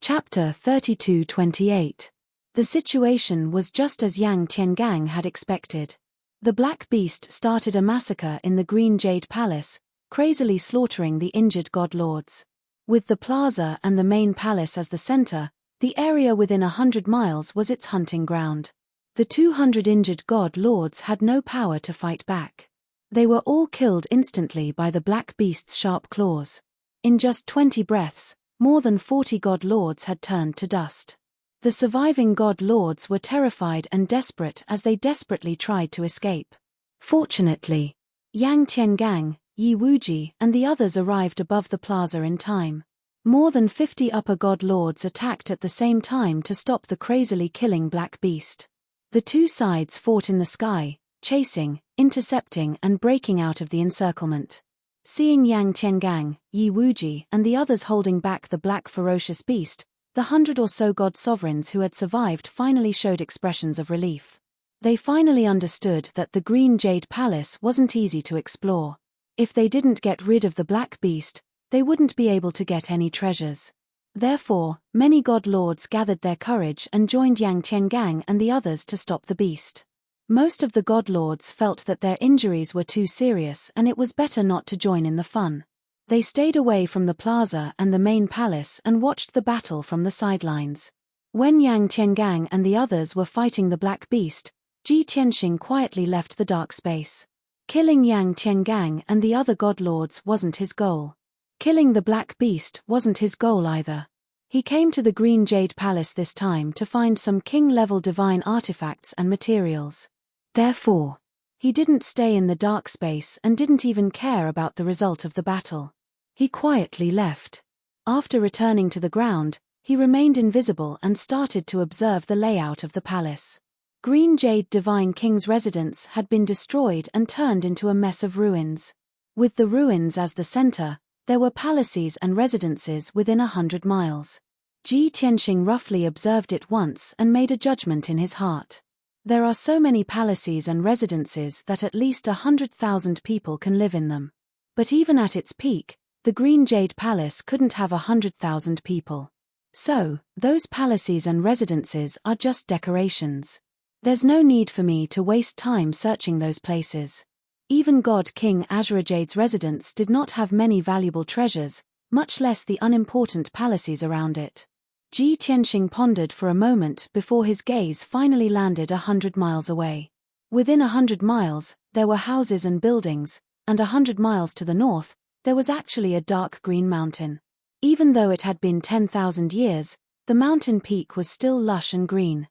Chapter 32-28. The situation was just as Yang Tiangang had expected. The black beast started a massacre in the Green Jade Palace, crazily slaughtering the injured god lords. With the plaza and the main palace as the center, the area within 100 miles was its hunting ground. The 200 injured god lords had no power to fight back. They were all killed instantly by the black beast's sharp claws. In just 20 breaths, more than 40 god lords had turned to dust. The surviving god lords were terrified and desperate as they desperately tried to escape. Fortunately, Yang Tiangang, Yi Wuji and the others arrived above the plaza in time. More than 50 upper god lords attacked at the same time to stop the crazily killing black beast. The two sides fought in the sky, chasing, intercepting and breaking out of the encirclement. Seeing Yang Tiangang, Yi Wuji and the others holding back the black ferocious beast, the 100 or so god sovereigns who had survived finally showed expressions of relief. They finally understood that the Green Jade Palace wasn't easy to explore. If they didn't get rid of the black beast, they wouldn't be able to get any treasures. Therefore, many god lords gathered their courage and joined Yang Tiangang and the others to stop the beast. Most of the god lords felt that their injuries were too serious and it was better not to join in the fun. They stayed away from the plaza and the main palace and watched the battle from the sidelines. When Yang Tiangang and the others were fighting the black beast, Ji Tianxing quietly left the dark space. Killing Yang Tiangang and the other god lords wasn't his goal. Killing the black beast wasn't his goal either. He came to the Green Jade Palace this time to find some king-level divine artifacts and materials. Therefore, he didn't stay in the dark space and didn't even care about the result of the battle. He quietly left. After returning to the ground, he remained invisible and started to observe the layout of the palace. Green Jade Divine King's residence had been destroyed and turned into a mess of ruins. With the ruins as the center, there were palaces and residences within 100 miles. Ji Tianxing roughly observed it once and made a judgment in his heart. There are so many palaces and residences that at least 100,000 people can live in them. But even at its peak, the Green Jade Palace couldn't have 100,000 people. So, those palaces and residences are just decorations. There's no need for me to waste time searching those places. Even God King Azurajade's residence did not have many valuable treasures, much less the unimportant palaces around it. Ji Tianxing pondered for a moment before his gaze finally landed 100 miles away. Within 100 miles, there were houses and buildings, and 100 miles to the north, there was actually a dark green mountain. Even though it had been 10,000 years, the mountain peak was still lush and green.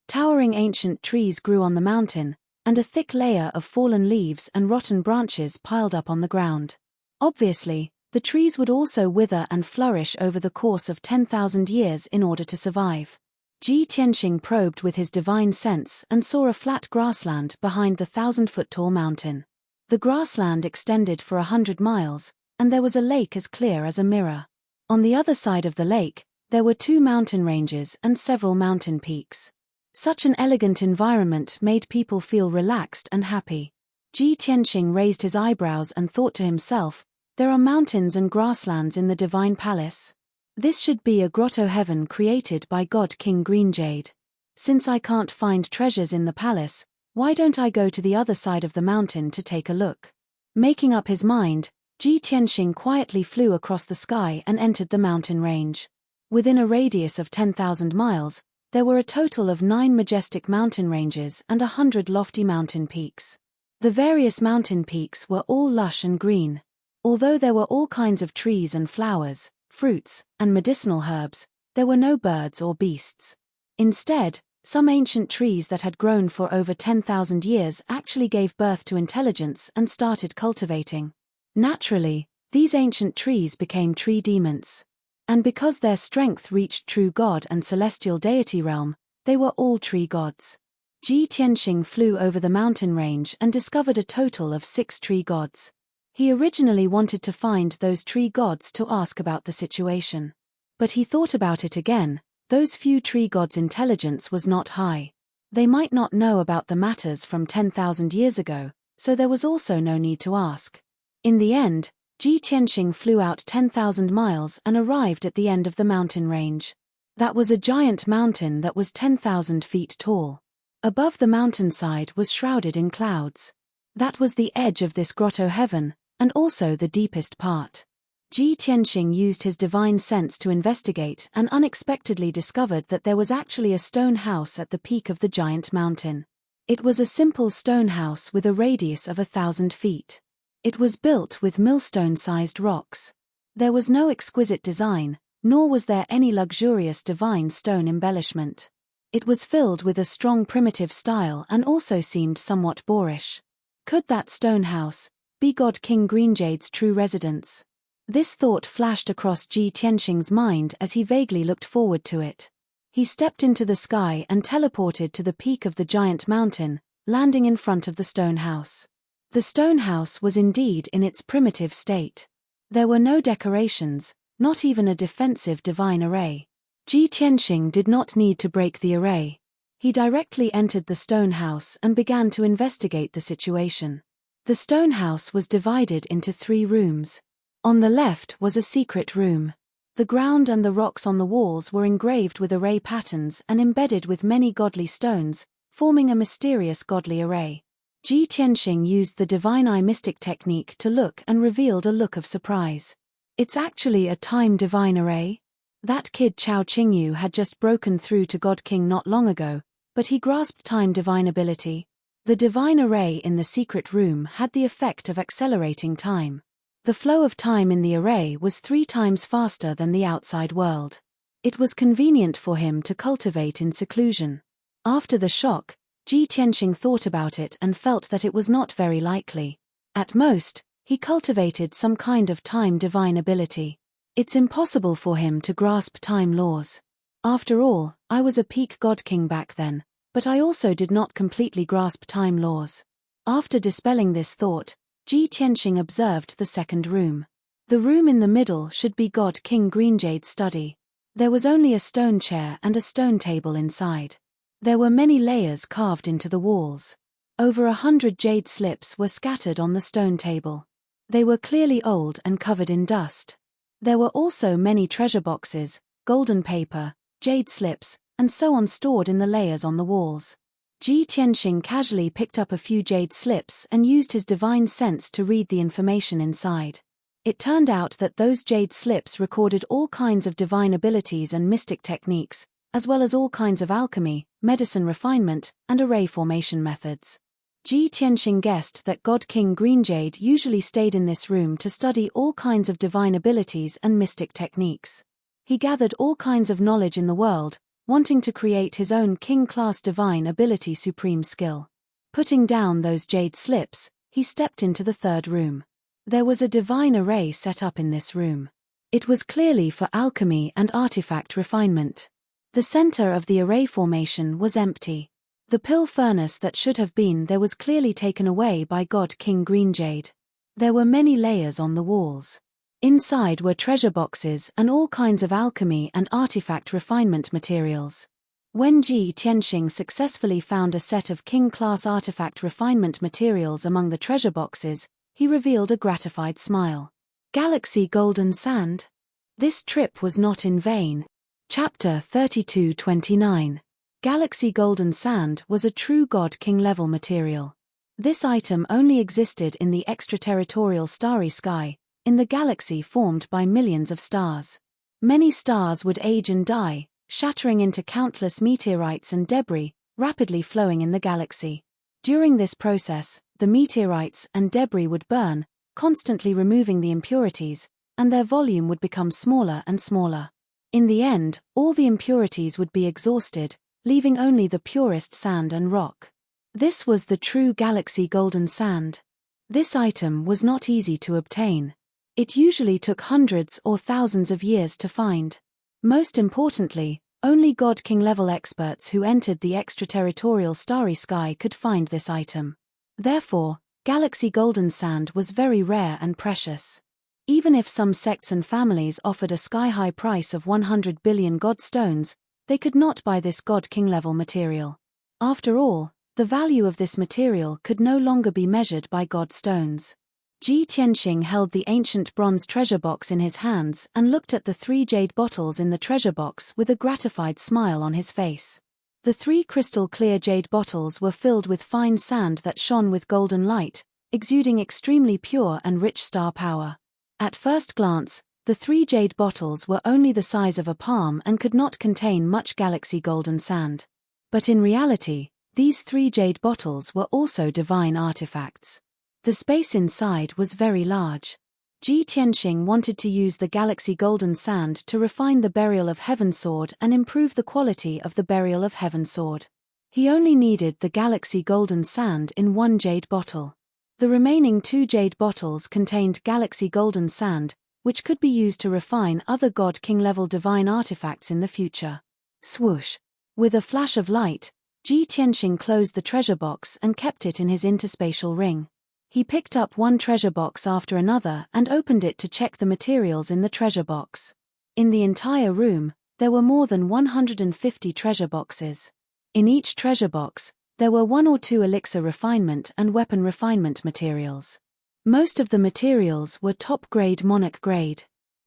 Towering ancient trees grew on the mountain, and a thick layer of fallen leaves and rotten branches piled up on the ground. Obviously, the trees would also wither and flourish over the course of 10,000 years in order to survive. Ji Tianxing probed with his divine sense and saw a flat grassland behind the 1,000-foot-tall mountain. The grassland extended for 100 miles, and there was a lake as clear as a mirror. On the other side of the lake, there were 2 mountain ranges and several mountain peaks. Such an elegant environment made people feel relaxed and happy. Ji Tianxing raised his eyebrows and thought to himself, there are mountains and grasslands in the divine palace. This should be a grotto heaven created by God King Greenjade. Since I can't find treasures in the palace, why don't I go to the other side of the mountain to take a look? Making up his mind, Ji Tianxing quietly flew across the sky and entered the mountain range. Within a radius of 10,000 miles, there were a total of 9 majestic mountain ranges and 100 lofty mountain peaks. The various mountain peaks were all lush and green. Although there were all kinds of trees and flowers, fruits, and medicinal herbs, there were no birds or beasts. Instead, some ancient trees that had grown for over 10,000 years actually gave birth to intelligence and started cultivating. Naturally, these ancient trees became tree demons. And because their strength reached true god and celestial deity realm, they were all tree gods. Ji Tianxing flew over the mountain range and discovered a total of 6 tree gods. He originally wanted to find those tree gods to ask about the situation. But he thought about it again, those few tree gods' intelligence was not high. They might not know about the matters from 10,000 years ago, so there was also no need to ask. In the end, Ji Tianxing flew out 10,000 miles and arrived at the end of the mountain range. That was a giant mountain that was 10,000 feet tall. Above the mountainside was shrouded in clouds. That was the edge of this grotto heaven, and also the deepest part. Ji Tianxing used his divine sense to investigate and unexpectedly discovered that there was actually a stone house at the peak of the giant mountain. It was a simple stone house with a radius of 1,000 feet. It was built with millstone-sized rocks. There was no exquisite design, nor was there any luxurious divine stone embellishment. It was filled with a strong primitive style and also seemed somewhat boorish. Could that stone house be God King Greenjade's true residence? This thought flashed across Ji Tianxing's mind as he vaguely looked forward to it. He stepped into the sky and teleported to the peak of the giant mountain, landing in front of the stone house. The stone house was indeed in its primitive state. There were no decorations, not even a defensive divine array. Ji Tianxing did not need to break the array. He directly entered the stone house and began to investigate the situation. The stone house was divided into 3 rooms. On the left was a secret room. The ground and the rocks on the walls were engraved with array patterns and embedded with many godly stones, forming a mysterious godly array. Ji Tianxing used the divine eye mystic technique to look and revealed a look of surprise. It's actually a time divine array? That kid Chao Qingyu had just broken through to God King not long ago, but he grasped time divine ability. The divine array in the secret room had the effect of accelerating time. The flow of time in the array was 3 times faster than the outside world. It was convenient for him to cultivate in seclusion. After the shock, Ji Tianxing thought about it and felt that it was not very likely. At most, he cultivated some kind of time divine ability. It's impossible for him to grasp time laws. After all, I was a peak God King back then, but I also did not completely grasp time laws. After dispelling this thought, Ji Tianxing observed the second room. The room in the middle should be God King Greenjade's study. There was only a stone chair and a stone table inside. There were many layers carved into the walls. Over 100 jade slips were scattered on the stone table. They were clearly old and covered in dust. There were also many treasure boxes, golden paper, jade slips, and so on stored in the layers on the walls. Ji Tianxing casually picked up a few jade slips and used his divine sense to read the information inside. It turned out that those jade slips recorded all kinds of divine abilities and mystic techniques, as well as all kinds of alchemy, medicine refinement, and array formation methods. Ji Tianxing guessed that God King Green Jade usually stayed in this room to study all kinds of divine abilities and mystic techniques. He gathered all kinds of knowledge in the world, wanting to create his own king-class divine ability supreme skill. Putting down those jade slips, he stepped into the third room. There was a divine array set up in this room. It was clearly for alchemy and artifact refinement. The center of the array formation was empty. The pill furnace that should have been there was clearly taken away by God King Green Jade. There were many layers on the walls. Inside were treasure boxes and all kinds of alchemy and artifact refinement materials. When Ji Tianxing successfully found a set of king-class artifact refinement materials among the treasure boxes, he revealed a gratified smile. Galaxy Golden Sand? This trip was not in vain. Chapter 32-29. Galaxy Golden Sand was a true God King level material. This item only existed in the extraterritorial starry sky, in the galaxy formed by millions of stars. Many stars would age and die, shattering into countless meteorites and debris, rapidly flowing in the galaxy. During this process, the meteorites and debris would burn, constantly removing the impurities, and their volume would become smaller and smaller. In the end, all the impurities would be exhausted, leaving only the purest sand and rock. This was the true Galaxy Golden Sand. This item was not easy to obtain. It usually took hundreds or thousands of years to find. Most importantly, only God King level experts who entered the extraterritorial starry sky could find this item. Therefore, Galaxy Golden Sand was very rare and precious. Even if some sects and families offered a sky-high price of 100 billion God stones, they could not buy this God King level material. After all, the value of this material could no longer be measured by God stones. Ji Tianxing held the ancient bronze treasure box in his hands and looked at the 3 jade bottles in the treasure box with a gratified smile on his face. The 3 crystal-clear jade bottles were filled with fine sand that shone with golden light, exuding extremely pure and rich star power. At first glance, the 3 jade bottles were only the size of a palm and could not contain much Galaxy Golden Sand. But in reality, these 3 jade bottles were also divine artifacts. The space inside was very large. Ji Tianxing wanted to use the Galaxy Golden Sand to refine the burial of Heaven Sword and improve the quality of the burial of Heaven Sword. He only needed the Galaxy Golden Sand in 1 jade bottle. The remaining 2 jade bottles contained Galaxy Golden Sand, which could be used to refine other God King level divine artifacts in the future. Swoosh! With a flash of light, Ji Tianxing closed the treasure box and kept it in his interspatial ring. He picked up one treasure box after another and opened it to check the materials in the treasure box. In the entire room, there were more than 150 treasure boxes. In each treasure box, there were 1 or 2 elixir refinement and weapon refinement materials. Most of the materials were top-grade monarch grade.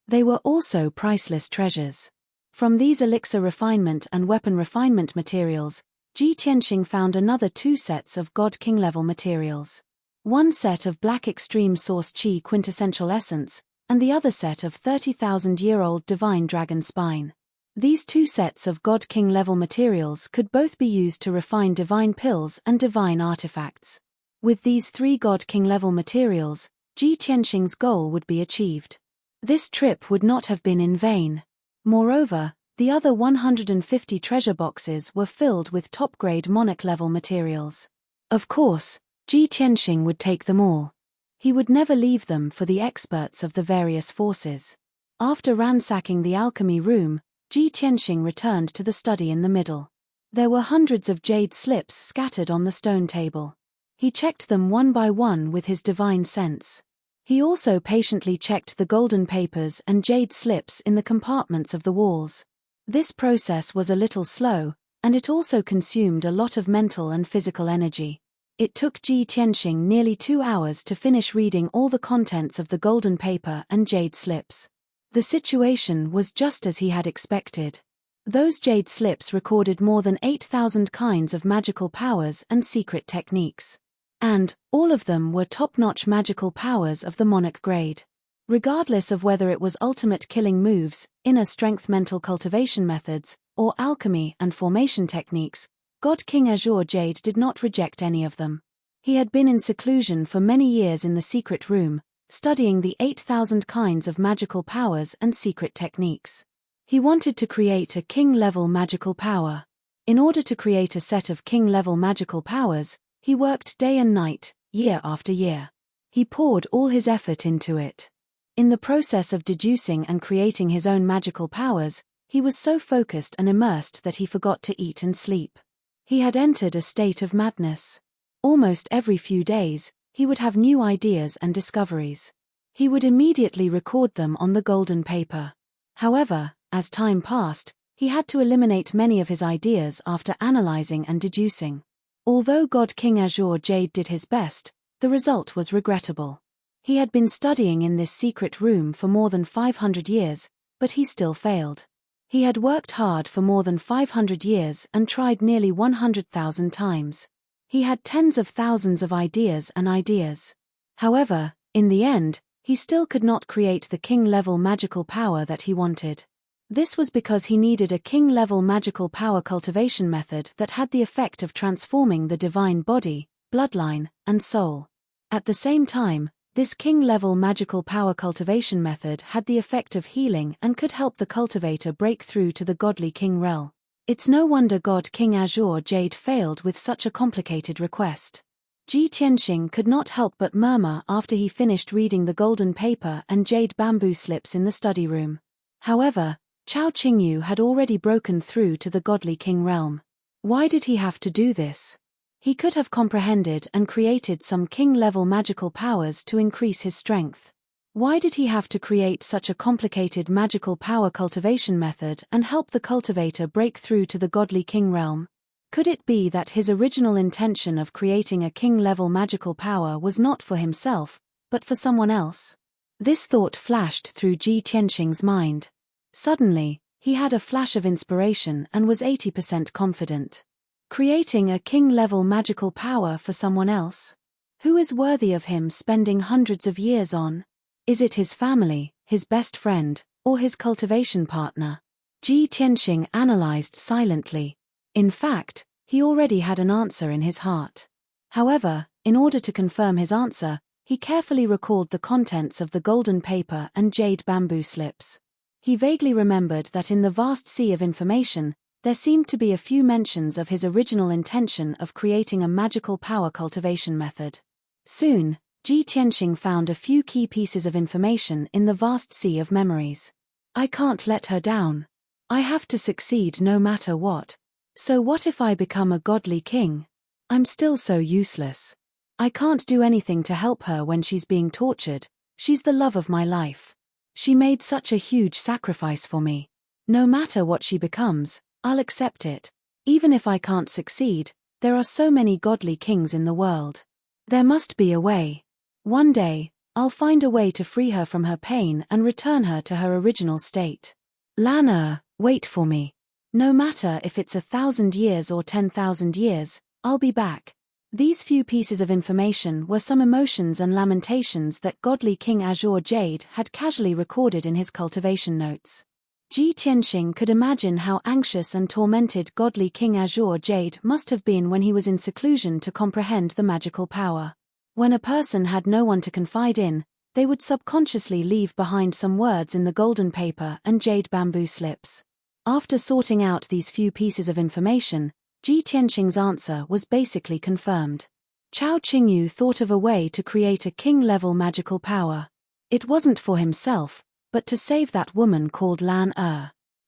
They were also priceless treasures. From these elixir refinement and weapon refinement materials, Ji Tianxing found another 2 sets of God King level materials. 1 set of Black Extreme Source Chi Quintessential Essence, and the other set of 30,000-year-old Divine Dragon Spine. These 2 sets of God King level materials could both be used to refine divine pills and divine artifacts. With these 3 God King level materials, Ji Tianxing's goal would be achieved. This trip would not have been in vain. Moreover, the other 150 treasure boxes were filled with top-grade monarch level materials. Of course, Ji Tianxing would take them all. He would never leave them for the experts of the various forces. After ransacking the alchemy room, Ji Tianxing returned to the study in the middle. There were hundreds of jade slips scattered on the stone table. He checked them one by one with his divine sense. He also patiently checked the golden papers and jade slips in the compartments of the walls. This process was a little slow, and it also consumed a lot of mental and physical energy. It took Ji Tianxing nearly 2 hours to finish reading all the contents of the golden paper and jade slips. The situation was just as he had expected. Those jade slips recorded more than 8,000 kinds of magical powers and secret techniques. And, all of them were top-notch magical powers of the monarch grade. Regardless of whether it was ultimate killing moves, inner strength mental cultivation methods, or alchemy and formation techniques, God King Azure Jade did not reject any of them. He had been in seclusion for many years in the secret room, studying the 8,000 kinds of magical powers and secret techniques. He wanted to create a king-level magical power. In order to create a set of king-level magical powers, he worked day and night, year after year. He poured all his effort into it. In the process of deducing and creating his own magical powers, he was so focused and immersed that he forgot to eat and sleep. He had entered a state of madness. Almost every few days, he would have new ideas and discoveries. He would immediately record them on the golden paper. However, as time passed, he had to eliminate many of his ideas after analyzing and deducing. Although God King Azure Jade did his best, the result was regrettable. He had been studying in this secret room for more than 500 years, but he still failed. He had worked hard for more than 500 years and tried nearly 100,000 times. He had tens of thousands of ideas and ideas. However, in the end, he still could not create the king-level magical power that he wanted. This was because he needed a king-level magical power cultivation method that had the effect of transforming the divine body, bloodline, and soul. At the same time, this king-level magical power cultivation method had the effect of healing and could help the cultivator break through to the godly king realm. It's no wonder God King Azure Jade failed with such a complicated request. Ji Tianxing could not help but murmur after he finished reading the golden paper and jade bamboo slips in the study room. However, Chao Qingyu had already broken through to the godly king realm. Why did he have to do this? He could have comprehended and created some king-level magical powers to increase his strength. Why did he have to create such a complicated magical power cultivation method and help the cultivator break through to the godly king realm? Could it be that his original intention of creating a king-level magical power was not for himself, but for someone else? This thought flashed through Ji Tianxing's mind. Suddenly, he had a flash of inspiration and was 80% confident. Creating a king-level magical power for someone else? Who is worthy of him spending hundreds of years on? Is it his family, his best friend, or his cultivation partner? Ji Tianxing analyzed silently. In fact, he already had an answer in his heart. However, in order to confirm his answer, he carefully recalled the contents of the golden paper and jade bamboo slips. He vaguely remembered that in the vast sea of information, there seemed to be a few mentions of his original intention of creating a magical power cultivation method. Soon, Ji Tianxing found a few key pieces of information in the vast sea of memories. I can't let her down. I have to succeed no matter what. So what if I become a godly king? I'm still so useless. I can't do anything to help her when she's being tortured. She's the love of my life. She made such a huge sacrifice for me. No matter what she becomes, I'll accept it. Even if I can't succeed, there are so many godly kings in the world. There must be a way. One day, I'll find a way to free her from her pain and return her to her original state. Lan wait for me. No matter if it's 1,000 years or 10,000 years, I'll be back. These few pieces of information were some emotions and lamentations that godly King Azure Jade had casually recorded in his cultivation notes. Ji Tianxing could imagine how anxious and tormented godly King Azure Jade must have been when he was in seclusion to comprehend the magical power. When a person had no one to confide in, they would subconsciously leave behind some words in the golden paper and jade bamboo slips. After sorting out these few pieces of information, Ji Tianxing's answer was basically confirmed. Chao Qingyu thought of a way to create a king-level magical power. It wasn't for himself, but to save that woman called Lan.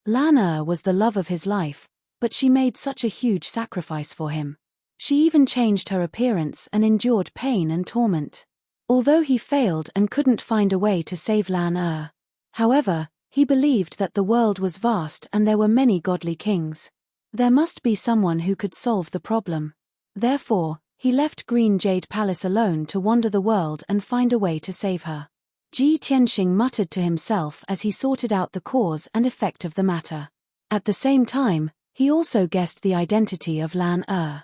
Lan was the love of his life, but she made such a huge sacrifice for him. She even changed her appearance and endured pain and torment. Although he failed and couldn't find a way to save Lan. However, he believed that the world was vast and there were many godly kings. There must be someone who could solve the problem. Therefore, he left Green Jade Palace alone to wander the world and find a way to save her. Ji Tianxing muttered to himself as he sorted out the cause and effect of the matter. At the same time, he also guessed the identity of Lan Er.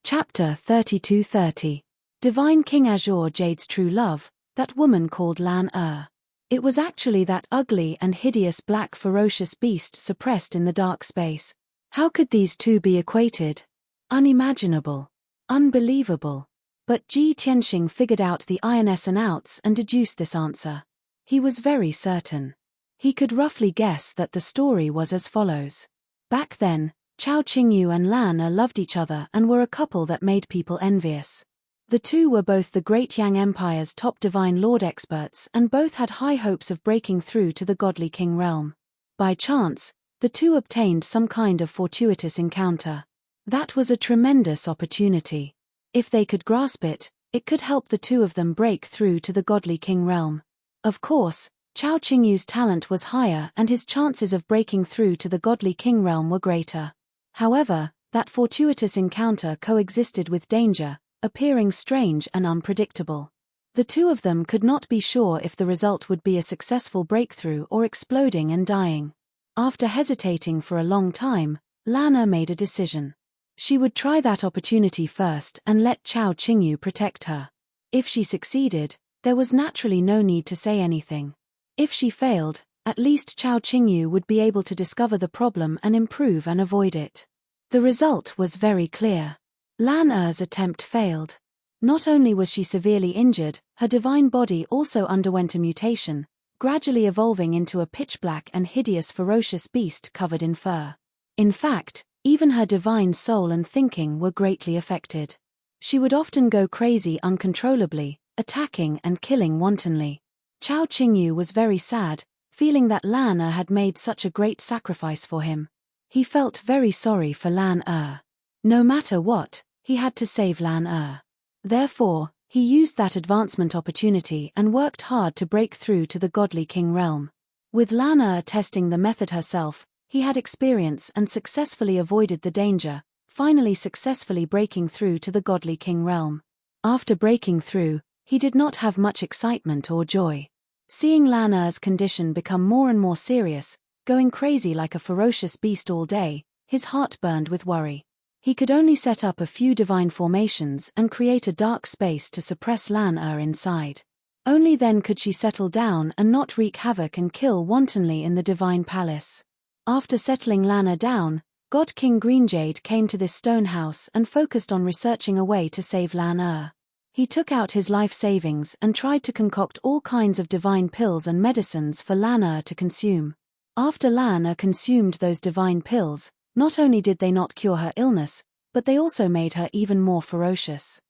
Chapter 3230. Divine King Azure Jade's true love, that woman called Lan Er. It was actually that ugly and hideous black ferocious beast suppressed in the dark space. How could these two be equated? Unimaginable. Unbelievable. But Ji Tianxing figured out the ins and outs and deduced this answer. He was very certain. He could roughly guess that the story was as follows. Back then, Chao Qingyu and Lan Er loved each other and were a couple that made people envious. The two were both the Great Yang Empire's top divine lord experts and both had high hopes of breaking through to the godly king realm. By chance, the two obtained some kind of fortuitous encounter. That was a tremendous opportunity. If they could grasp it, it could help the two of them break through to the godly king realm. Of course, Chao Qingyu's talent was higher and his chances of breaking through to the godly king realm were greater. However, that fortuitous encounter coexisted with danger, appearing strange and unpredictable. The two of them could not be sure if the result would be a successful breakthrough or exploding and dying. After hesitating for a long time, Lan Er made a decision. She would try that opportunity first and let Chao Qingyu protect her. If she succeeded, there was naturally no need to say anything. If she failed, at least Chao Qingyu would be able to discover the problem and improve and avoid it. The result was very clear. Lan Er's attempt failed. Not only was she severely injured, her divine body also underwent a mutation, gradually evolving into a pitch-black and hideous ferocious beast covered in fur. In fact, even her divine soul and thinking were greatly affected. She would often go crazy uncontrollably, attacking and killing wantonly. Chao Qingyu was very sad, feeling that Lan Er had made such a great sacrifice for him. He felt very sorry for Lan Er. No matter what, he had to save Lan Er. Therefore, he used that advancement opportunity and worked hard to break through to the godly king realm. With Lan Er testing the method herself, he had experience and successfully avoided the danger, finally successfully breaking through to the godly king realm. After breaking through, he did not have much excitement or joy. Seeing Lan Er's condition become more and more serious, going crazy like a ferocious beast all day, his heart burned with worry. He could only set up a few divine formations and create a dark space to suppress Lan Er inside. Only then could she settle down and not wreak havoc and kill wantonly in the divine palace. After settling Lan Er down, God King Greenjade came to this stone house and focused on researching a way to save Lan Er. He took out his life savings and tried to concoct all kinds of divine pills and medicines for Lan Er to consume. After Lan Er consumed those divine pills, not only did they not cure her illness, but they also made her even more ferocious.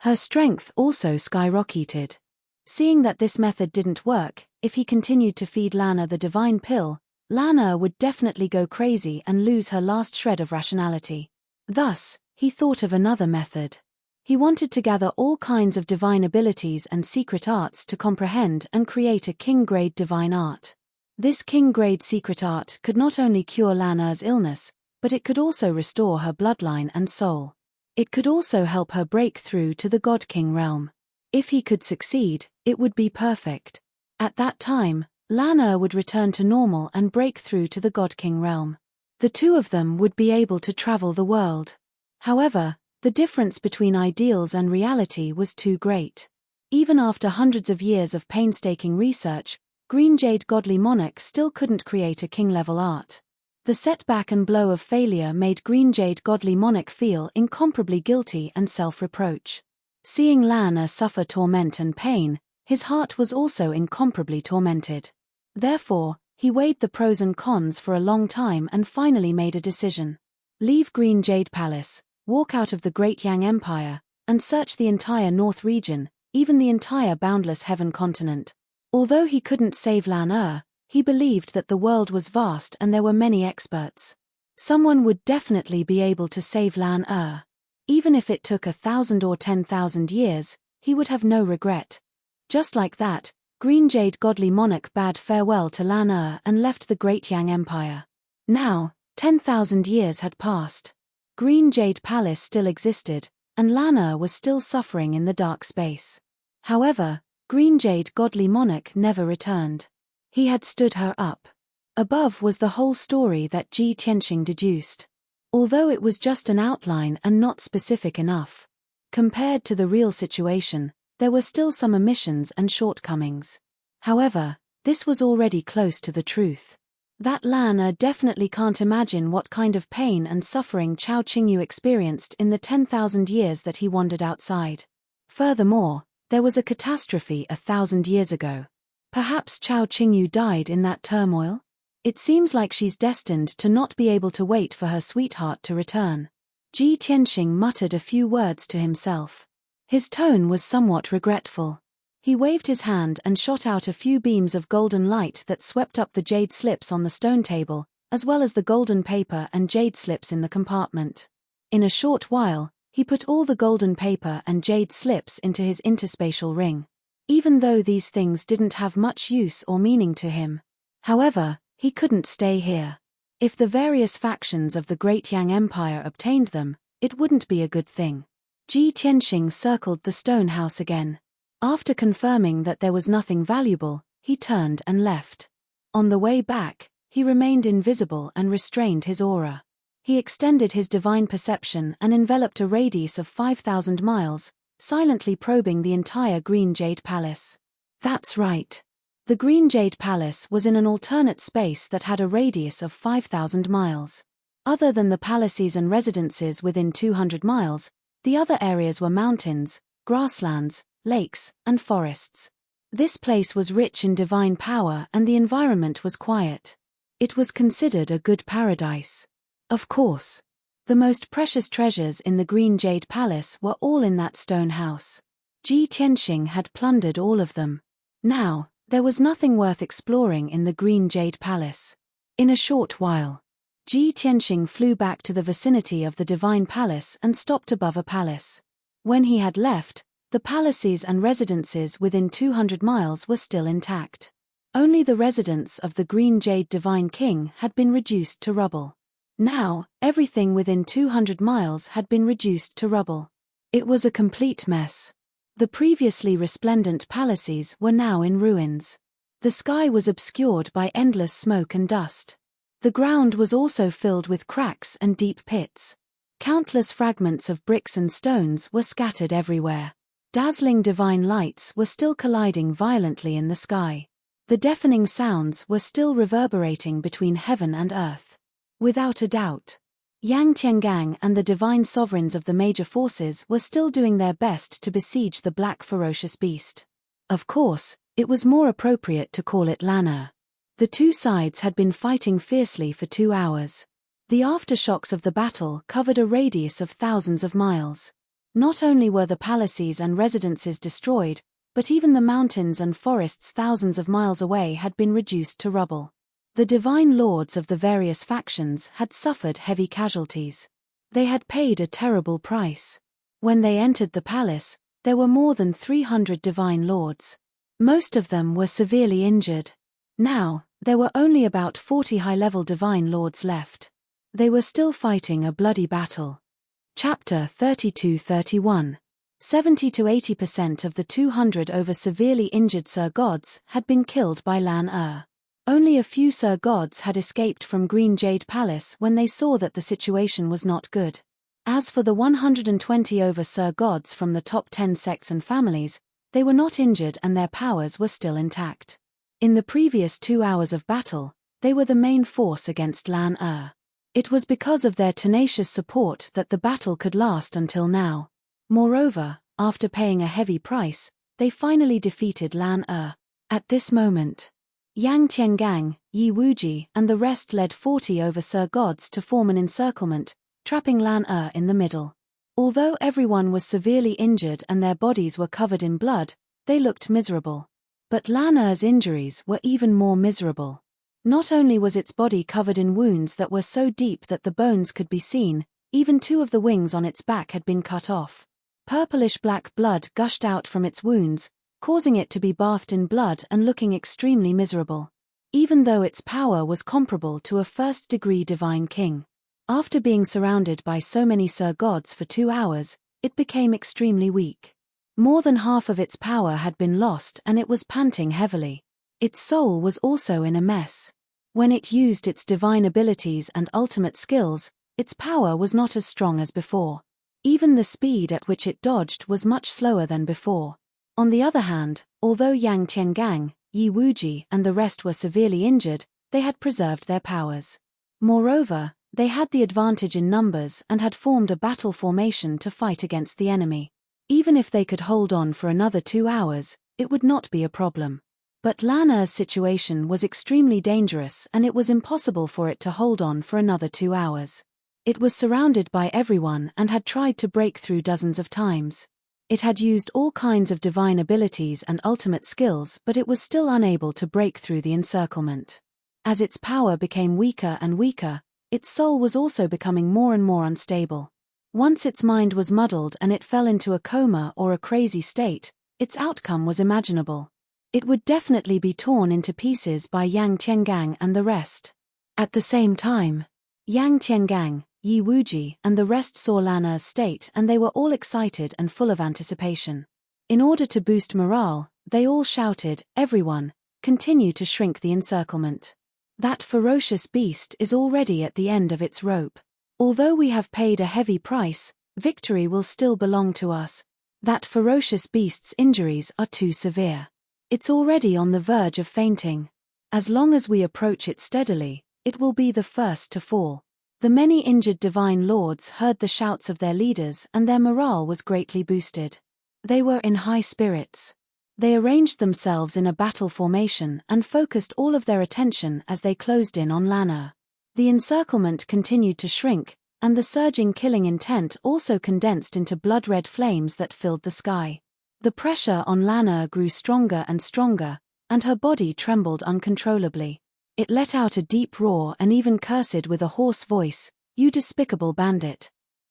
Her strength also skyrocketed. Seeing that this method didn't work, if he continued to feed Lan Er the divine pill, Lan Er would definitely go crazy and lose her last shred of rationality. Thus, he thought of another method. He wanted to gather all kinds of divine abilities and secret arts to comprehend and create a king-grade divine art. This king-grade secret art could not only cure Lan Er's illness, but it could also restore her bloodline and soul. It could also help her break through to the God King realm. If he could succeed, it would be perfect. At that time, Lan Er would return to normal and break through to the God King realm. The two of them would be able to travel the world. However, the difference between ideals and reality was too great. Even after hundreds of years of painstaking research, Green Jade Godly Monarch still couldn't create a king-level art. The setback and blow of failure made Green Jade Godly Monarch feel incomparably guilty and self-reproach. Seeing Lan Er suffer torment and pain, his heart was also incomparably tormented. Therefore, he weighed the pros and cons for a long time and finally made a decision. Leave Green Jade Palace, walk out of the Great Yang Empire, and search the entire North region, even the entire boundless Heaven continent. Although he couldn't save Lan Er, he believed that the world was vast and there were many experts. Someone would definitely be able to save Lan Er. Even if it took 1,000 or 10,000 years, he would have no regret. Just like that, Green Jade Godly Monarch bade farewell to Lan Er and left the Great Yang Empire. Now, 10,000 years had passed. Green Jade Palace still existed, and Lan Er was still suffering in the dark space. However, Green Jade Godly Monarch never returned. He had stood her up. Above was the whole story that Ji Tianxing deduced. Although it was just an outline and not specific enough. Compared to the real situation, there were still some omissions and shortcomings. However, this was already close to the truth. That Lan Er definitely can't imagine what kind of pain and suffering Chao Qingyu experienced in the 10,000 years that he wandered outside. Furthermore, there was a catastrophe 1,000 years ago. Perhaps Chao Qingyu died in that turmoil? It seems like she's destined to not be able to wait for her sweetheart to return. Ji Tianxing muttered a few words to himself. His tone was somewhat regretful. He waved his hand and shot out a few beams of golden light that swept up the jade slips on the stone table, as well as the golden paper and jade slips in the compartment. In a short while, he put all the golden paper and jade slips into his interspatial ring. Even though these things didn't have much use or meaning to him. However, he couldn't stay here. If the various factions of the Great Yang Empire obtained them, it wouldn't be a good thing. Ji Tianxing circled the stone house again. After confirming that there was nothing valuable, he turned and left. On the way back, he remained invisible and restrained his aura. He extended his divine perception and enveloped a radius of 5,000 miles, silently probing the entire Green Jade Palace. That's right. The Green Jade Palace was in an alternate space that had a radius of 5,000 miles. Other than the palaces and residences within 200 miles, the other areas were mountains, grasslands, lakes, and forests. This place was rich in divine power and the environment was quiet. It was considered a good paradise. Of course. The most precious treasures in the Green Jade Palace were all in that stone house. Ji Tianxing had plundered all of them. Now, there was nothing worth exploring in the Green Jade Palace. In a short while, Ji Tianxing flew back to the vicinity of the Divine Palace and stopped above a palace. When he had left, the palaces and residences within 200 miles were still intact. Only the residence of the Green Jade Divine King had been reduced to rubble. Now, everything within 200 miles had been reduced to rubble. It was a complete mess. The previously resplendent palaces were now in ruins. The sky was obscured by endless smoke and dust. The ground was also filled with cracks and deep pits. Countless fragments of bricks and stones were scattered everywhere. Dazzling divine lights were still colliding violently in the sky. The deafening sounds were still reverberating between heaven and earth. Without a doubt, Yang Tiangang and the divine sovereigns of the major forces were still doing their best to besiege the black ferocious beast. Of course, it was more appropriate to call it Lan Er. The two sides had been fighting fiercely for 2 hours. The aftershocks of the battle covered a radius of thousands of miles. Not only were the palaces and residences destroyed, but even the mountains and forests thousands of miles away had been reduced to rubble. The divine lords of the various factions had suffered heavy casualties. They had paid a terrible price. When they entered the palace, there were more than 300 divine lords. Most of them were severely injured. Now, there were only about 40 high-level divine lords left. They were still fighting a bloody battle. Chapter 32-31. 70 to 80% of the 200 over severely injured Sir Gods had been killed by Lan Er. Only a few Sir Gods had escaped from Green Jade Palace when they saw that the situation was not good. As for the 120 over Sir Gods from the top 10 sects and families, they were not injured and their powers were still intact. In the previous 2 hours of battle, they were the main force against Lan Er. It was because of their tenacious support that the battle could last until now. Moreover, after paying a heavy price, they finally defeated Lan Er. At this moment, Yang Tiangang, Yi Wuji and the rest led 40 over Sir Gods to form an encirclement, trapping Lan Er in the middle. Although everyone was severely injured and their bodies were covered in blood, they looked miserable. But Lan Er's injuries were even more miserable. Not only was its body covered in wounds that were so deep that the bones could be seen, even 2 of the wings on its back had been cut off. Purplish-black blood gushed out from its wounds, causing it to be bathed in blood and looking extremely miserable. Even though its power was comparable to a first-degree divine king. After being surrounded by so many Sir Gods for 2 hours, it became extremely weak. More than half of its power had been lost and it was panting heavily. Its soul was also in a mess. When it used its divine abilities and ultimate skills, its power was not as strong as before. Even the speed at which it dodged was much slower than before. On the other hand, although Yang Tiangang, Yi Wuji and the rest were severely injured, they had preserved their powers. Moreover, they had the advantage in numbers and had formed a battle formation to fight against the enemy. Even if they could hold on for another 2 hours, it would not be a problem. But Lan Er's situation was extremely dangerous and it was impossible for it to hold on for another 2 hours. It was surrounded by everyone and had tried to break through dozens of times. It had used all kinds of divine abilities and ultimate skills, but it was still unable to break through the encirclement. As its power became weaker and weaker, its soul was also becoming more and more unstable. Once its mind was muddled and it fell into a coma or a crazy state, its outcome was imaginable. It would definitely be torn into pieces by Yang Tiangang and the rest. At the same time, Yang Tiangang, Yi Wuji and the rest saw Lan Er's state and they were all excited and full of anticipation. In order to boost morale, they all shouted, "Everyone, continue to shrink the encirclement. That ferocious beast is already at the end of its rope. Although we have paid a heavy price, victory will still belong to us. That ferocious beast's injuries are too severe. It's already on the verge of fainting. As long as we approach it steadily, it will be the first to fall." The many injured divine lords heard the shouts of their leaders and their morale was greatly boosted. They were in high spirits. They arranged themselves in a battle formation and focused all of their attention as they closed in on Lan Er. The encirclement continued to shrink, and the surging killing intent also condensed into blood-red flames that filled the sky. The pressure on Lan Er grew stronger and stronger, and her body trembled uncontrollably. It let out a deep roar and even cursed with a hoarse voice, "You despicable bandit.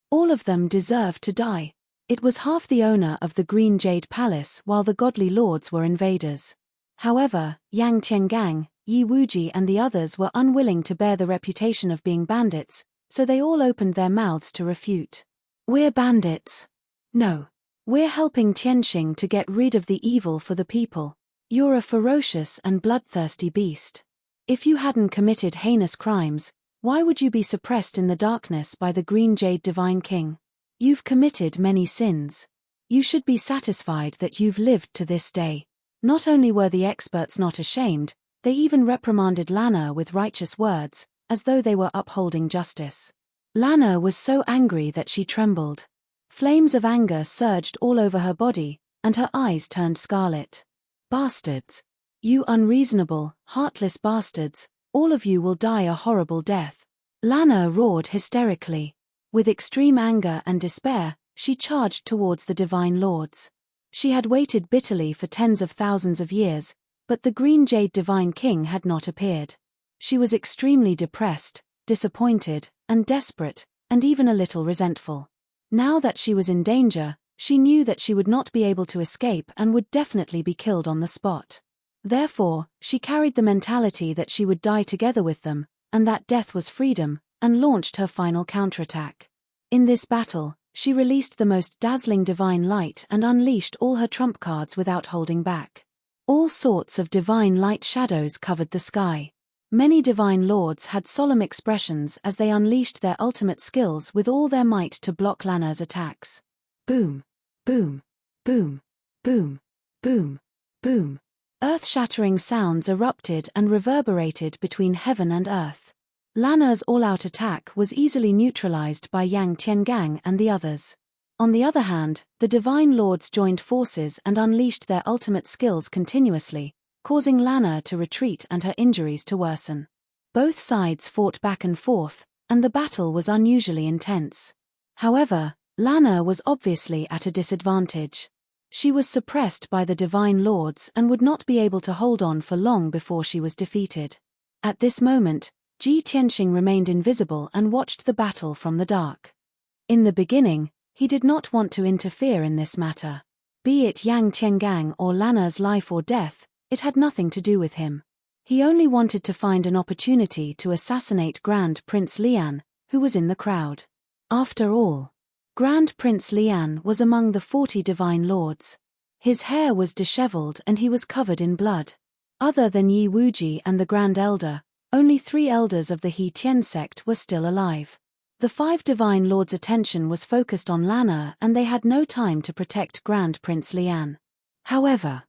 All of them deserve to die." It was half the owner of the Green Jade Palace while the godly lords were invaders. However, Yang Tiangang, Yi Wuji and the others were unwilling to bear the reputation of being bandits, so they all opened their mouths to refute. "We're bandits. No. We're helping Tianxing to get rid of the evil for the people. You're a ferocious and bloodthirsty beast. If you hadn't committed heinous crimes, why would you be suppressed in the darkness by the Green Jade Divine King? You've committed many sins. You should be satisfied that you've lived to this day." Not only were the experts not ashamed, they even reprimanded Lan Er with righteous words, as though they were upholding justice. Lan Er was so angry that she trembled. Flames of anger surged all over her body, and her eyes turned scarlet. "Bastards! You unreasonable, heartless bastards, all of you will die a horrible death." Lan Er roared hysterically. With extreme anger and despair, she charged towards the divine lords. She had waited bitterly for tens of thousands of years, but the Green Jade Divine King had not appeared. She was extremely depressed, disappointed, and desperate, and even a little resentful. Now that she was in danger, she knew that she would not be able to escape and would definitely be killed on the spot. Therefore, she carried the mentality that she would die together with them, and that death was freedom, and launched her final counterattack. In this battle, she released the most dazzling divine light and unleashed all her trump cards without holding back. All sorts of divine light shadows covered the sky. Many divine lords had solemn expressions as they unleashed their ultimate skills with all their might to block Lan Er's attacks. Boom, boom, boom, boom, boom, boom. Earth-shattering sounds erupted and reverberated between heaven and earth. Lan Er's all-out attack was easily neutralized by Yang Tiangang and the others. On the other hand, the divine lords joined forces and unleashed their ultimate skills continuously, causing Lan Er to retreat and her injuries to worsen. Both sides fought back and forth, and the battle was unusually intense. However, Lan Er was obviously at a disadvantage. She was suppressed by the divine lords and would not be able to hold on for long before she was defeated. At this moment, Ji Tianxing remained invisible and watched the battle from the dark. In the beginning, he did not want to interfere in this matter. Be it Yang Tiangang or Lan Er's life or death, it had nothing to do with him. He only wanted to find an opportunity to assassinate Grand Prince Lian, who was in the crowd. After all, Grand Prince Lian was among the 40 divine lords. His hair was disheveled and he was covered in blood. Other than Yi Wuji and the Grand Elder, Only 3 elders of the He Tien sect were still alive. The 5 divine lords' attention was focused on Lan Er, and they had no time to protect Grand Prince Lian. However,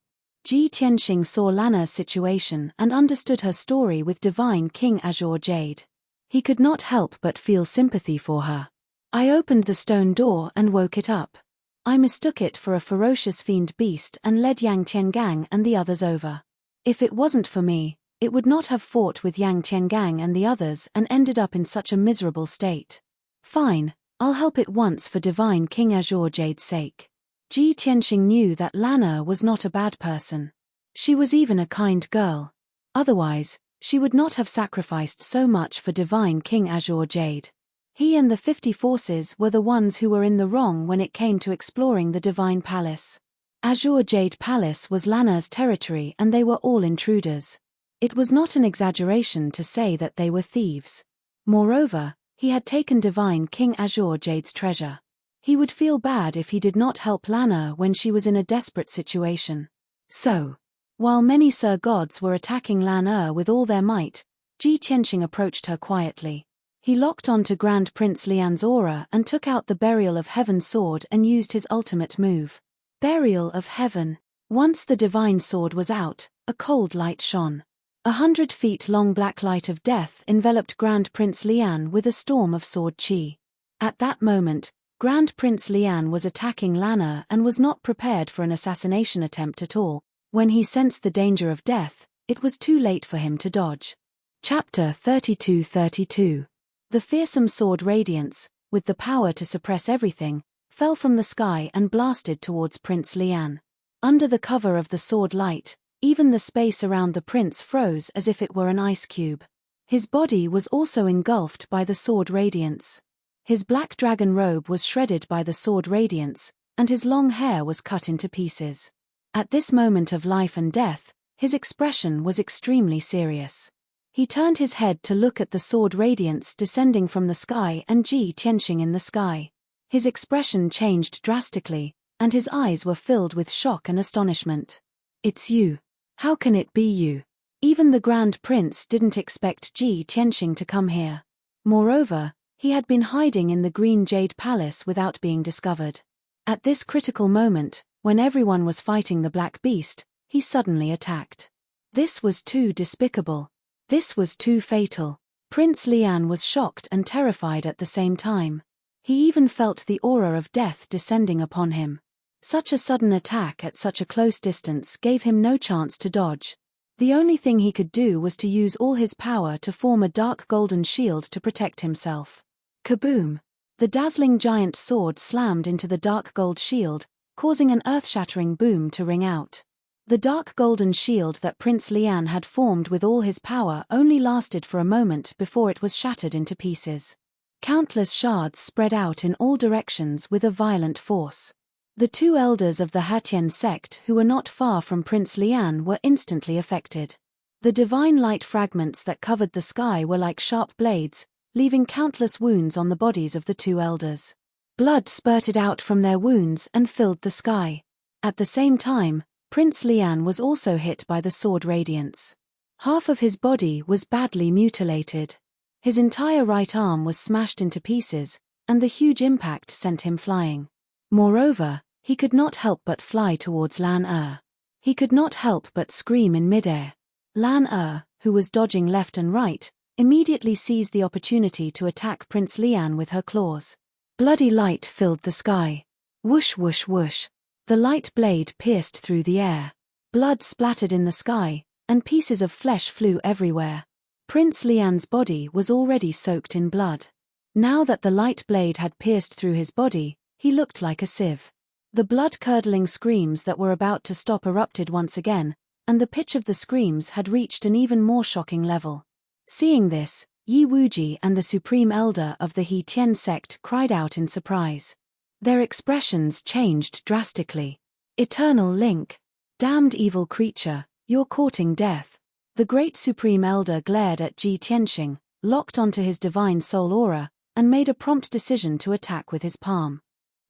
Ji Tianxing saw Lan Er's situation and understood her story with divine King Azure Jade. He could not help but feel sympathy for her. I opened the stone door and woke it up. I mistook it for a ferocious fiend beast and led Yang Tiangang and the others over. If it wasn't for me, it would not have fought with Yang Tiangang and the others and ended up in such a miserable state. Fine, I'll help it once for divine King Azure Jade's sake. Ji Tianxing knew that Lan Er was not a bad person. She was even a kind girl. Otherwise, she would not have sacrificed so much for divine King Azure Jade. He and the 50 forces were the ones who were in the wrong when it came to exploring the divine palace. Azure Jade Palace was Lan Er's territory and they were all intruders. It was not an exaggeration to say that they were thieves. Moreover, he had taken divine King Azure Jade's treasure. He would feel bad if he did not help Lan Er when she was in a desperate situation. So, while many Sir Gods were attacking Lan Er with all their might, Ji Tianxing approached her quietly. He locked onto Grand Prince Lian's aura and took out the Burial of Heaven sword and used his ultimate move. Burial of Heaven. Once the divine sword was out, a cold light shone. 100 feet long black light of death enveloped Grand Prince Lian with a storm of sword chi. At that moment, Grand Prince Lian was attacking Lan Er and was not prepared for an assassination attempt at all. When he sensed the danger of death, it was too late for him to dodge. Chapter 32-32. The fearsome sword radiance, with the power to suppress everything, fell from the sky and blasted towards Prince Lian. Under the cover of the sword light, even the space around the prince froze as if it were an ice cube. His body was also engulfed by the sword radiance. His black dragon robe was shredded by the sword radiance, and his long hair was cut into pieces. At this moment of life and death, his expression was extremely serious. He turned his head to look at the sword radiance descending from the sky and Ji Tianxing in the sky. His expression changed drastically, and his eyes were filled with shock and astonishment. "It's you. How can it be you?" Even the Grand Prince didn't expect Ji Tianxing to come here. Moreover, he had been hiding in the Green Jade Palace without being discovered. At this critical moment, when everyone was fighting the Black Beast, he suddenly attacked. This was too despicable. This was too fatal. Prince Lian was shocked and terrified at the same time. He even felt the aura of death descending upon him. Such a sudden attack at such a close distance gave him no chance to dodge. The only thing he could do was to use all his power to form a dark golden shield to protect himself. Kaboom! The dazzling giant sword slammed into the dark gold shield, causing an earth-shattering boom to ring out. The dark golden shield that Prince Lian had formed with all his power only lasted for a moment before it was shattered into pieces. Countless shards spread out in all directions with a violent force. The 2 elders of the He Tien sect who were not far from Prince Lian were instantly affected. The divine light fragments that covered the sky were like sharp blades, leaving countless wounds on the bodies of the 2 elders. Blood spurted out from their wounds and filled the sky. At the same time, Prince Lian was also hit by the sword radiance. Half of his body was badly mutilated. His entire right arm was smashed into pieces, and the huge impact sent him flying. Moreover, he could not help but fly towards Lan Er. He could not help but scream in midair. Lan Er, who was dodging left and right, immediately seized the opportunity to attack Prince Lian with her claws. Bloody light filled the sky. Whoosh whoosh whoosh. The light blade pierced through the air. Blood splattered in the sky, and pieces of flesh flew everywhere. Prince Lian's body was already soaked in blood. Now that the light blade had pierced through his body, he looked like a sieve. The blood-curdling screams that were about to stop erupted once again, and the pitch of the screams had reached an even more shocking level. Seeing this, Yi Wuji and the Supreme Elder of the He Tien sect cried out in surprise. Their expressions changed drastically. "Eternal Link. Damned evil creature, you're courting death." The great Supreme Elder glared at Ji Tianxing, locked onto his divine soul aura, and made a prompt decision to attack with his palm.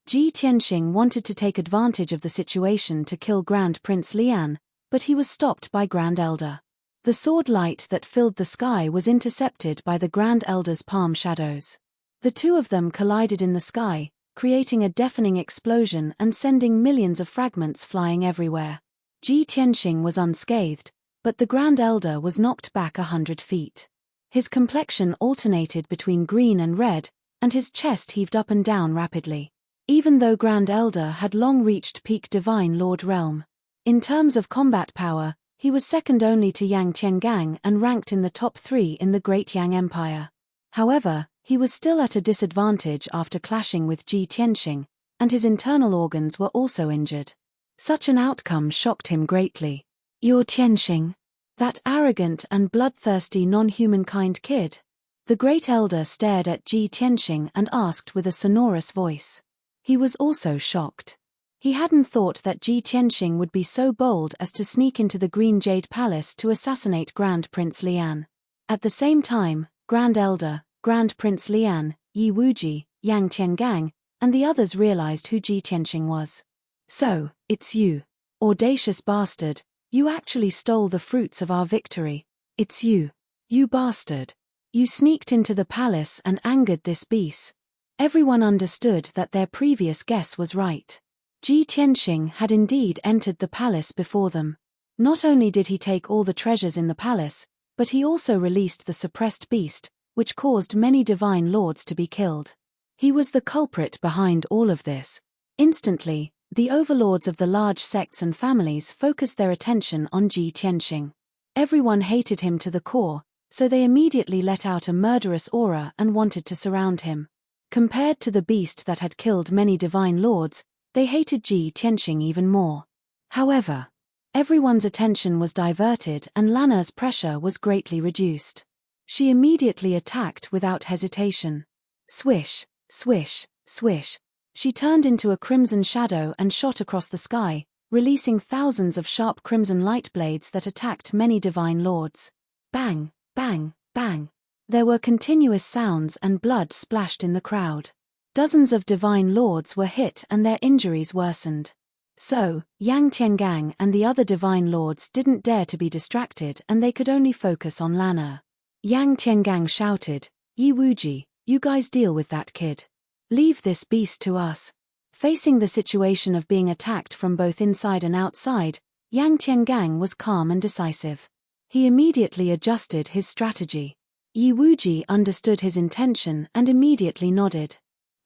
Ji Tianxing wanted to take advantage of the situation to kill Grand Prince Lian, but he was stopped by Grand Elder. The sword light that filled the sky was intercepted by the Grand Elder's palm shadows. The two of them collided in the sky, creating a deafening explosion and sending millions of fragments flying everywhere. Ji Tianxing was unscathed, but the Grand Elder was knocked back 100 feet. His complexion alternated between green and red, and his chest heaved up and down rapidly. Even though Grand Elder had long reached peak Divine Lord realm. In terms of combat power, he was second only to Yang Tiangang and ranked in the top 3 in the Great Yang Empire. However, he was still at a disadvantage after clashing with Ji Tianxing, and his internal organs were also injured. Such an outcome shocked him greatly. "You're Tianxing? That arrogant and bloodthirsty non-humankind kid?" The Great Elder stared at Ji Tianxing and asked with a sonorous voice. He was also shocked. He hadn't thought that Ji Tianxing would be so bold as to sneak into the Green Jade Palace to assassinate Grand Prince Lian. At the same time, Grand Elder, Grand Prince Lian, Yi Wuji, Yang Tiangang, and the others realized who Ji Tianxing was. "So, it's you. Audacious bastard, you actually stole the fruits of our victory. It's you. You bastard. You sneaked into the palace and angered this beast." Everyone understood that their previous guess was right. Ji Tianxing had indeed entered the palace before them. Not only did he take all the treasures in the palace, but he also released the suppressed beast, which caused many divine lords to be killed. He was the culprit behind all of this. Instantly, the overlords of the large sects and families focused their attention on Ji Tianxing. Everyone hated him to the core, so they immediately let out a murderous aura and wanted to surround him. Compared to the beast that had killed many divine lords, they hated Ji Tianxing even more. However, everyone's attention was diverted and Lana's pressure was greatly reduced. She immediately attacked without hesitation. Swish, swish, swish. She turned into a crimson shadow and shot across the sky, releasing thousands of sharp crimson light blades that attacked many divine lords. Bang, bang, bang. There were continuous sounds and blood splashed in the crowd. Dozens of divine lords were hit and their injuries worsened. So, Yang Tiangang and the other divine lords didn't dare to be distracted and they could only focus on Lana. Yang Tiangang shouted, "Yi Wuji, you guys deal with that kid. Leave this beast to us." Facing the situation of being attacked from both inside and outside, Yang Tiangang was calm and decisive. He immediately adjusted his strategy. Yi Wuji understood his intention and immediately nodded.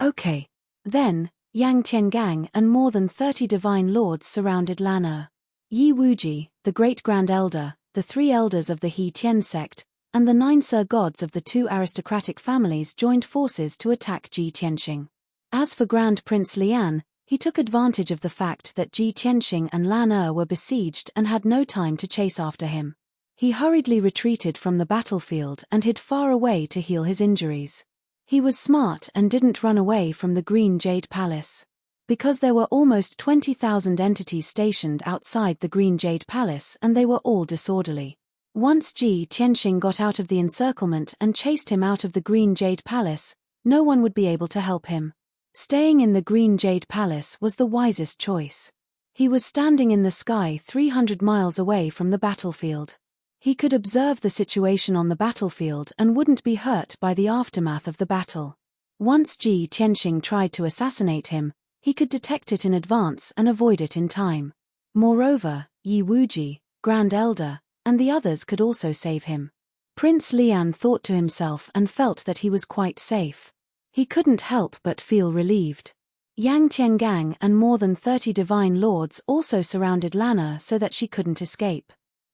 "Okay." Then, Yang Tiangang and more than 30 divine lords surrounded Lana. Yi Wuji, the Great Grand Elder, the 3 elders of the He Tian sect, and the 9 Sir Gods of the 2 aristocratic families joined forces to attack Ji Tianxing. As for Grand Prince Lian, he took advantage of the fact that Ji Tianxing and Lana were besieged and had no time to chase after him. He hurriedly retreated from the battlefield and hid far away to heal his injuries. He was smart and didn't run away from the Green Jade Palace. Because there were almost 20,000 entities stationed outside the Green Jade Palace and they were all disorderly. Once Ji Tianxing got out of the encirclement and chased him out of the Green Jade Palace, no one would be able to help him. Staying in the Green Jade Palace was the wisest choice. He was standing in the sky 300 miles away from the battlefield. He could observe the situation on the battlefield and wouldn't be hurt by the aftermath of the battle. Once Ji Tianxing tried to assassinate him, he could detect it in advance and avoid it in time. Moreover, Yi Wuji, Grand Elder, and the others could also save him. Prince Lian thought to himself and felt that he was quite safe. He couldn't help but feel relieved. Yang Tiangang and more than 30 divine lords also surrounded Lana so that she couldn't escape.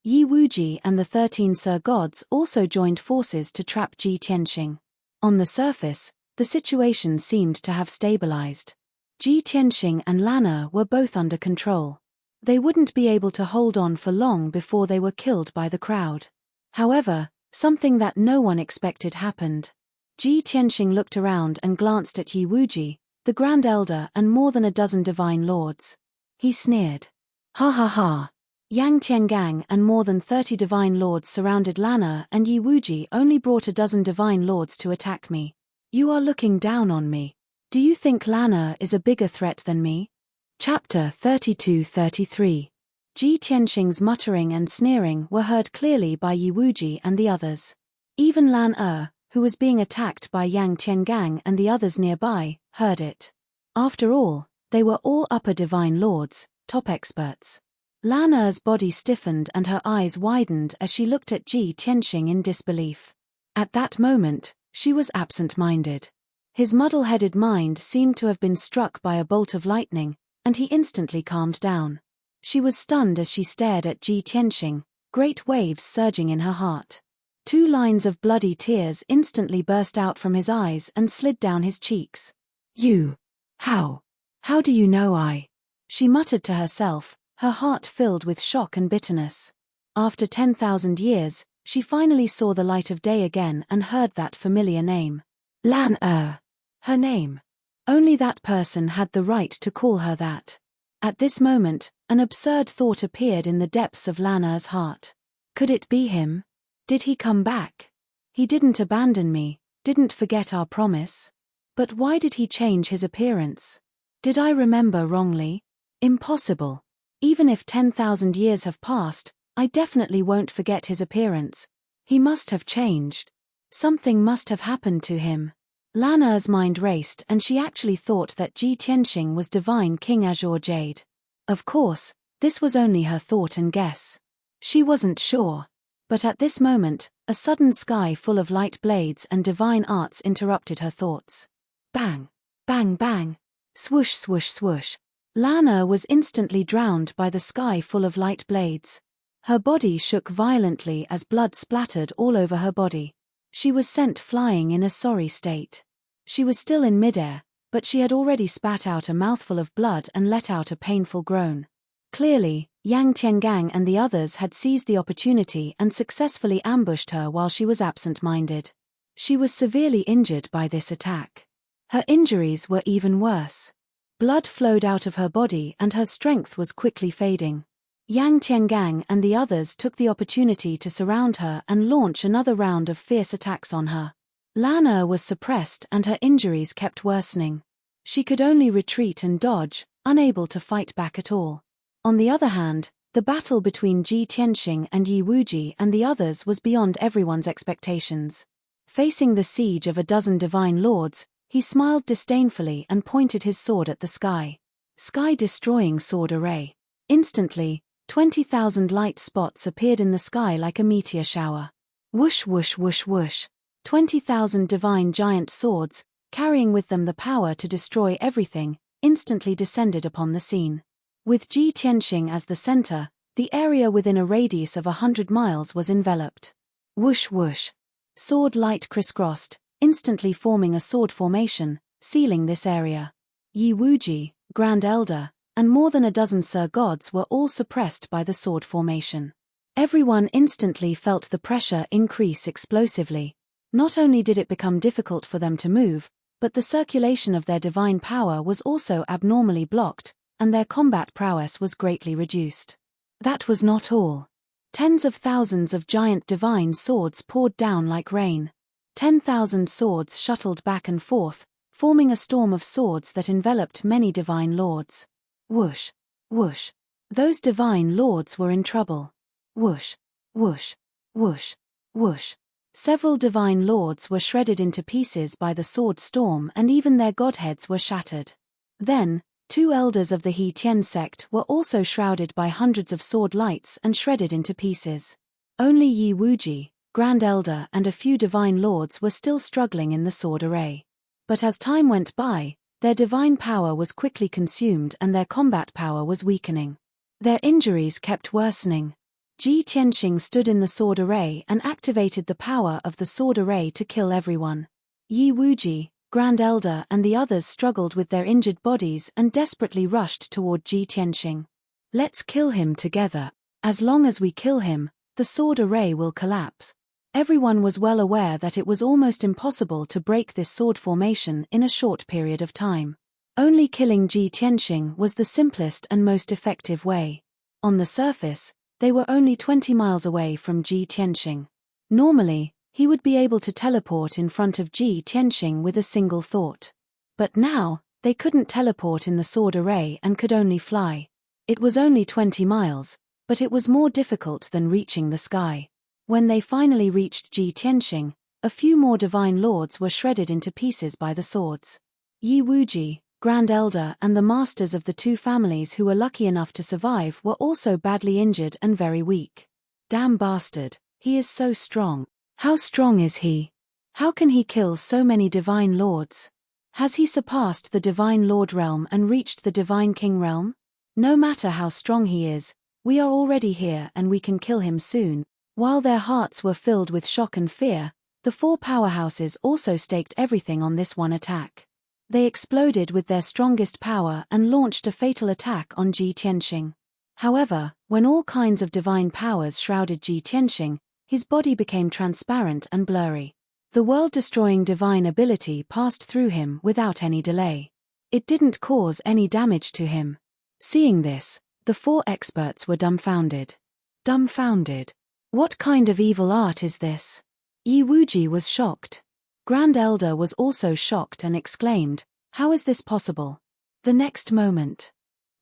Yi Wuji and the 13 Sir Gods also joined forces to trap Ji Tianxing. On the surface, the situation seemed to have stabilized. Ji Tianxing and Lana were both under control. They wouldn't be able to hold on for long before they were killed by the crowd. However, something that no one expected happened. Ji Tianxing looked around and glanced at Yi Wuji, the Grand Elder and more than a dozen divine lords. He sneered. "Ha ha ha. Yang Tiangang and more than 30 divine lords surrounded Lana and Yi Wuji only brought a dozen divine lords to attack me. You are looking down on me. Do you think Lana is a bigger threat than me?" Chapter 32-33. Ji Tianxing's muttering and sneering were heard clearly by Yi Wuji and the others. Even Lan who was being attacked by Yang Tiangang and the others nearby, heard it. After all, they were all upper divine lords, top experts. Lan Er's body stiffened and her eyes widened as she looked at Ji Tianxing in disbelief. At that moment, she was absent-minded. His muddle-headed mind seemed to have been struck by a bolt of lightning, and he instantly calmed down. She was stunned as she stared at Ji Tianxing, great waves surging in her heart. 2 lines of bloody tears instantly burst out from his eyes and slid down his cheeks. "You! How do you know I?" she muttered to herself, her heart filled with shock and bitterness. After 10,000 years, she finally saw the light of day again and heard that familiar name. Lan Er. Her name. Only that person had the right to call her that. At this moment, an absurd thought appeared in the depths of Lan Er's heart. Could it be him? Did he come back? He didn't abandon me, didn't forget our promise. But why did he change his appearance? Did I remember wrongly? Impossible. Even if 10,000 years have passed, I definitely won't forget his appearance. He must have changed. Something must have happened to him. Lan Er's mind raced and she actually thought that Ji Tianxing was divine King Azure Jade. Of course, this was only her thought and guess. She wasn't sure. But at this moment, a sudden sky full of light blades and divine arts interrupted her thoughts. Bang! Bang bang! Swoosh swoosh swoosh! Lan Er was instantly drowned by the sky full of light blades. Her body shook violently as blood splattered all over her body. She was sent flying in a sorry state. She was still in midair, but she had already spat out a mouthful of blood and let out a painful groan. Clearly, Yang Tiangang and the others had seized the opportunity and successfully ambushed her while she was absent-minded. She was severely injured by this attack. Her injuries were even worse. Blood flowed out of her body and her strength was quickly fading. Yang Tiangang and the others took the opportunity to surround her and launch another round of fierce attacks on her. Lan Er was suppressed and her injuries kept worsening. She could only retreat and dodge, unable to fight back at all. On the other hand, the battle between Ji Tianxing and Yi Wuji and the others was beyond everyone's expectations. Facing the siege of a dozen divine lords, he smiled disdainfully and pointed his sword at the sky. Sky-destroying sword array. Instantly, 20,000 light spots appeared in the sky like a meteor shower. Whoosh whoosh whoosh whoosh. 20,000 divine giant swords, carrying with them the power to destroy everything, instantly descended upon the scene. With Ji Tianxing as the center, the area within a radius of 100 miles was enveloped. Whoosh whoosh. Sword light crisscrossed, instantly forming a sword formation, sealing this area. Yi Wuji, Grand Elder, and more than a dozen Sir Gods were all suppressed by the sword formation. Everyone instantly felt the pressure increase explosively. Not only did it become difficult for them to move, but the circulation of their divine power was also abnormally blocked, and their combat prowess was greatly reduced. That was not all. Tens of thousands of giant divine swords poured down like rain. 10,000 swords shuttled back and forth, forming a storm of swords that enveloped many divine lords. Whoosh, whoosh. Those divine lords were in trouble. Whoosh, whoosh, whoosh, whoosh. Several divine lords were shredded into pieces by the sword storm and even their godheads were shattered. Then, 2 elders of the He Tian sect were also shrouded by hundreds of sword lights and shredded into pieces. Only Yi Wuji, Grand Elder and a few divine lords were still struggling in the sword array. But as time went by, their divine power was quickly consumed and their combat power was weakening. Their injuries kept worsening. Ji Tianxing stood in the sword array and activated the power of the sword array to kill everyone. Yi Wuji, Grand Elder and the others struggled with their injured bodies and desperately rushed toward Ji Tianxing. Let's kill him together. As long as we kill him, the sword array will collapse. Everyone was well aware that it was almost impossible to break this sword formation in a short period of time. Only killing Ji Tianxing was the simplest and most effective way. On the surface, they were only 20 miles away from Ji Tianxing. Normally, he would be able to teleport in front of Ji Tianxing with a single thought. But now, they couldn't teleport in the sword array and could only fly. It was only 20 miles, But it was more difficult than reaching the sky. When they finally reached Ji Tianxing, a few more divine lords were shredded into pieces by the swords. Yi Wuji, Grand Elder, and the masters of the two families who were lucky enough to survive were also badly injured and very weak. Damn bastard, he is so strong. How strong is he? How can he kill so many divine lords? Has he surpassed the divine lord realm and reached the divine king realm? No matter how strong he is, we are already here and we can kill him soon. While their hearts were filled with shock and fear, the four powerhouses also staked everything on this one attack. They exploded with their strongest power and launched a fatal attack on Ji Tianxing. However, when all kinds of divine powers shrouded Ji Tianxing, his body became transparent and blurry. The world-destroying divine ability passed through him without any delay. It didn't cause any damage to him. Seeing this, the four experts were dumbfounded. Dumbfounded. What kind of evil art is this? Yi Wuji was shocked. Grand Elder was also shocked and exclaimed, "How is this possible?" The next moment,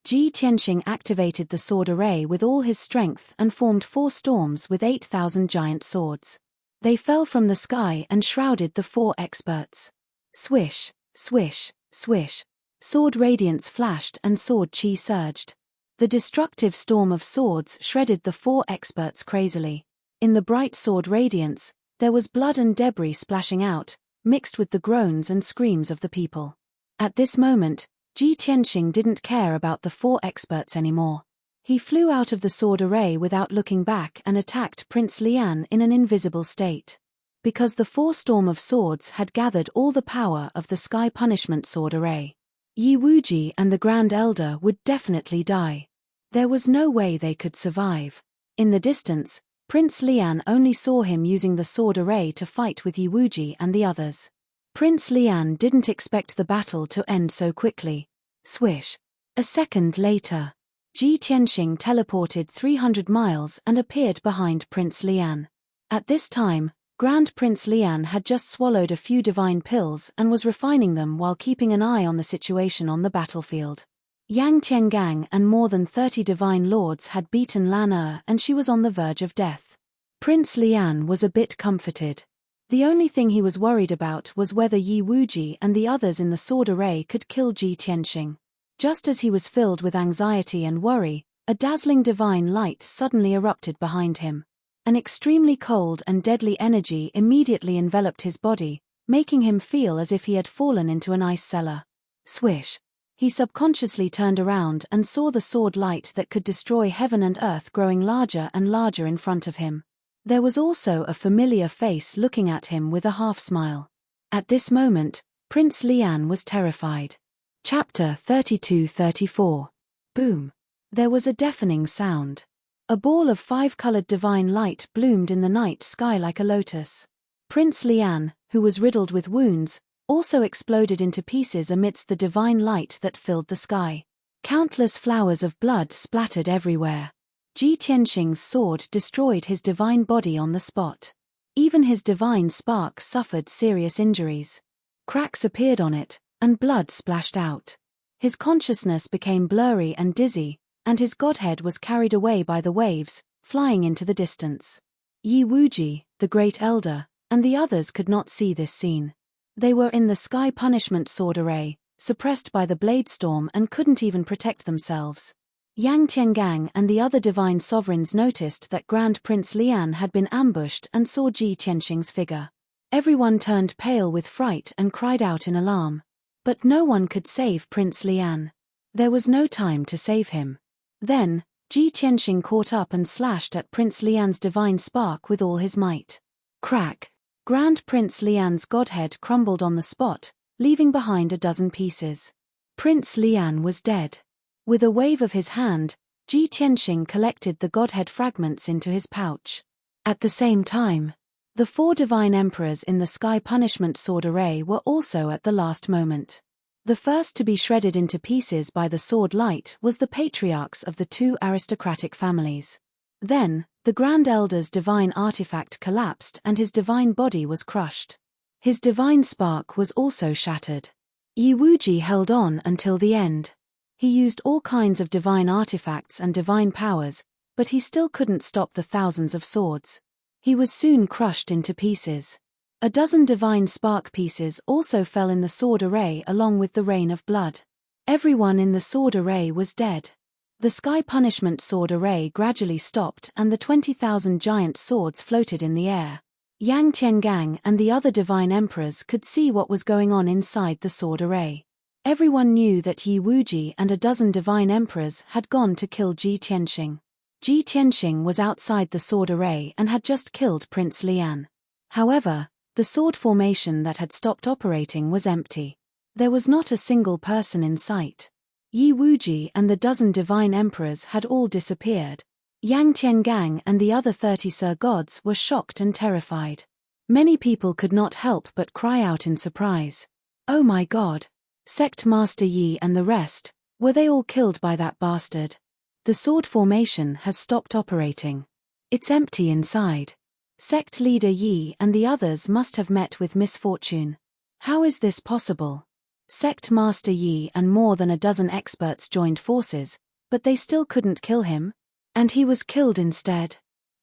Ji Tianxing activated the sword array with all his strength and formed 4 storms with 8,000 giant swords. They fell from the sky and shrouded the 4 experts. Swish, swish, swish. Sword radiance flashed and sword chi surged. The destructive storm of swords shredded the 4 experts crazily. In the bright sword radiance, there was blood and debris splashing out, mixed with the groans and screams of the people. At this moment, Ji Tianxing didn't care about the 4 experts anymore. He flew out of the sword array without looking back and attacked Prince Lian in an invisible state. Because the 4 storm of swords had gathered all the power of the sky punishment sword array, Yi Wuji and the Grand Elder would definitely die. There was no way they could survive. In the distance, Prince Lian only saw him using the sword array to fight with Yi Wuji and the others. Prince Lian didn't expect the battle to end so quickly. Swish. A second later, Ji Tianxing teleported 300 miles and appeared behind Prince Lian. At this time, Grand Prince Lian had just swallowed a few divine pills and was refining them while keeping an eye on the situation on the battlefield. Yang Tiangang and more than 30 divine lords had beaten Lan and she was on the verge of death. Prince Lian was a bit comforted. The only thing he was worried about was whether Yi Wuji and the others in the sword array could kill Ji Tianxing. Just as he was filled with anxiety and worry, a dazzling divine light suddenly erupted behind him. An extremely cold and deadly energy immediately enveloped his body, making him feel as if he had fallen into an ice cellar. Swish. He subconsciously turned around and saw the sword light that could destroy heaven and earth growing larger and larger in front of him. There was also a familiar face looking at him with a half-smile. At this moment, Prince Lian was terrified. Chapter 32-34. Boom. There was a deafening sound. A ball of 5-colored divine light bloomed in the night sky like a lotus. Prince Lian, who was riddled with wounds, also exploded into pieces amidst the divine light that filled the sky. Countless flowers of blood splattered everywhere. Ji Tianxing's sword destroyed his divine body on the spot. Even his divine spark suffered serious injuries. Cracks appeared on it, and blood splashed out. His consciousness became blurry and dizzy, and his godhead was carried away by the waves, flying into the distance. Yi Wuji, the Great Elder, and the others could not see this scene. They were in the sky punishment sword array, suppressed by the blade storm and couldn't even protect themselves. Yang Tiangang and the other divine sovereigns noticed that Grand Prince Lian had been ambushed and saw Ji Tianxing's figure. Everyone turned pale with fright and cried out in alarm. But no one could save Prince Lian. There was no time to save him. Then, Ji Tianxing caught up and slashed at Prince Lian's divine spark with all his might. Crack! Grand Prince Lian's godhead crumbled on the spot, leaving behind a dozen pieces. Prince Lian was dead. With a wave of his hand, Ji Tianxing collected the godhead fragments into his pouch. At the same time, the 4 divine emperors in the sky punishment sword array were also at the last moment. The first to be shredded into pieces by the sword light was the patriarchs of the 2 aristocratic families. Then, the Grand Elder's divine artifact collapsed and his divine body was crushed. His divine spark was also shattered. Yi Wuji held on until the end. He used all kinds of divine artifacts and divine powers, but he still couldn't stop the thousands of swords. He was soon crushed into pieces. A dozen divine spark pieces also fell in the sword array along with the rain of blood. Everyone in the sword array was dead. The sky punishment sword array gradually stopped and the 20,000 giant swords floated in the air. Yang Tiangang and the other divine emperors could see what was going on inside the sword array. Everyone knew that Yi Wuji and a dozen divine emperors had gone to kill Ji Tianxing. Ji Tianxing was outside the sword array and had just killed Prince Lian. However, the sword formation that had stopped operating was empty. There was not a single person in sight. Yi Wuji and the dozen divine emperors had all disappeared. Yang Tiangang and the other 30 Sir Gods were shocked and terrified. Many people could not help but cry out in surprise. Oh my God! Sect Master Yi and the rest, were they all killed by that bastard? The sword formation has stopped operating. It's empty inside. Sect leader Yi and the others must have met with misfortune. How is this possible? Sect Master Yi and more than a dozen experts joined forces, but they still couldn't kill him? And he was killed instead.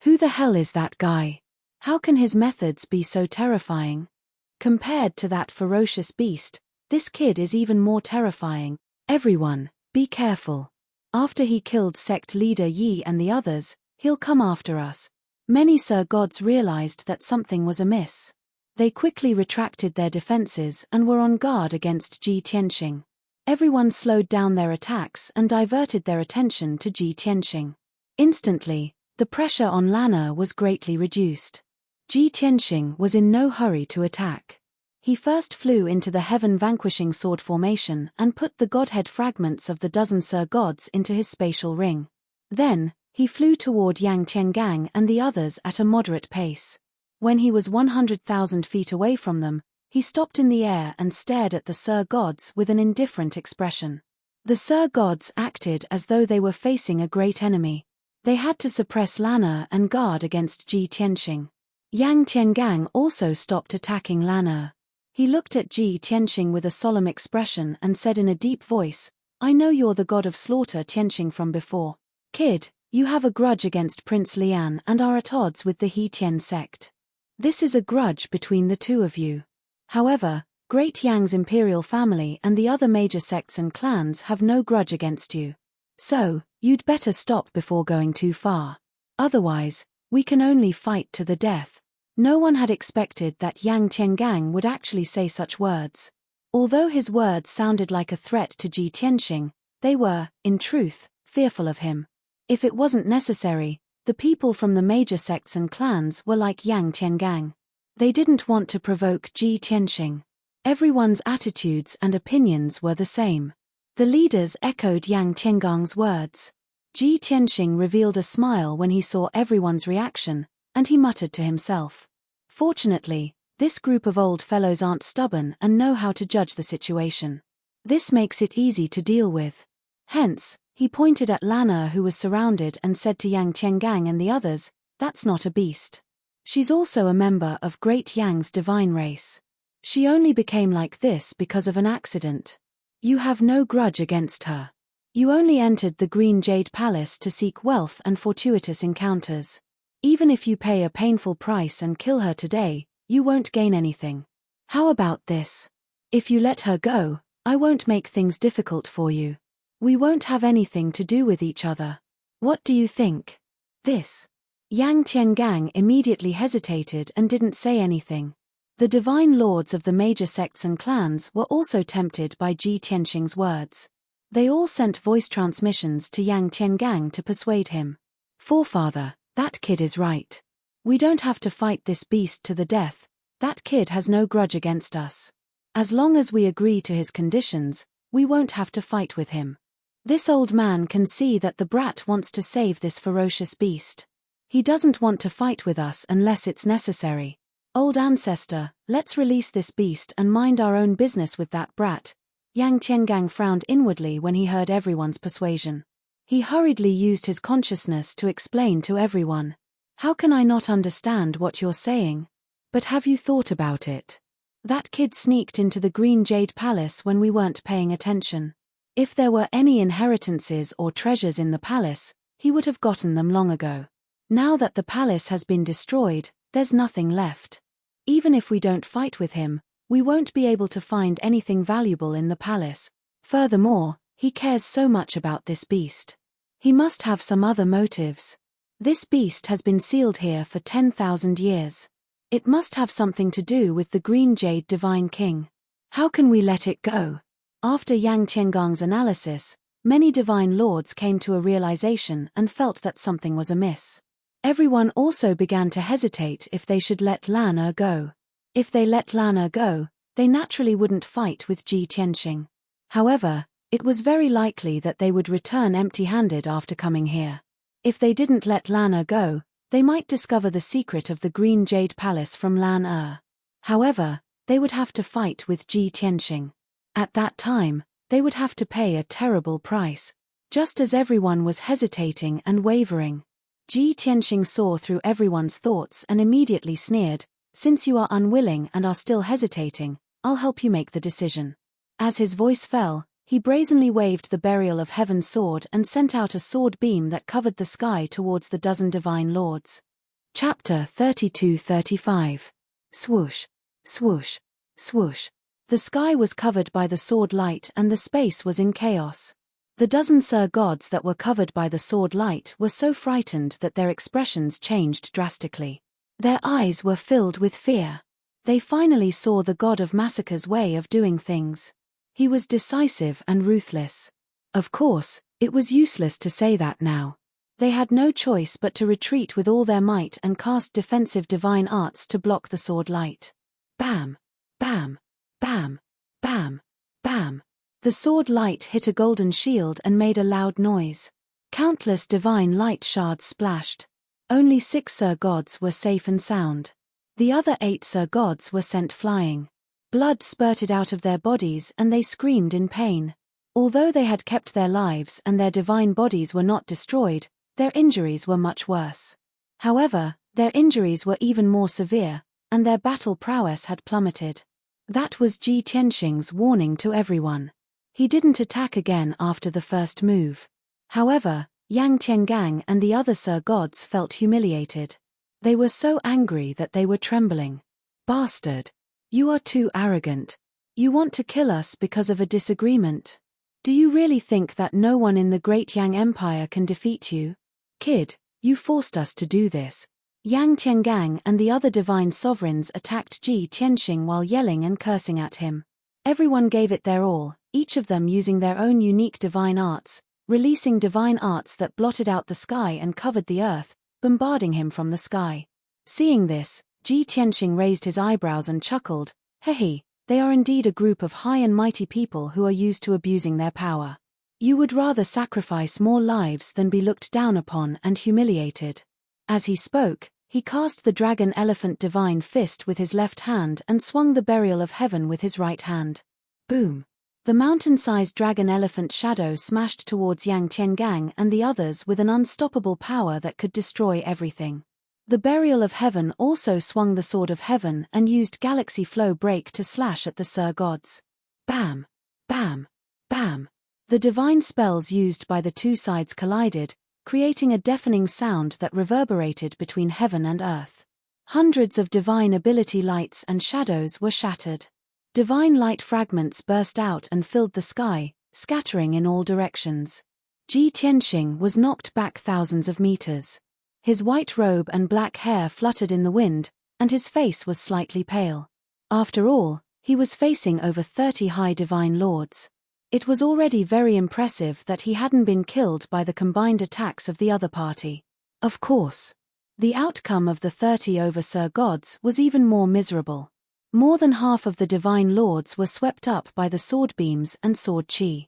Who the hell is that guy? How can his methods be so terrifying? Compared to that ferocious beast, this kid is even more terrifying. Everyone, be careful. After he killed sect leader Yi and the others, he'll come after us. Many Sir Gods realized that something was amiss. They quickly retracted their defenses and were on guard against Ji Tianxing. Everyone slowed down their attacks and diverted their attention to Ji Tianxing. Instantly, the pressure on Lana was greatly reduced. Ji Tianxing was in no hurry to attack. He first flew into the heaven-vanquishing sword formation and put the godhead fragments of the dozen Sir Gods into his spatial ring. Then, he flew toward Yang Tiangang and the others at a moderate pace. When he was 100,000 feet away from them, he stopped in the air and stared at the Sir Gods with an indifferent expression. The Sir Gods acted as though they were facing a great enemy. They had to suppress Lana and guard against Ji Tianxing. Yang Tiangang also stopped attacking Lana. He looked at Ji Tianxing with a solemn expression and said in a deep voice, "I know you're the god of slaughter Tianxing from before. Kid, you have a grudge against Prince Lian and are at odds with the He Tian sect. This is a grudge between the two of you. However, Great Yang's imperial family and the other major sects and clans have no grudge against you. So, you'd better stop before going too far. Otherwise, we can only fight to the death." No one had expected that Yang Tiangang would actually say such words. Although his words sounded like a threat to Ji Tianxing, they were, in truth, fearful of him. If it wasn't necessary, the people from the major sects and clans were like Yang Tiangang. They didn't want to provoke Ji Tianxing. Everyone's attitudes and opinions were the same. The leaders echoed Yang Tiangang's words. Ji Tianxing revealed a smile when he saw everyone's reaction, and he muttered to himself. Fortunately, this group of old fellows aren't stubborn and know how to judge the situation. This makes it easy to deal with. Hence, he pointed at Lana who was surrounded and said to Yang Tiangang and the others, "That's not a beast. She's also a member of Great Yang's divine race. She only became like this because of an accident. You have no grudge against her. You only entered the Green Jade Palace to seek wealth and fortuitous encounters. Even if you pay a painful price and kill her today, you won't gain anything. How about this? If you let her go, I won't make things difficult for you. We won't have anything to do with each other. What do you think?" This. Yang Tiangang immediately hesitated and didn't say anything. The divine lords of the major sects and clans were also tempted by Ji Tianxing's words. They all sent voice transmissions to Yang Tiangang to persuade him. "Forefather, that kid is right. We don't have to fight this beast to the death. That kid has no grudge against us. As long as we agree to his conditions, we won't have to fight with him. This old man can see that the brat wants to save this ferocious beast. He doesn't want to fight with us unless it's necessary. Old ancestor, let's release this beast and mind our own business with that brat." Yang Tiangang frowned inwardly when he heard everyone's persuasion. He hurriedly used his consciousness to explain to everyone. "How can I not understand what you're saying? But have you thought about it? That kid sneaked into the Green Jade Palace when we weren't paying attention. If there were any inheritances or treasures in the palace, he would have gotten them long ago. Now that the palace has been destroyed, there's nothing left. Even if we don't fight with him, we won't be able to find anything valuable in the palace. Furthermore, he cares so much about this beast. He must have some other motives. This beast has been sealed here for 10,000 years. It must have something to do with the green jade divine king. How can we let it go? After Yang Tiangong's analysis, many divine lords came to a realization and felt that something was amiss. Everyone also began to hesitate if they should let Lan Er go. If they let Lan Er go, they naturally wouldn't fight with Ji Tianxing. However, it was very likely that they would return empty-handed after coming here. If they didn't let Lan Er go, they might discover the secret of the Green Jade Palace from Lan Er. However, they would have to fight with Ji Tianxing. At that time, they would have to pay a terrible price. Just as everyone was hesitating and wavering, Ji Tianxing saw through everyone's thoughts and immediately sneered, "Since you are unwilling and are still hesitating, I'll help you make the decision." As his voice fell, he brazenly waved the burial of heaven sword and sent out a sword beam that covered the sky towards the dozen divine lords. Chapter 32-35. Swoosh, swoosh, swoosh. The sky was covered by the sword light and the space was in chaos. The dozen Sir Gods that were covered by the sword light were so frightened that their expressions changed drastically. Their eyes were filled with fear. They finally saw the God of Massacre's way of doing things. He was decisive and ruthless. Of course, it was useless to say that now. They had no choice but to retreat with all their might and cast defensive divine arts to block the sword light. Bam! Bam! Bam! Bam! Bam! The sword light hit a golden shield and made a loud noise. Countless divine light shards splashed. Only 6 Sir Gods were safe and sound. The other 8 Sir Gods were sent flying. Blood spurted out of their bodies and they screamed in pain. Although they had kept their lives and their divine bodies were not destroyed, their injuries were much worse. However, their injuries were even more severe, and their battle prowess had plummeted. That was Ji Tianxing's warning to everyone. He didn't attack again after the first move. However, Yang Tiangang and the other Sir Gods felt humiliated. They were so angry that they were trembling. "Bastard! You are too arrogant. You want to kill us because of a disagreement. Do you really think that no one in the great Yang Empire can defeat you? Kid, you forced us to do this." Yang Tiangang and the other divine sovereigns attacked Ji Tianxing while yelling and cursing at him. Everyone gave it their all, each of them using their own unique divine arts, releasing divine arts that blotted out the sky and covered the earth, bombarding him from the sky. Seeing this, Ji Tianxing raised his eyebrows and chuckled, "Hehe, they are indeed a group of high and mighty people who are used to abusing their power. You would rather sacrifice more lives than be looked down upon and humiliated." As he spoke, he cast the dragon elephant divine fist with his left hand and swung the burial of heaven with his right hand. Boom! The mountain-sized dragon elephant shadow smashed towards Yang Tiangang and the others with an unstoppable power that could destroy everything. The burial of heaven also swung the sword of heaven and used galaxy flow break to slash at the Sir Gods. Bam! Bam! Bam! The divine spells used by the two sides collided, creating a deafening sound that reverberated between heaven and earth. Hundreds of divine ability lights and shadows were shattered. Divine light fragments burst out and filled the sky, scattering in all directions. Ji Tianxing was knocked back thousands of meters. His white robe and black hair fluttered in the wind, and his face was slightly pale. After all, he was facing over 30 high divine lords. It was already very impressive that he hadn't been killed by the combined attacks of the other party. Of course, the outcome of the 30 over Sir Gods was even more miserable. More than half of the divine lords were swept up by the sword beams and sword chi.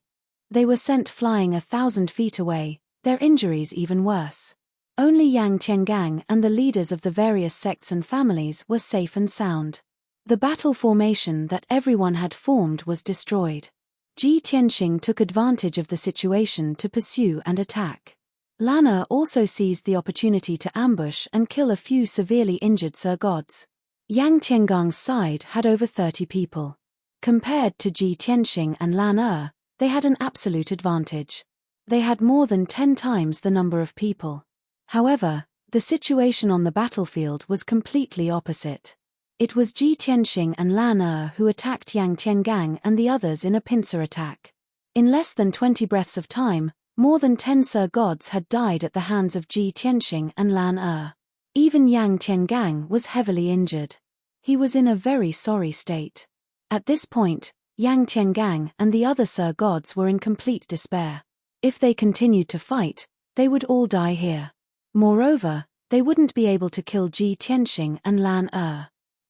They were sent flying 1,000 feet away, their injuries even worse. Only Yang Tiangang and the leaders of the various sects and families were safe and sound. The battle formation that everyone had formed was destroyed. Ji Tianxing took advantage of the situation to pursue and attack. Lan Er also seized the opportunity to ambush and kill a few severely injured Sir Gods. Yang Tiangang's side had over 30 people. Compared to Ji Tianxing and Lan Er, they had an absolute advantage. They had more than 10 times the number of people. However, the situation on the battlefield was completely opposite. It was Ji Tianxing and Lan who attacked Yang Tiangang and the others in a pincer attack. In less than 20 breaths of time, more than 10 Sir Gods had died at the hands of Ji Tianxing and Lan. Even Yang Tiangang was heavily injured. He was in a very sorry state. At this point, Yang Tiangang and the other Sir Gods were in complete despair. If they continued to fight, they would all die here. Moreover, they wouldn't be able to kill Ji Tianxing and Lan.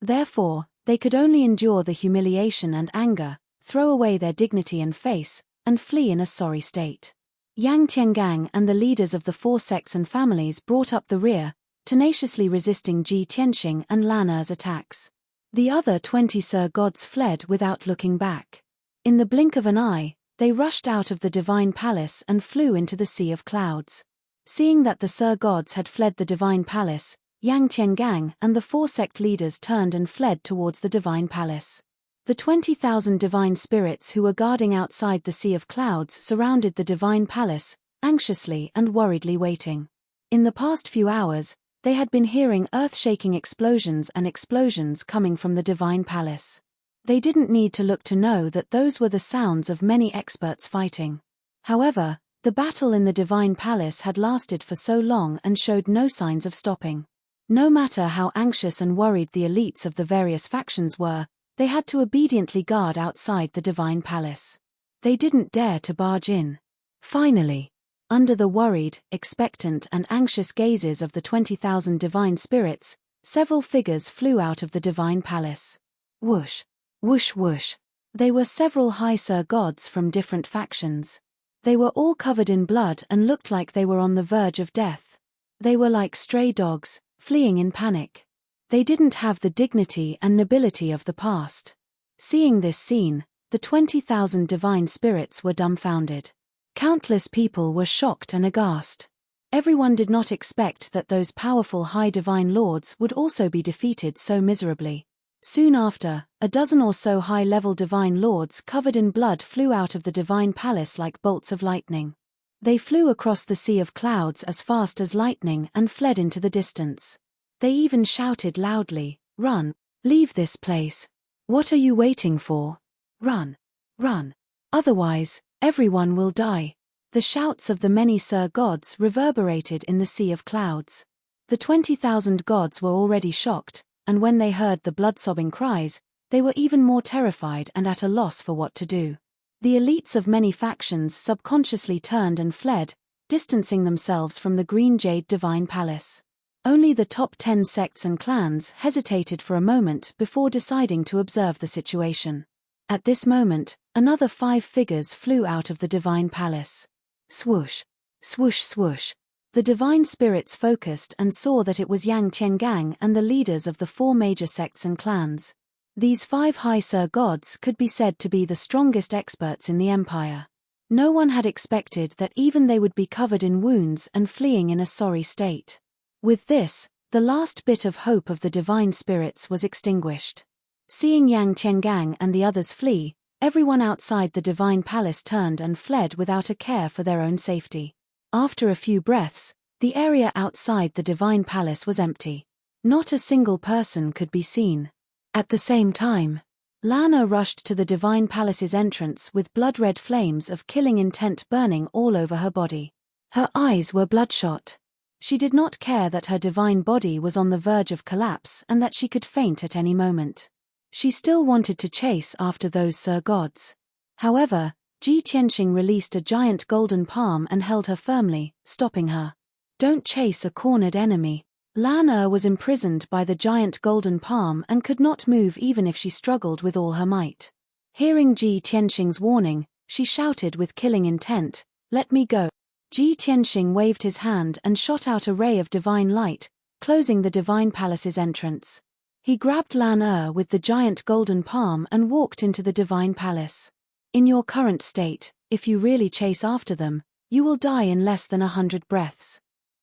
Therefore, they could only endure the humiliation and anger, throw away their dignity and face, and flee in a sorry state. Yang Tiangang and the leaders of the 4 sects and families brought up the rear, tenaciously resisting Ji Tianxing and Lan's attacks. The other 20 Sir Gods fled without looking back. In the blink of an eye, they rushed out of the divine palace and flew into the sea of clouds. Seeing that the Sir Gods had fled the divine palace, Yang Tiangang and the 4 sect leaders turned and fled towards the divine palace. The 20,000 divine spirits who were guarding outside the sea of clouds surrounded the divine palace, anxiously and worriedly waiting. In the past few hours, they had been hearing earth-shaking explosions and explosions coming from the divine palace. They didn't need to look to know that those were the sounds of many experts fighting. However, the battle in the divine palace had lasted for so long and showed no signs of stopping. No matter how anxious and worried the elites of the various factions were, they had to obediently guard outside the divine palace. They didn't dare to barge in. Finally, under the worried, expectant and anxious gazes of the 20,000 divine spirits, several figures flew out of the divine palace. Whoosh! Whoosh whoosh! They were several high Sir Gods from different factions. They were all covered in blood and looked like they were on the verge of death. They were like stray dogs, fleeing in panic. They didn't have the dignity and nobility of the past. Seeing this scene, the 20,000 divine spirits were dumbfounded. Countless people were shocked and aghast. Everyone did not expect that those powerful high divine lords would also be defeated so miserably. Soon after, a dozen or so high-level divine lords covered in blood flew out of the divine palace like bolts of lightning. They flew across the sea of clouds as fast as lightning and fled into the distance. They even shouted loudly, "Run! Leave this place! What are you waiting for? Run! Run! Otherwise, everyone will die." The shouts of the many Sir Gods reverberated in the sea of clouds. The 20,000 gods were already shocked, and when they heard the blood-sobbing cries, they were even more terrified and at a loss for what to do. The elites of many factions subconsciously turned and fled, distancing themselves from the Green Jade Divine Palace. Only the top 10 sects and clans hesitated for a moment before deciding to observe the situation. At this moment, another 5 figures flew out of the Divine Palace. Swoosh! Swoosh swoosh! The divine spirits focused and saw that it was Yang Tiangang and the leaders of the 4 major sects and clans. These 5 high Sir Gods could be said to be the strongest experts in the empire. No one had expected that even they would be covered in wounds and fleeing in a sorry state. With this, the last bit of hope of the divine spirits was extinguished. Seeing Yang Tiangang and the others flee, everyone outside the divine palace turned and fled without a care for their own safety. After a few breaths, the area outside the divine palace was empty. Not a single person could be seen. At the same time, Lana rushed to the divine palace's entrance with blood-red flames of killing intent burning all over her body. Her eyes were bloodshot. She did not care that her divine body was on the verge of collapse and that she could faint at any moment. She still wanted to chase after those Sir Gods. However, Ji Tianxing released a giant golden palm and held her firmly, stopping her. Don't chase a cornered enemy. Lan was imprisoned by the giant golden palm and could not move even if she struggled with all her might. Hearing Ji Tianxing's warning, she shouted with killing intent, "Let me go." Ji Tianxing waved his hand and shot out a ray of divine light, closing the divine palace's entrance. He grabbed Lan with the giant golden palm and walked into the divine palace. In your current state, if you really chase after them, you will die in less than 100 breaths.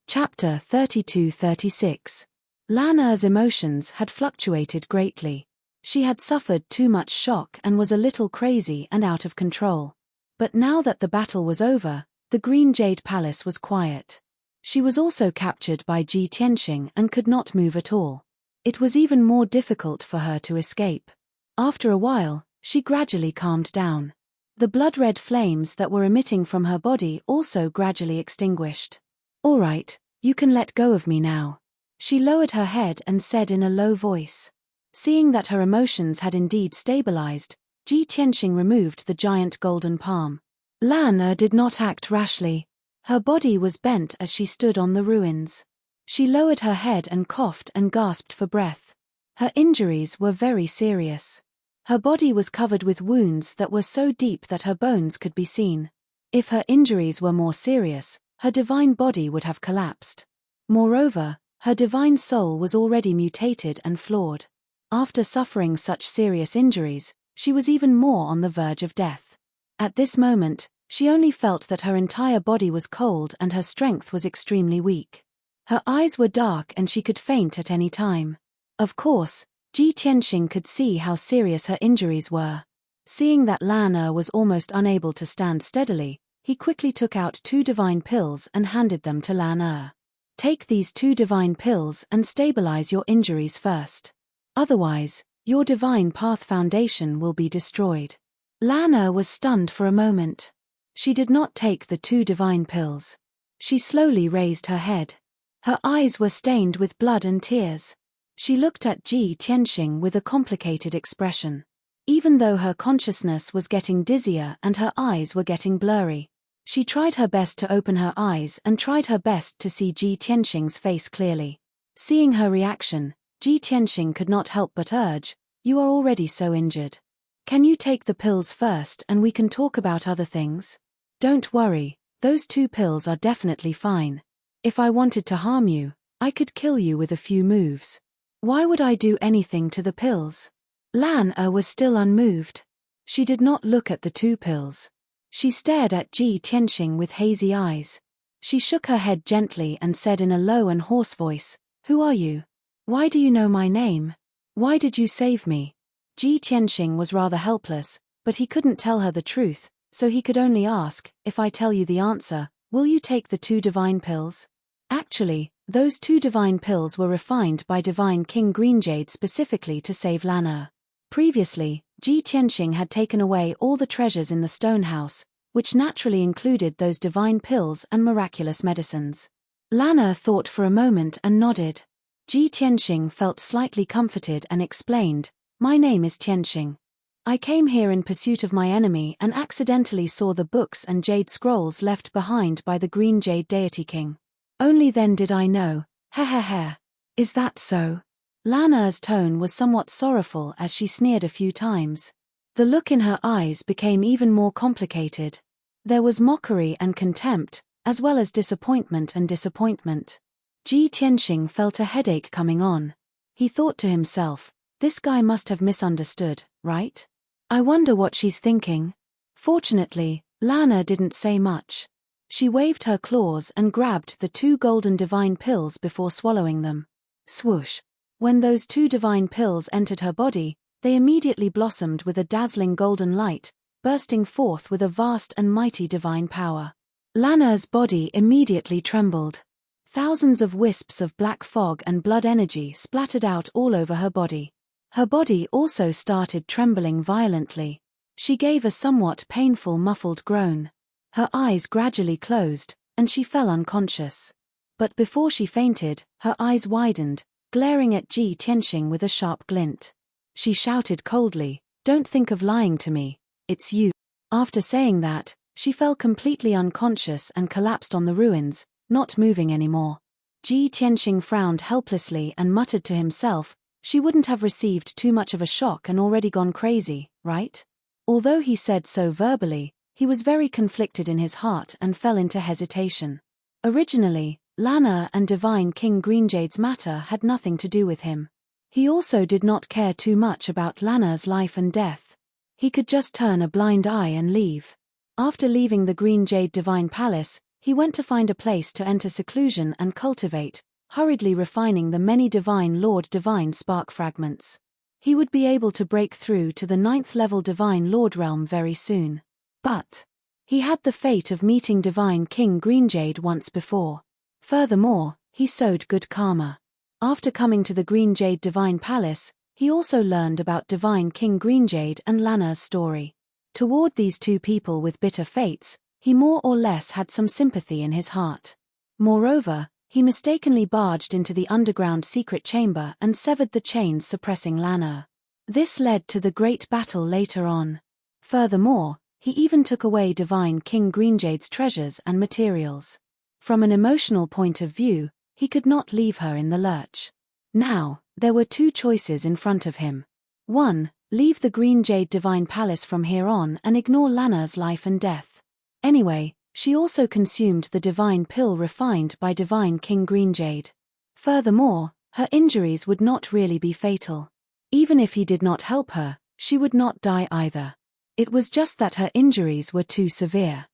Chapter 32-36. Lana's emotions had fluctuated greatly. She had suffered too much shock and was a little crazy and out of control. But now that the battle was over, The Green Jade Palace was quiet. She was also captured by Ji Tianxing and could not move at all. It was even more difficult for her to escape. After a while, she gradually calmed down. The blood-red flames that were emitting from her body also gradually extinguished. "All right, you can let go of me now." She lowered her head and said in a low voice. Seeing that her emotions had indeed stabilized, Ji Tianxing removed the giant golden palm. Lan Er did not act rashly. Her body was bent as she stood on the ruins. She lowered her head and coughed and gasped for breath. Her injuries were very serious. Her body was covered with wounds that were so deep that her bones could be seen. If her injuries were more serious, her divine body would have collapsed. Moreover, her divine soul was already mutated and flawed. After suffering such serious injuries, she was even more on the verge of death. At this moment, she only felt that her entire body was cold and her strength was extremely weak. Her eyes were dark and she could faint at any time. Of course, Ji Tianxing could see how serious her injuries were. Seeing that Lan Er was almost unable to stand steadily, he quickly took out 2 divine pills and handed them to Lan Er. "Take these 2 divine pills and stabilize your injuries first. Otherwise, your divine path foundation will be destroyed." Lan Er was stunned for a moment. She did not take the 2 divine pills. She slowly raised her head. Her eyes were stained with blood and tears. She looked at Ji Tianxing with a complicated expression. Even though her consciousness was getting dizzier and her eyes were getting blurry, she tried her best to open her eyes and tried her best to see Ji Tianxing's face clearly. Seeing her reaction, Ji Tianxing could not help but urge, "You are already so injured. Can you take the pills first and we can talk about other things? Don't worry, those 2 pills are definitely fine. If I wanted to harm you, I could kill you with a few moves. Why would I do anything to the pills?" Lan Er was still unmoved. She did not look at the 2 pills. She stared at Ji Tianxing with hazy eyes. She shook her head gently and said in a low and hoarse voice, "Who are you? Why do you know my name? Why did you save me?" Ji Tianxing was rather helpless, but he couldn't tell her the truth, so he could only ask, "If I tell you the answer, will you take the 2 divine pills?" Actually, those 2 divine pills were refined by Divine King Greenjade specifically to save Lan Er. Previously, Ji Tianxing had taken away all the treasures in the stone house, which naturally included those divine pills and miraculous medicines. Lan Er thought for a moment and nodded. Ji Tianxing felt slightly comforted and explained, "My name is Tianxing. I came here in pursuit of my enemy and accidentally saw the books and jade scrolls left behind by the Green Jade Deity King. Only then did I know, heh. Is that so?" Lan Er's tone was somewhat sorrowful as she sneered a few times. The look in her eyes became even more complicated. There was mockery and contempt, as well as disappointment and disappointment. Ji Tianxing felt a headache coming on. He thought to himself, "This guy must have misunderstood, right? I wonder what she's thinking." Fortunately, Lan Er didn't say much. She waved her claws and grabbed the 2 golden divine pills before swallowing them. Swoosh! When those 2 divine pills entered her body, they immediately blossomed with a dazzling golden light, bursting forth with a vast and mighty divine power. Lan Er's body immediately trembled. Thousands of wisps of black fog and blood energy splattered out all over her body. Her body also started trembling violently. She gave a somewhat painful muffled groan. Her eyes gradually closed, and she fell unconscious. But before she fainted, her eyes widened, glaring at Ji Tianxing with a sharp glint. She shouted coldly, "Don't think of lying to me, it's you." After saying that, she fell completely unconscious and collapsed on the ruins, not moving anymore. Ji Tianxing frowned helplessly and muttered to himself, "She wouldn't have received too much of a shock and already gone crazy, right?" Although he said so verbally, he was very conflicted in his heart and fell into hesitation. Originally, Lan Er and Divine King Greenjade's matter had nothing to do with him. He also did not care too much about Lan Er's life and death. He could just turn a blind eye and leave. After leaving the Green Jade Divine Palace, he went to find a place to enter seclusion and cultivate, hurriedly refining the many Divine Lord Divine Spark fragments. He would be able to break through to the 9th level Divine Lord realm very soon. But He had the fate of meeting Divine King Greenjade once before. Furthermore, he sowed good karma. After coming to the Greenjade Divine Palace, he also learned about Divine King Greenjade and Lana's story. Toward these two people with bitter fates, he more or less had some sympathy in his heart. Moreover, he mistakenly barged into the underground secret chamber and severed the chains suppressing Lana. This led to the great battle later on. Furthermore, he even took away Divine King Greenjade's treasures and materials. From an emotional point of view, he could not leave her in the lurch. Now, there were two choices in front of him. 1. Leave the Greenjade Divine Palace from here on and ignore Lana's life and death. Anyway, she also consumed the divine pill refined by Divine King Greenjade. Furthermore, her injuries would not really be fatal. Even if he did not help her, she would not die either. It was just that her injuries were too severe.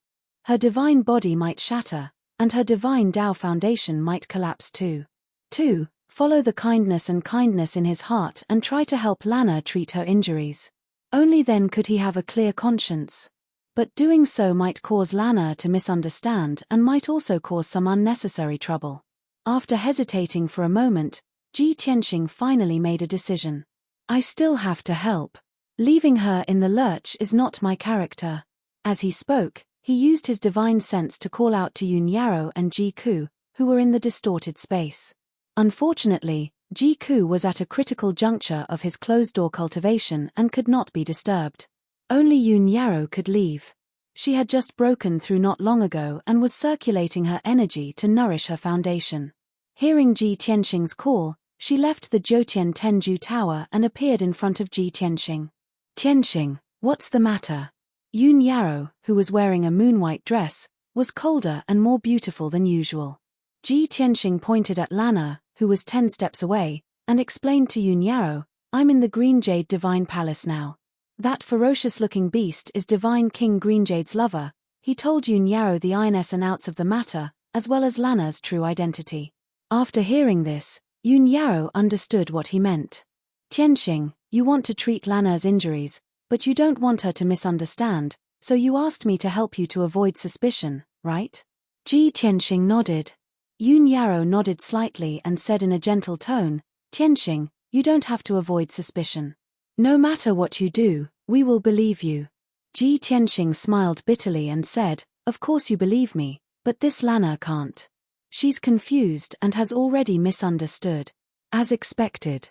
Her divine body might shatter, and her divine Tao foundation might collapse too. 2. Follow the kindness in his heart and try to help Lana treat her injuries. Only then could he have a clear conscience. But doing so might cause Lana to misunderstand and might also cause some unnecessary trouble. After hesitating for a moment, Ji Tianxing finally made a decision. I still have to help. Leaving her in the lurch is not my character. As he spoke, he used his divine sense to call out to Yun Yarrow and Ji Ku, who were in the distorted space. Unfortunately, Ji Ku was at a critical juncture of his closed-door cultivation and could not be disturbed. Only Yun Yarrow could leave. She had just broken through not long ago and was circulating her energy to nourish her foundation. Hearing Ji Tianxing's call, she left the Jiutian Tenju Tower and appeared in front of Ji Tianxing. Tianxing, what's the matter? Yun Yarrow, who was wearing a moon-white dress, was colder and more beautiful than usual. Ji Tianxing pointed at Lana, who was 10 steps away, and explained to Yun Yarrow, I'm in the Greenjade Divine Palace now. That ferocious-looking beast is Divine King Greenjade's lover. He told Yun Yarrow the ins and outs of the matter, as well as Lana's true identity. After hearing this, Yun Yarrow understood what he meant. Tianxing, you want to treat Lana's injuries, but you don't want her to misunderstand, so you asked me to help you to avoid suspicion, right? Ji Tianxing nodded. Yun Yarrow nodded slightly and said in a gentle tone, Tianxing, you don't have to avoid suspicion. No matter what you do, we will believe you. Ji Tianxing smiled bitterly and said, of course you believe me, but this Lana can't. She's confused and has already misunderstood. As expected.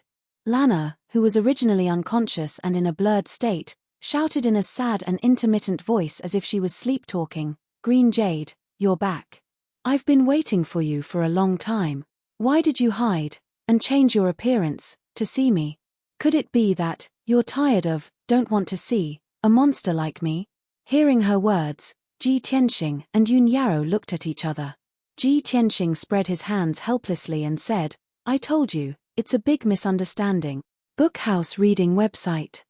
Lana, who was originally unconscious and in a blurred state, shouted in a sad and intermittent voice as if she was sleep-talking, Greenjade, you're back. I've been waiting for you for a long time. Why did you hide, and change your appearance, to see me? Could it be that, you're tired of, don't want to see, a monster like me? Hearing her words, Ji Tianxing and Yun Yarrow looked at each other. Ji Tianxing spread his hands helplessly and said, I told you, it's a big misunderstanding. Bookhouse Reading Website.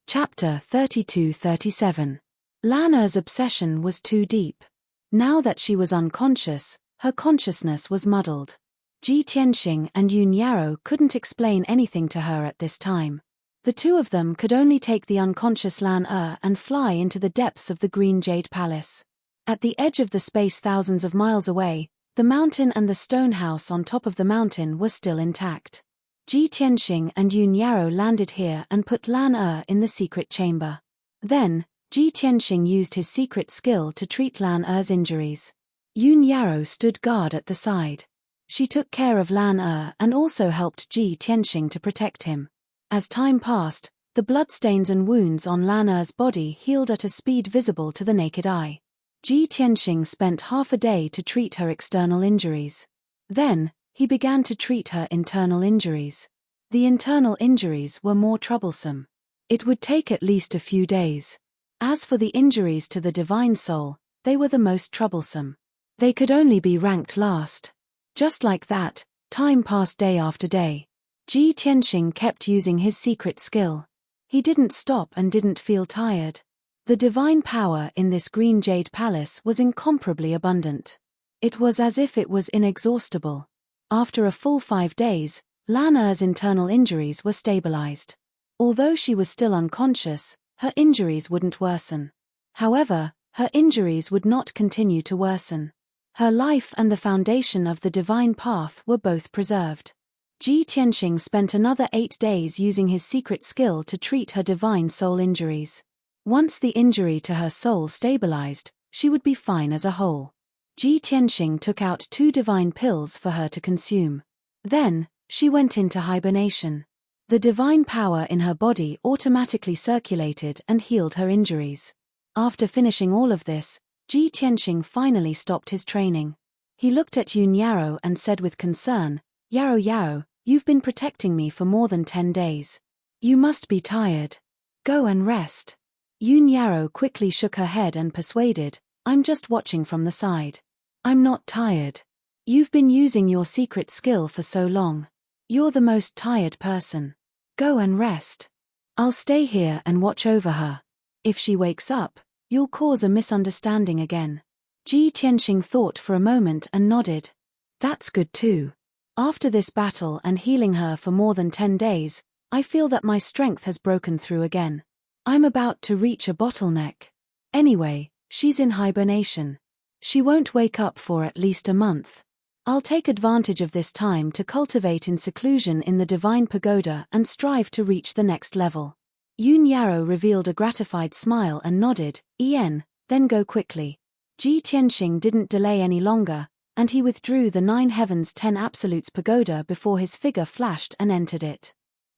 Chapter 32-37. Lana's obsession was too deep. Now that she was unconscious, her consciousness was muddled. Ji Tianxing and Yun Yarrow couldn't explain anything to her at this time. The two of them could only take the unconscious Lan and fly into the depths of the Greenjade Palace. At the edge of the space thousands of miles away, the mountain and the stone house on top of the mountain were still intact. Ji Tianxing and Yun Yarrow landed here and put Lan in the secret chamber. Then, Ji Tianxing used his secret skill to treat Lan injuries. Yun Yarrow stood guard at the side. She took care of Lan and also helped Ji Tianxing to protect him. As time passed, the bloodstains and wounds on Lan's body healed at a speed visible to the naked eye. Ji Tianxing spent half a day to treat her external injuries. Then, he began to treat her internal injuries. The internal injuries were more troublesome. It would take at least a few days. As for the injuries to the divine soul, they were the most troublesome. They could only be ranked last. Just like that, time passed day after day. Ji Tianxing kept using his secret skill. He didn't stop and didn't feel tired. The divine power in this Greenjade Palace was incomparably abundant. It was as if it was inexhaustible. After a full 5 days, Lana's internal injuries were stabilized. Although she was still unconscious, her injuries wouldn't worsen. However, Her injuries would not continue to worsen. Her life and the foundation of the divine path were both preserved. Ji Tianxing spent another 8 days using his secret skill to treat her divine soul injuries. Once the injury to her soul stabilized, she would be fine as a whole. Ji Tianxing took out 2 divine pills for her to consume. Then, she went into hibernation. The divine power in her body automatically circulated and healed her injuries. After finishing all of this, Ji Tianxing finally stopped his training. He looked at Yun Yarrow and said with concern, Yarrow, you've been protecting me for more than 10 days. You must be tired. Go and rest. Yun Yarrow quickly shook her head and persuaded, I'm just watching from the side. I'm not tired. You've been using your secret skill for so long. You're the most tired person. Go and rest. I'll stay here and watch over her. If she wakes up, you'll cause a misunderstanding again. Ji Tianxing thought for a moment and nodded. That's good too. After this battle and healing her for more than 10 days, I feel that my strength has broken through again. I'm about to reach a bottleneck. Anyway, she's in hibernation. She won't wake up for at least a month. I'll take advantage of this time to cultivate in seclusion in the divine pagoda and strive to reach the next level. Yun Yarrow revealed a gratified smile and nodded, then go quickly. Ji Tianxing didn't delay any longer, and he withdrew the 9 Heavens 10 Absolutes pagoda before his figure flashed and entered it.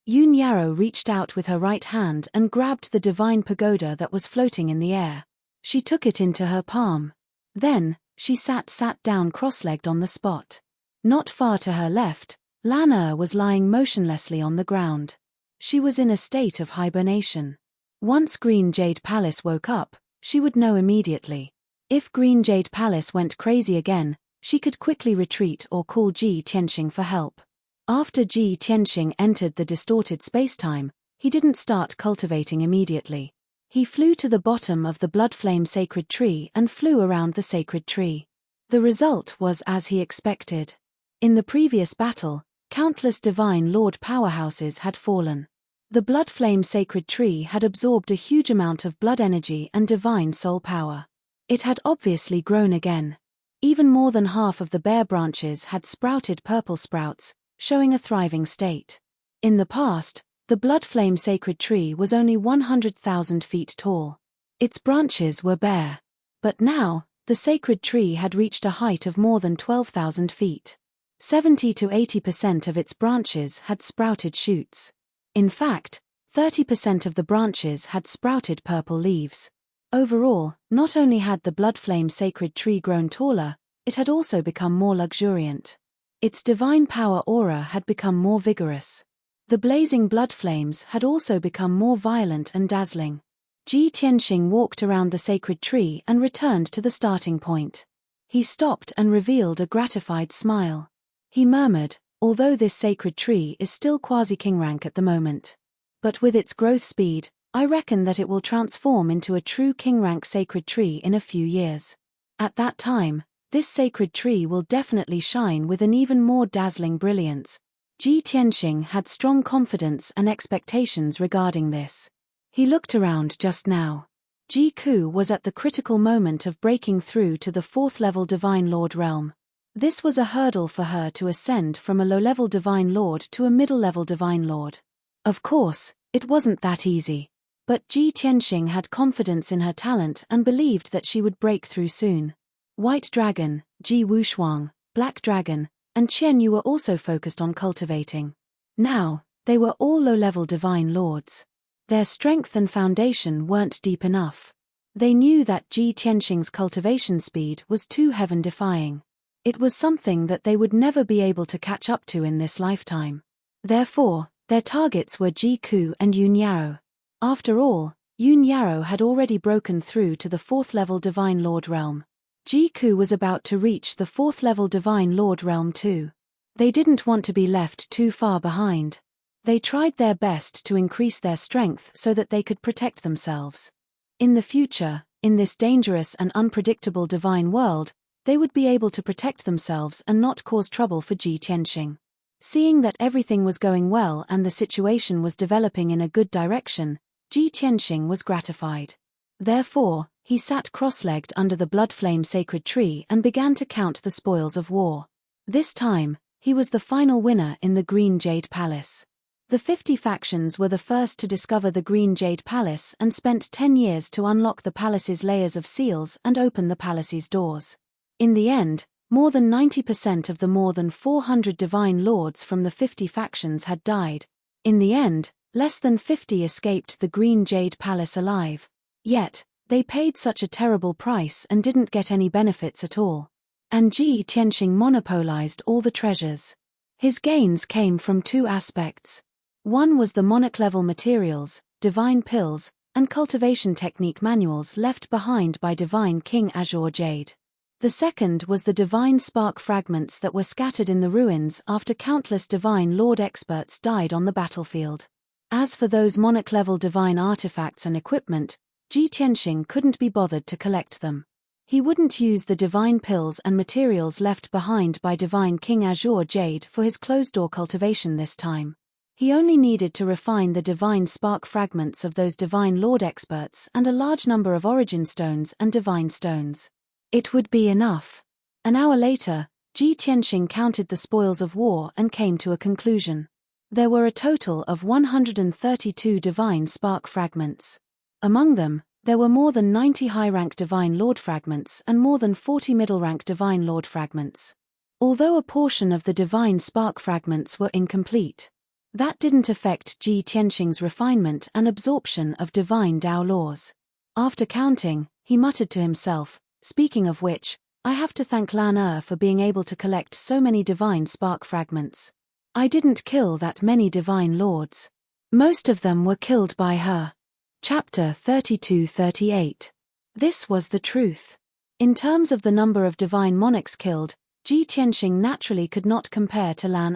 Yun Yarrow reached out with her right hand and grabbed the divine pagoda that was floating in the air. She took it into her palm. Then, she sat down cross-legged on the spot. Not far to her left, Lan Er was lying motionlessly on the ground. She was in a state of hibernation. Once Green Jade Palace woke up, she would know immediately. If Green Jade Palace went crazy again, she could quickly retreat or call Ji Tianxing for help. After Ji Tianxing entered the distorted spacetime, he didn't start cultivating immediately. He flew to the bottom of the Bloodflame Sacred Tree and flew around the sacred tree. The result was as he expected. In the previous battle, countless Divine Lord powerhouses had fallen. The Bloodflame Sacred Tree had absorbed a huge amount of blood energy and divine soul power. It had obviously grown again. Even more than half of the bare branches had sprouted purple sprouts, showing a thriving state. In the past, the Bloodflame Sacred Tree was only 100,000 feet tall. Its branches were bare. But now, the sacred tree had reached a height of more than 12,000 feet. 70 to 80% of its branches had sprouted shoots. In fact, 30% of the branches had sprouted purple leaves. Overall, not only had the Bloodflame Sacred Tree grown taller, it had also become more luxuriant. Its divine power aura had become more vigorous. The blazing blood flames had also become more violent and dazzling. Ji Tianxing walked around the sacred tree and returned to the starting point. He stopped and revealed a gratified smile. He murmured, although this sacred tree is still quasi-king rank at the moment. But with its growth speed, I reckon that it will transform into a true king rank sacred tree in a few years. At that time, this sacred tree will definitely shine with an even more dazzling brilliance. Ji Tianxing had strong confidence and expectations regarding this. He looked around just now. Ji Ku was at the critical moment of breaking through to the 4th level Divine Lord realm. This was a hurdle for her to ascend from a low-level Divine Lord to a middle-level Divine Lord. Of course, it wasn't that easy. But Ji Tianxing had confidence in her talent and believed that she would break through soon. White Dragon, Ji Wushuang, Black Dragon, and Qian Yu were also focused on cultivating. Now, they were all low-level Divine Lords. Their strength and foundation weren't deep enough. They knew that Ji Tianxing's cultivation speed was too heaven-defying. It was something that they would never be able to catch up to in this lifetime. Therefore, their targets were Ji Ku and Yun Yarrow. After all, Yun Yarrow had already broken through to the 4th level Divine Lord realm. Ji Ku was about to reach the 4th level Divine Lord realm too. They didn't want to be left too far behind. They tried their best to increase their strength so that they could protect themselves. In the future, in this dangerous and unpredictable divine world, they would be able to protect themselves and not cause trouble for Ji Tianxing. Seeing that everything was going well and the situation was developing in a good direction, Ji Tianxing was gratified. Therefore, He sat cross-legged under the blood-flame sacred tree and began to count the spoils of war. This time, he was the final winner in the Green Jade Palace. The 50 factions were the first to discover the Green Jade Palace and spent 10 years to unlock the palace's layers of seals and open the palace's doors. In the end, more than 90% of the more than 400 divine lords from the 50 factions had died. In the end, less than 50 escaped the Green Jade Palace alive. Yet, they paid such a terrible price and didn't get any benefits at all. And Ji Tianxing monopolized all the treasures. His gains came from two aspects. One was the monarch-level materials, divine pills, and cultivation technique manuals left behind by Divine King Azure Jade. The second was the divine spark fragments that were scattered in the ruins after countless divine lord experts died on the battlefield. As for those monarch-level divine artifacts and equipment, Ji Tianxing couldn't be bothered to collect them. He wouldn't use the divine pills and materials left behind by Divine King Azure Jade for his closed-door cultivation this time. He only needed to refine the divine spark fragments of those divine lord experts and a large number of origin stones and divine stones. It would be enough. An hour later, Ji Tianxing counted the spoils of war and came to a conclusion. There were a total of 132 divine spark fragments. Among them, there were more than 90 high-rank divine lord fragments and more than 40 middle-rank divine lord fragments. Although a portion of the divine spark fragments were incomplete, that didn't affect Ji Tianxing's refinement and absorption of divine Dao laws. After counting, he muttered to himself, "Speaking of which, I have to thank Lan for being able to collect so many divine spark fragments. I didn't kill that many divine lords. Most of them were killed by her." Chapter 32-38. This was the truth. In terms of the number of divine monarchs killed, Ji Tianxing naturally could not compare to Lan.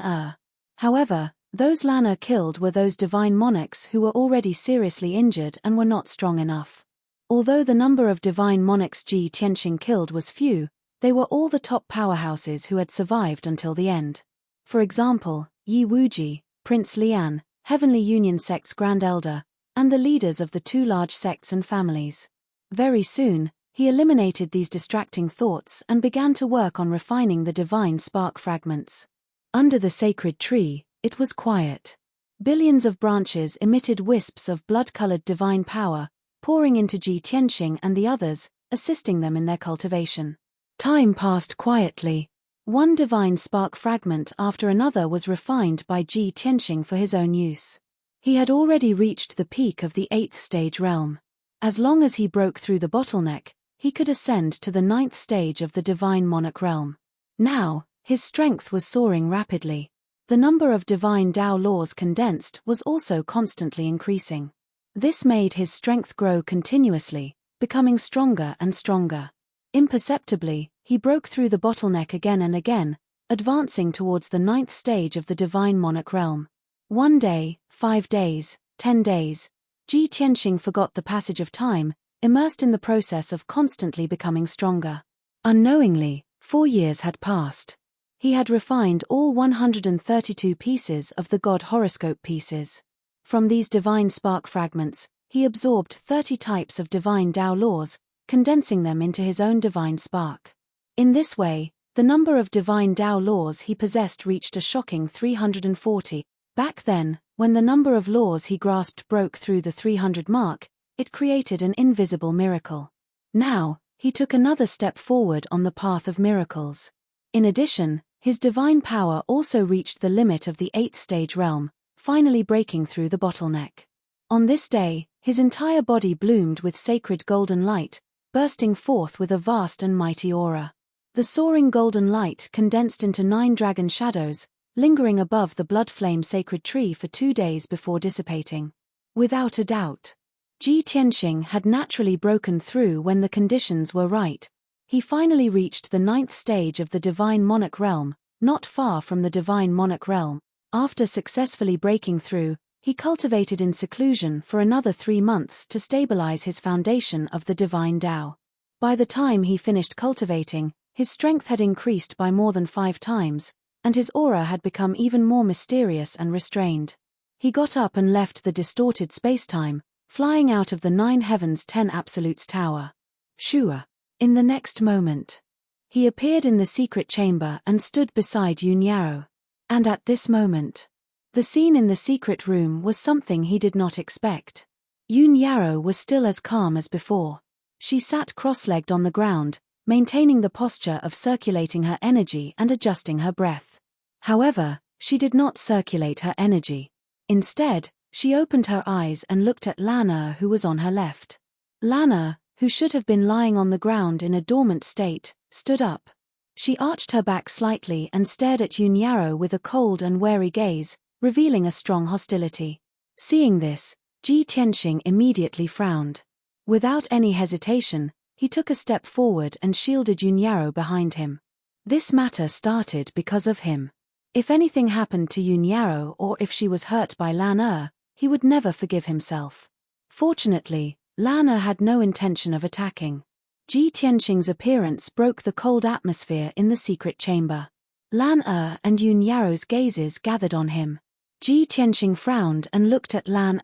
However, those Lan killed were those divine monarchs who were already seriously injured and were not strong enough. Although the number of divine monarchs Ji Tianxing killed was few, they were all the top powerhouses who had survived until the end. For example, Yi Wuji, Prince Lian, Heavenly Union Sect's Grand Elder, and the leaders of the two large sects and families. Very soon, he eliminated these distracting thoughts and began to work on refining the divine spark fragments. Under the sacred tree, it was quiet. Billions of branches emitted wisps of blood-colored divine power, pouring into Ji Tianxing and the others, assisting them in their cultivation. Time passed quietly. One divine spark fragment after another was refined by Ji Tianxing for his own use. He had already reached the peak of the 8th stage realm. As long as he broke through the bottleneck, he could ascend to the 9th stage of the divine monarch realm. Now, his strength was soaring rapidly. The number of divine Dao laws condensed was also constantly increasing. This made his strength grow continuously, becoming stronger and stronger. Imperceptibly, he broke through the bottleneck again and again, advancing towards the 9th stage of the divine monarch realm. 1 day, 5 days, 10 days, Ji Tianxing forgot the passage of time, immersed in the process of constantly becoming stronger. Unknowingly, 4 years had passed. He had refined all 132 pieces of the God horoscope pieces. From these divine spark fragments, he absorbed 30 types of divine Dao laws, condensing them into his own divine spark. In this way, the number of divine Dao laws he possessed reached a shocking 340. Back then, when the number of laws he grasped broke through the 300 mark, it created an invisible miracle. Now, he took another step forward on the path of miracles. In addition, his divine power also reached the limit of the 8th stage realm, finally breaking through the bottleneck. On this day, his entire body bloomed with sacred golden light, bursting forth with a vast and mighty aura. The soaring golden light condensed into 9 dragon shadows, lingering above the blood flame sacred tree for 2 days before dissipating. Without a doubt, Ji Tianxing had naturally broken through when the conditions were right. He finally reached the 9th stage of the divine monarch realm, not far from the divine monarch realm. After successfully breaking through, he cultivated in seclusion for another 3 months to stabilize his foundation of the divine Dao. By the time he finished cultivating, his strength had increased by more than 5 times, and his aura had become even more mysterious and restrained. He got up and left the distorted spacetime, flying out of the 9 Heavens 10 Absolutes Tower. Sure. In the next moment, he appeared in the secret chamber and stood beside Yunyaro. And at this moment, the scene in the secret room was something he did not expect. Yunyaro was still as calm as before. She sat cross-legged on the ground, maintaining the posture of circulating her energy and adjusting her breath. However, she did not circulate her energy. Instead, she opened her eyes and looked at Lana, who was on her left. Lana, who should have been lying on the ground in a dormant state, stood up. She arched her back slightly and stared at Yunyaro with a cold and wary gaze, revealing a strong hostility. Seeing this, Ji Tianxing immediately frowned. Without any hesitation, he took a step forward and shielded Yunyaro behind him. This matter started because of him. If anything happened to Yunyaro or if she was hurt by Lan he would never forgive himself. Fortunately, Lan had no intention of attacking. Ji Tianxing's appearance broke the cold atmosphere in the secret chamber. Lan and Yunyaro's gazes gathered on him. Ji Tianxing frowned and looked at Lan.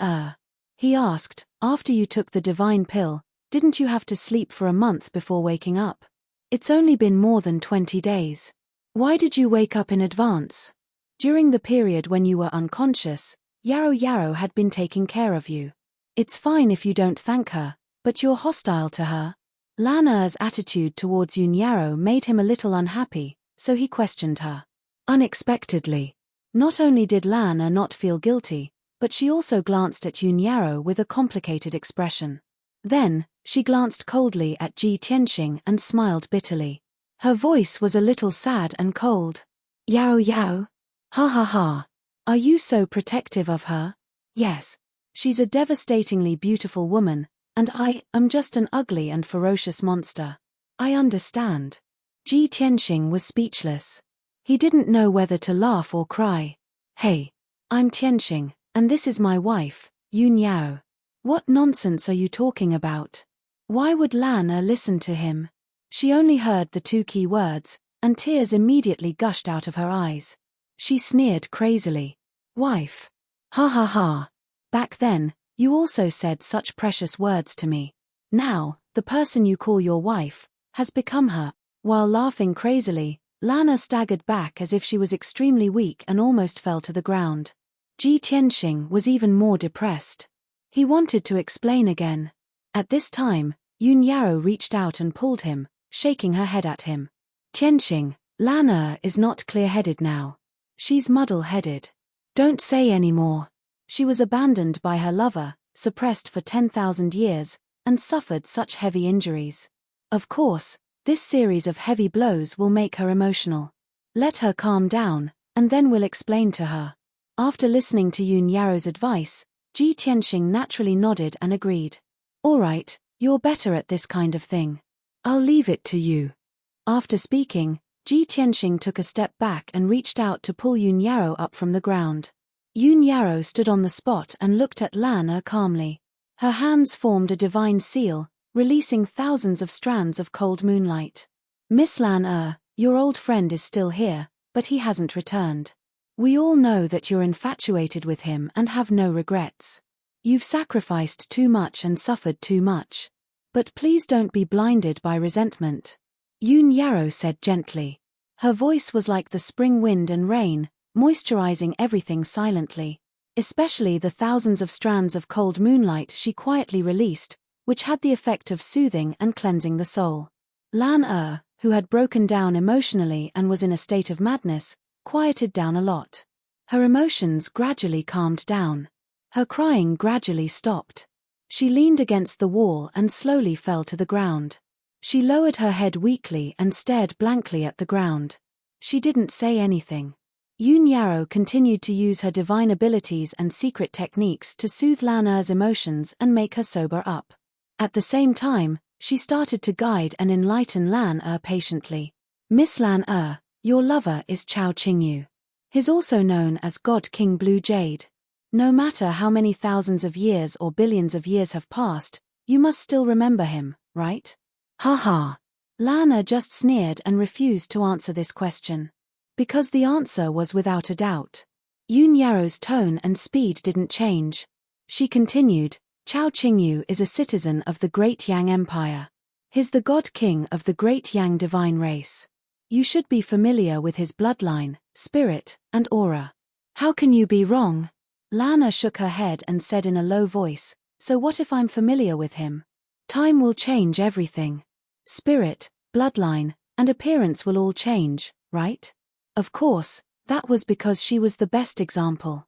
He asked, "After you took the divine pill, didn't you have to sleep for a month before waking up? It's only been more than 20 days. Why did you wake up in advance? During the period when you were unconscious, Yaro had been taking care of you. It's fine if you don't thank her, but you're hostile to her." Lana's attitude towards Yunyaro made him a little unhappy, so he questioned her. Unexpectedly. Not only did Lana not feel guilty, but she also glanced at Yunyaro with a complicated expression. Then, she glanced coldly at Ji Tianxing and smiled bitterly. Her voice was a little sad and cold. Yao. Ha ha ha. Are you so protective of her? Yes. She's a devastatingly beautiful woman, and I am just an ugly and ferocious monster. I understand. Ji Tianxing was speechless. He didn't know whether to laugh or cry. Hey. I'm Tianxing, and this is my wife, Yunyao. What nonsense are you talking about? Why would Lana listen to him? She only heard the two key words, and tears immediately gushed out of her eyes. She sneered crazily. Wife. Ha ha ha. Back then, you also said such precious words to me. Now, the person you call your wife has become her. While laughing crazily, Lana staggered back as if she was extremely weak and almost fell to the ground. Ji Tianxing was even more depressed. He wanted to explain again. At this time, Yunyaro reached out and pulled him, shaking her head at him. Tianxing, Lana is not clear-headed now. She's muddle-headed. Don't say any more. She was abandoned by her lover, suppressed for 10,000 years, and suffered such heavy injuries. Of course, this series of heavy blows will make her emotional. Let her calm down, and then we'll explain to her. After listening to Yunyaro's advice, Ji Tianxing naturally nodded and agreed. All right, you're better at this kind of thing. I'll leave it to you. After speaking, Ji Tianxing took a step back and reached out to pull Yunyaro up from the ground. Yunyaro stood on the spot and looked at Lana calmly. Her hands formed a divine seal, releasing thousands of strands of cold moonlight. Miss Lan, your old friend is still here, but he hasn't returned. We all know that you're infatuated with him and have no regrets. You've sacrificed too much and suffered too much. But please don't be blinded by resentment. Yunyaro said gently. Her voice was like the spring wind and rain, moisturizing everything silently. Especially the thousands of strands of cold moonlight she quietly released, which had the effect of soothing and cleansing the soul. Lan who had broken down emotionally and was in a state of madness, quieted down a lot. Her emotions gradually calmed down. Her crying gradually stopped. She leaned against the wall and slowly fell to the ground. She lowered her head weakly and stared blankly at the ground. She didn't say anything. Yunyaro continued to use her divine abilities and secret techniques to soothe Lana's emotions and make her sober up. At the same time, she started to guide and enlighten Lan patiently. Miss Lan, your lover is Chao Qingyu. He's also known as God King Blue Jade. No matter how many thousands of years or billions of years have passed, you must still remember him, right? Ha ha. Lana just sneered and refused to answer this question. Because the answer was without a doubt. Yunyaro's tone and speed didn't change. She continued, Chao Qingyu is a citizen of the Great Yang Empire. He's the God King of the great Yang divine race. You should be familiar with his bloodline, spirit, and aura. How can you be wrong? Lana shook her head and said in a low voice, so what if I'm familiar with him? Time will change everything. Spirit, bloodline, and appearance will all change, right? Of course, that was because she was the best example.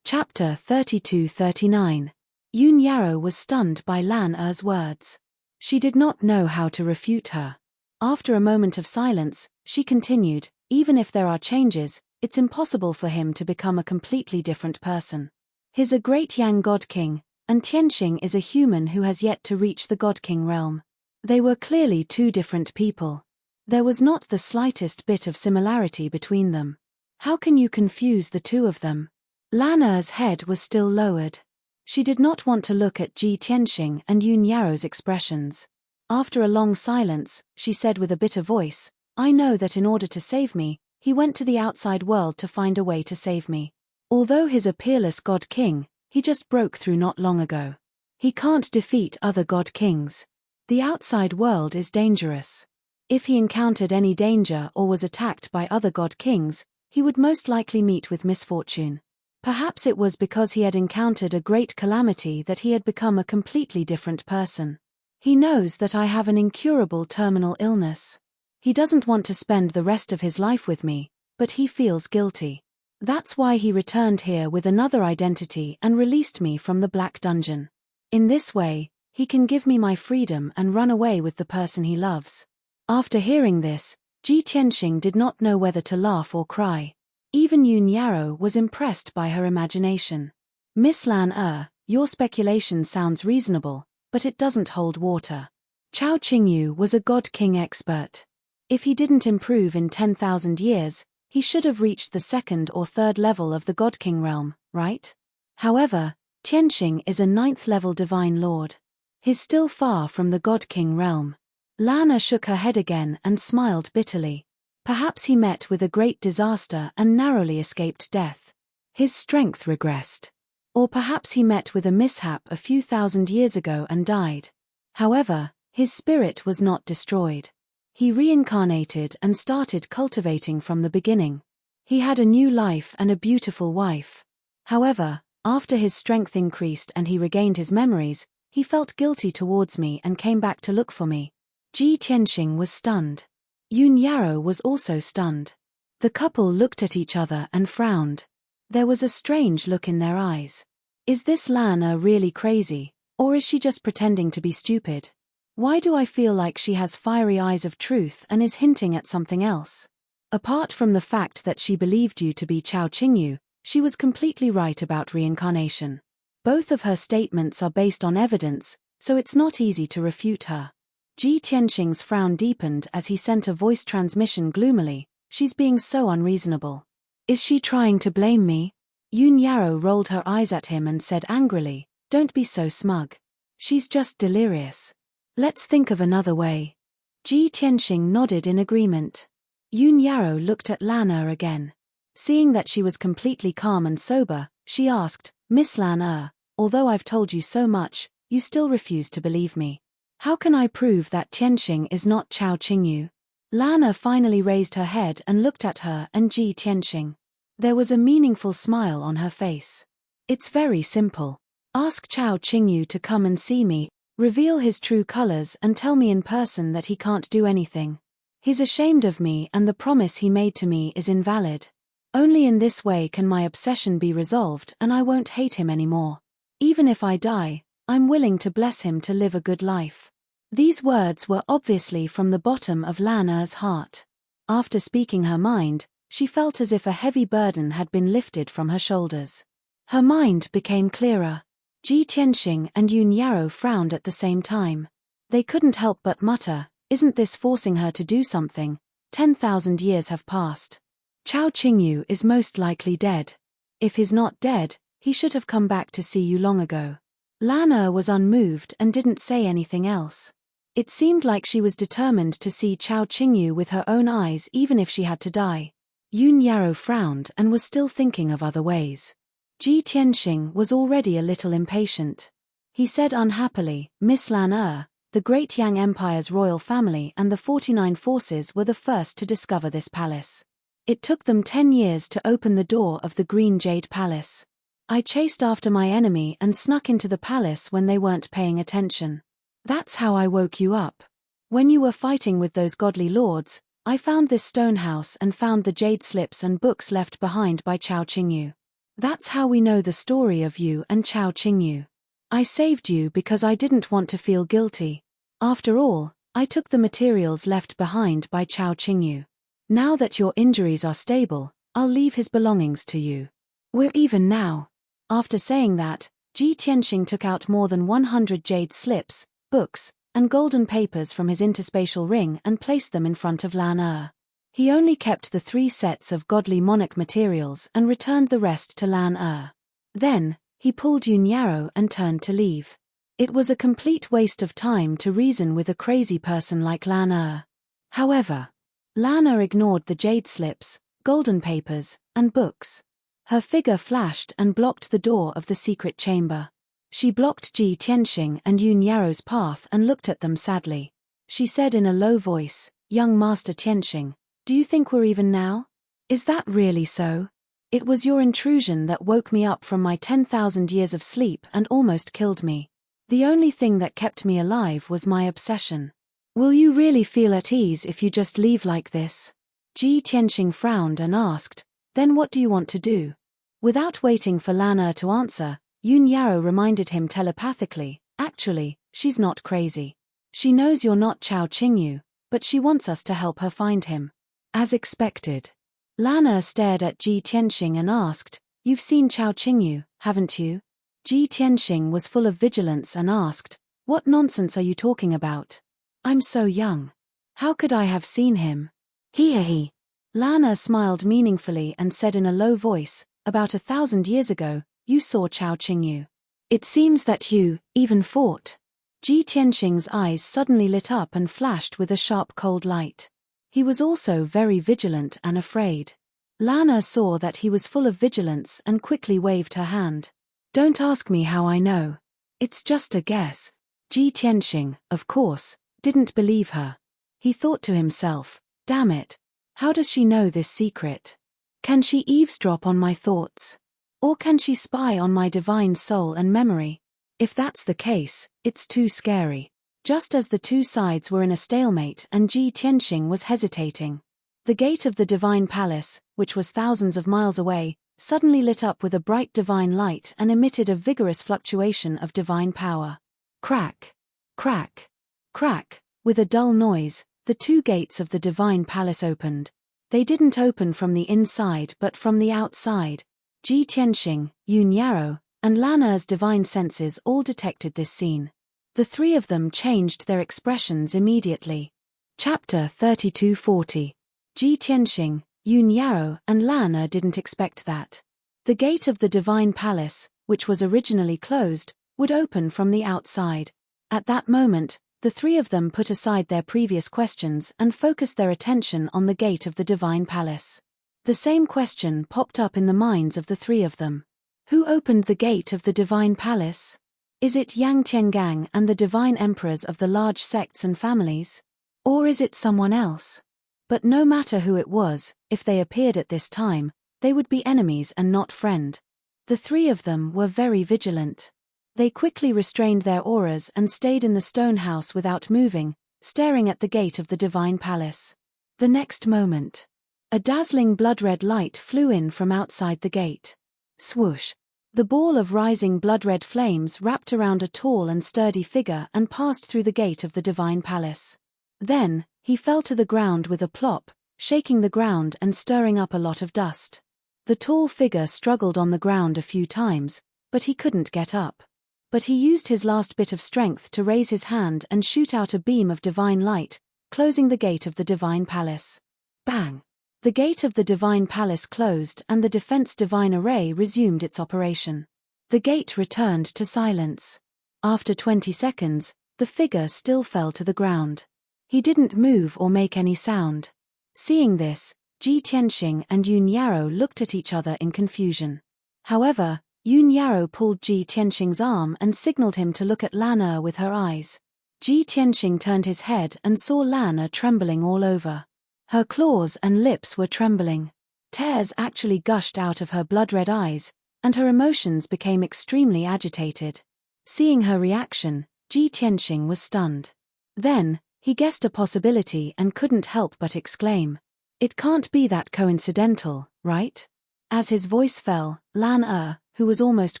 Chapter 32-39. Yoon Yarrow was stunned by Lan Er's words. She did not know how to refute her. After a moment of silence, she continued, even if there are changes, it's impossible for him to become a completely different person. He's a great Yang God King, and Tianxing is a human who has yet to reach the God King realm. They were clearly two different people. There was not the slightest bit of similarity between them. How can you confuse the two of them? Lan Er's head was still lowered. She did not want to look at Ji Tianxing and Yoon Yarrow's expressions. After a long silence, she said with a bitter voice, I know that in order to save me, he went to the outside world to find a way to save me. Although he's a peerless God King, he just broke through not long ago. He can't defeat other God Kings. The outside world is dangerous. If he encountered any danger or was attacked by other God Kings, he would most likely meet with misfortune. Perhaps it was because he had encountered a great calamity that he had become a completely different person. He knows that I have an incurable terminal illness. He doesn't want to spend the rest of his life with me, but he feels guilty. That's why he returned here with another identity and released me from the Black Dungeon. In this way, he can give me my freedom and run away with the person he loves. After hearing this, Ji Tianxing did not know whether to laugh or cry. Even Yoon Yarrow was impressed by her imagination. Miss Lan Er, your speculation sounds reasonable, but it doesn't hold water. Chao Qingyu was a God King expert. If he didn't improve in 10,000 years, he should have reached the second or third level of the God King realm, right? However, Tianxing is a 9th level divine lord. He's still far from the God King realm. Lana shook her head again and smiled bitterly. Perhaps he met with a great disaster and narrowly escaped death. His strength regressed. Or perhaps he met with a mishap a few thousand years ago and died. However, his spirit was not destroyed. He reincarnated and started cultivating from the beginning. He had a new life and a beautiful wife. However, after his strength increased and he regained his memories, he felt guilty towards me and came back to look for me. Ji Tianxing was stunned. Yoon Yarrow was also stunned. The couple looked at each other and frowned. There was a strange look in their eyes. Is this Lan Er really crazy, or is she just pretending to be stupid? Why do I feel like she has fiery eyes of truth and is hinting at something else? Apart from the fact that she believed you to be Chao Qingyu, she was completely right about reincarnation. Both of her statements are based on evidence, so it's not easy to refute her. Ji Tianxing's frown deepened as he sent a voice transmission gloomily, she's being so unreasonable. Is she trying to blame me? Yoon Yarrow rolled her eyes at him and said angrily, don't be so smug. She's just delirious. Let's think of another way. Ji Tianxing nodded in agreement. Yoon Yarrow looked at Lan Er again. Seeing that she was completely calm and sober, she asked, Miss Lan Er, although I've told you so much, you still refuse to believe me. How can I prove that Tianxing is not Chao Qingyu? Lan Er finally raised her head and looked at her and Ji Tianxing. There was a meaningful smile on her face. It's very simple. Ask Chao Qingyu to come and see me, reveal his true colors and tell me in person that he can't do anything. He's ashamed of me and the promise he made to me is invalid. Only in this way can my obsession be resolved and I won't hate him anymore. Even if I die, I'm willing to bless him to live a good life. These words were obviously from the bottom of Lan Er's heart. After speaking her mind, she felt as if a heavy burden had been lifted from her shoulders. Her mind became clearer. Ji Tianxing and Yoon Yarrow frowned at the same time. They couldn't help but mutter, isn't this forcing her to do something? 10,000 years have passed. Chao Qingyu is most likely dead. If he's not dead, he should have come back to see you long ago. Lan Er was unmoved and didn't say anything else. It seemed like she was determined to see Chao Qingyu with her own eyes even if she had to die. Yoon Yarrow frowned and was still thinking of other ways. Ji Tianxing was already a little impatient. He said unhappily, Miss Lan Er, The great Yang Empire's royal family and the 49 forces were the first to discover this palace. It took them 10 years to open the door of the Green Jade Palace. I chased after my enemy and snuck into the palace when they weren't paying attention. That's how I woke you up. When you were fighting with those godly lords, I found this stone house and found the jade slips and books left behind by Chao Qingyu. That's how we know the story of you and Chao Qingyu. I saved you because I didn't want to feel guilty. After all, I took the materials left behind by Chao Qingyu. Now that your injuries are stable, I'll leave his belongings to you. We're even now. After saying that, Ji Tianxing took out more than 100 jade slips, books, and golden papers from his interspatial ring and placed them in front of Lan Er. He only kept the 3 sets of godly monarch materials and returned the rest to Lan Er. Then, he pulled Yun Yarrow and turned to leave. It was a complete waste of time to reason with a crazy person like Lan Er. However, Lan Er ignored the jade slips, golden papers, and books. Her figure flashed and blocked the door of the secret chamber. She blocked Ji Tianxing and Yun Yarrow's path and looked at them sadly. She said in a low voice, "Young Master Tianxing, do you think we're even now? Is that really so? It was your intrusion that woke me up from my 10,000 years of sleep and almost killed me. The only thing that kept me alive was my obsession. Will you really feel at ease if you just leave like this?" Ji Tianxing frowned and asked, "Then what do you want to do?" Without waiting for Lan Er to answer, Yun Yarrow reminded him telepathically, "Actually, she's not crazy. She knows you're not Chao Qingyu, but she wants us to help her find him." As expected. Lan Er stared at Ji Tianxing and asked, "You've seen Chao Qingyu, haven't you?" Ji Tianxing was full of vigilance and asked, "What nonsense are you talking about? I'm so young. How could I have seen him?" He. Lan Er smiled meaningfully and said in a low voice, "About 1,000 years ago, you saw Chao Qingyu. It seems that you, even fought." Ji Tianxing's eyes suddenly lit up and flashed with a sharp cold light. He was also very vigilant and afraid. Lan Er saw that he was full of vigilance and quickly waved her hand. "Don't ask me how I know. It's just a guess." Ji Tianxing, of course, didn't believe her. He thought to himself, "Damn it. How does she know this secret? Can she eavesdrop on my thoughts? Or can she spy on my divine soul and memory? If that's the case, it's too scary." Just as the two sides were in a stalemate and Ji Tianxing was hesitating, the gate of the divine palace, which was thousands of miles away, suddenly lit up with a bright divine light and emitted a vigorous fluctuation of divine power. Crack, crack, crack, with a dull noise, the 2 gates of the divine palace opened. They didn't open from the inside but from the outside. Ji Tianxing, Yun Yarrow, and Lan Er's divine senses all detected this scene. The 3 of them changed their expressions immediately. Chapter 3240. Ji Tianxing, Yun Yarrow, and Lan Er didn't expect that. The gate of the divine palace, which was originally closed, would open from the outside. At that moment, the 3 of them put aside their previous questions and focused their attention on the gate of the divine palace. The same question popped up in the minds of the 3 of them. Who opened the gate of the divine palace? Is it Yang Tiangang and the divine emperors of the large sects and families? Or is it someone else? But no matter who it was, if they appeared at this time, they would be enemies and not friend. The 3 of them were very vigilant. They quickly restrained their auras and stayed in the stone house without moving, staring at the gate of the divine palace. The next moment, a dazzling blood-red light flew in from outside the gate. Swoosh! The ball of rising blood-red flames wrapped around a tall and sturdy figure and passed through the gate of the divine palace. Then, he fell to the ground with a plop, shaking the ground and stirring up a lot of dust. The tall figure struggled on the ground a few times, but he couldn't get up. But he used his last bit of strength to raise his hand and shoot out a beam of divine light, closing the gate of the divine palace. Bang! The gate of the divine palace closed and the defense divine array resumed its operation. The gate returned to silence. After 20 seconds, the figure still fell to the ground. He didn't move or make any sound. Seeing this, Ji Tianxing and Yun Yarrow looked at each other in confusion. However, Yun Yarrow pulled Ji Tianxing's arm and signaled him to look at Lan Er with her eyes. Ji Tianxing turned his head and saw Lana trembling all over. Her claws and lips were trembling. Tears actually gushed out of her blood-red eyes, and her emotions became extremely agitated. Seeing her reaction, Ji Tianxing was stunned. Then, he guessed a possibility and couldn't help but exclaim, "It can't be that coincidental, right?" As his voice fell, Lan who was almost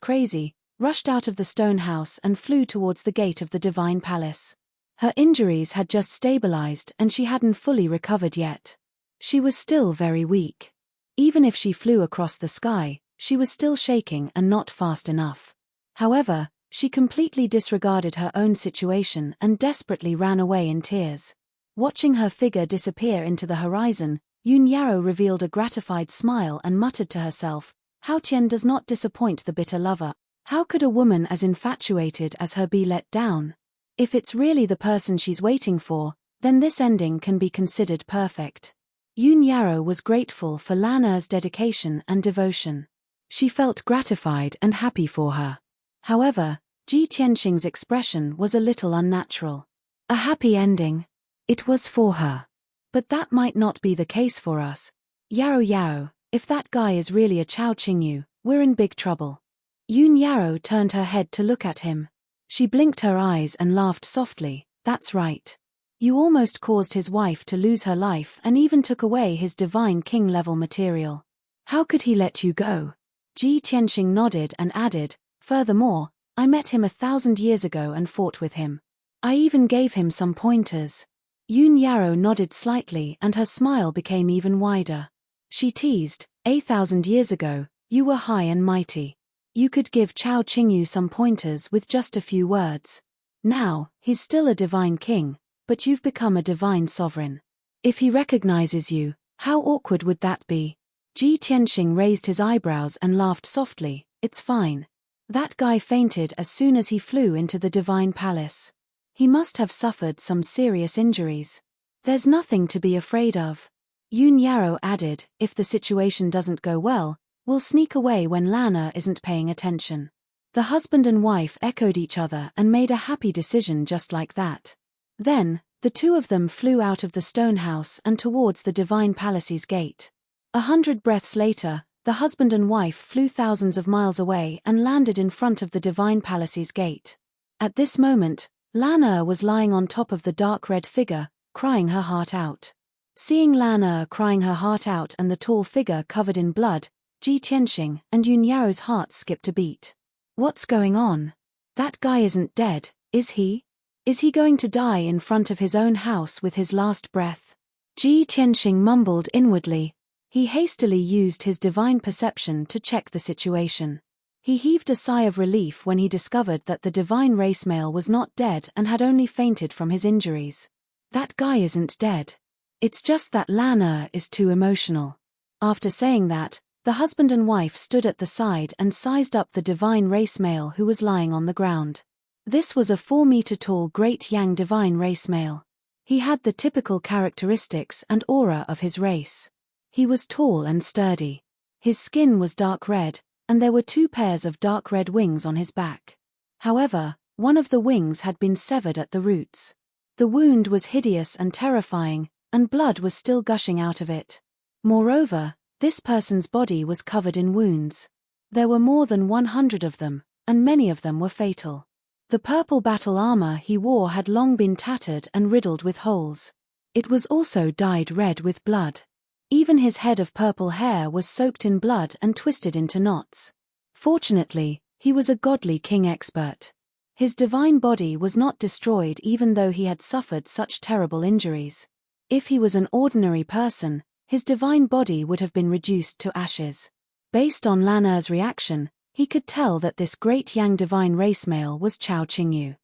crazy, rushed out of the stone house and flew towards the gate of the divine palace. Her injuries had just stabilized and she hadn't fully recovered yet. She was still very weak. Even if she flew across the sky, she was still shaking and not fast enough. However, she completely disregarded her own situation and desperately ran away in tears. Watching her figure disappear into the horizon, Yun Yarrow revealed a gratified smile and muttered to herself, "Hao Tian does not disappoint the bitter lover. How could a woman as infatuated as her be let down? If it's really the person she's waiting for, then this ending can be considered perfect." Yun Yarrow was grateful for Lana's dedication and devotion. She felt gratified and happy for her. However, Ji Tianxing's expression was a little unnatural. A happy ending. It was for her. But that might not be the case for us. Yarrow, if that guy is really a Chao Qingyu, we're in big trouble. Yun Yarrow turned her head to look at him. She blinked her eyes and laughed softly, "That's right. You almost caused his wife to lose her life and even took away his divine king-level material. How could he let you go?" Ji Tianxing nodded and added, "Furthermore, I met him 1,000 years ago and fought with him. I even gave him some pointers." Yun Yarrow nodded slightly and her smile became even wider. She teased, 1,000 years ago, you were high and mighty. You could give Chao Qingyu some pointers with just a few words. Now, he's still a divine king, but you've become a divine sovereign. If he recognizes you, how awkward would that be?" Ji Tianxing raised his eyebrows and laughed softly, "It's fine. That guy fainted as soon as he flew into the divine palace. He must have suffered some serious injuries. There's nothing to be afraid of." Yun Yarrow added, "If the situation doesn't go well, we'll sneak away when Lana isn't paying attention." The husband and wife echoed each other and made a happy decision just like that. Then, the two of them flew out of the stone house and towards the divine palace's gate. 100 breaths later, the husband and wife flew thousands of miles away and landed in front of the divine palace's gate. At this moment, Lana was lying on top of the dark red figure, crying her heart out. Seeing Lana crying her heart out and the tall figure covered in blood, Ji Tianxing and Yun Yarrow's hearts skipped a beat. What's going on? That guy isn't dead, is he? Is he going to die in front of his own house with his last breath? Ji Tianxing mumbled inwardly. He hastily used his divine perception to check the situation. He heaved a sigh of relief when he discovered that the divine race male was not dead and had only fainted from his injuries. That guy isn't dead. It's just that Lana is too emotional. After saying that, the husband and wife stood at the side and sized up the divine race male who was lying on the ground. This was a 4-meter-tall great Yang divine race male. He had the typical characteristics and aura of his race. He was tall and sturdy. His skin was dark red, and there were 2 pairs of dark red wings on his back. However, one of the wings had been severed at the roots. The wound was hideous and terrifying, and blood was still gushing out of it. Moreover, this person's body was covered in wounds. There were more than 100 of them, and many of them were fatal. The purple battle armor he wore had long been tattered and riddled with holes. It was also dyed red with blood. Even his head of purple hair was soaked in blood and twisted into knots. Fortunately, he was a godly king expert. His divine body was not destroyed even though he had suffered such terrible injuries. If he was an ordinary person, his divine body would have been reduced to ashes. Based on Lana's reaction, he could tell that this great Yang divine race male was Chao Qingyu.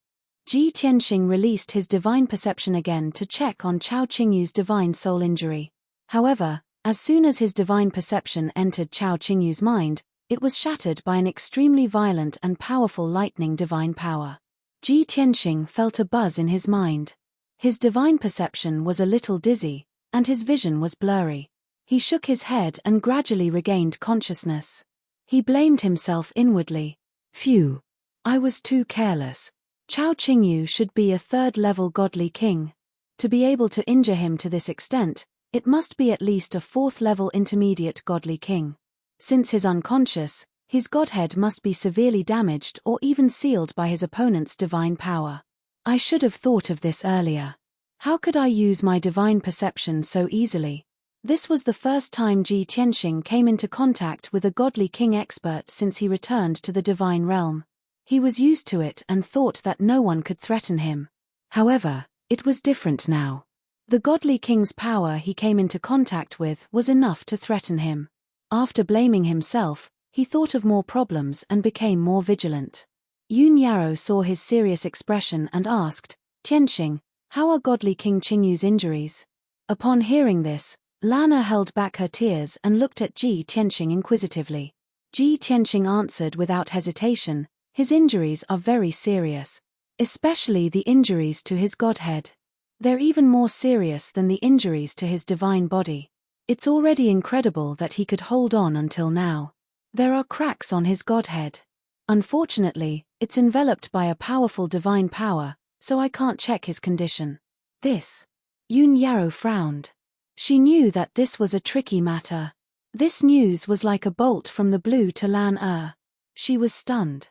Ji Tianxing released his divine perception again to check on Chao Qingyu's divine soul injury. However, as soon as his divine perception entered Chao Qingyu's mind, it was shattered by an extremely violent and powerful lightning divine power. Ji Tianxing felt a buzz in his mind. His divine perception was a little dizzy, and his vision was blurry. He shook his head and gradually regained consciousness. He blamed himself inwardly. Phew! I was too careless. Chao Qingyu should be a third-level godly king. To be able to injure him to this extent, it must be at least a fourth-level intermediate godly king. Since he's unconscious, his godhead must be severely damaged or even sealed by his opponent's divine power. I should have thought of this earlier. How could I use my divine perception so easily? This was the first time Ji Tianxing came into contact with a godly king expert since he returned to the divine realm. He was used to it and thought that no one could threaten him. However, it was different now. The godly king's power he came into contact with was enough to threaten him. After blaming himself, he thought of more problems and became more vigilant. Yun Yarrow saw his serious expression and asked, "Tianxing, how are godly King Qingyu's injuries?" Upon hearing this, Lana held back her tears and looked at Ji Tianxing inquisitively. Ji Tianxing answered without hesitation, "His injuries are very serious. Especially the injuries to his godhead. They're even more serious than the injuries to his divine body. It's already incredible that he could hold on until now. There are cracks on his godhead. Unfortunately, it's enveloped by a powerful divine power, so I can't check his condition." This. Yun Yarrow frowned. She knew that this was a tricky matter. This news was like a bolt from the blue to Lan. She was stunned.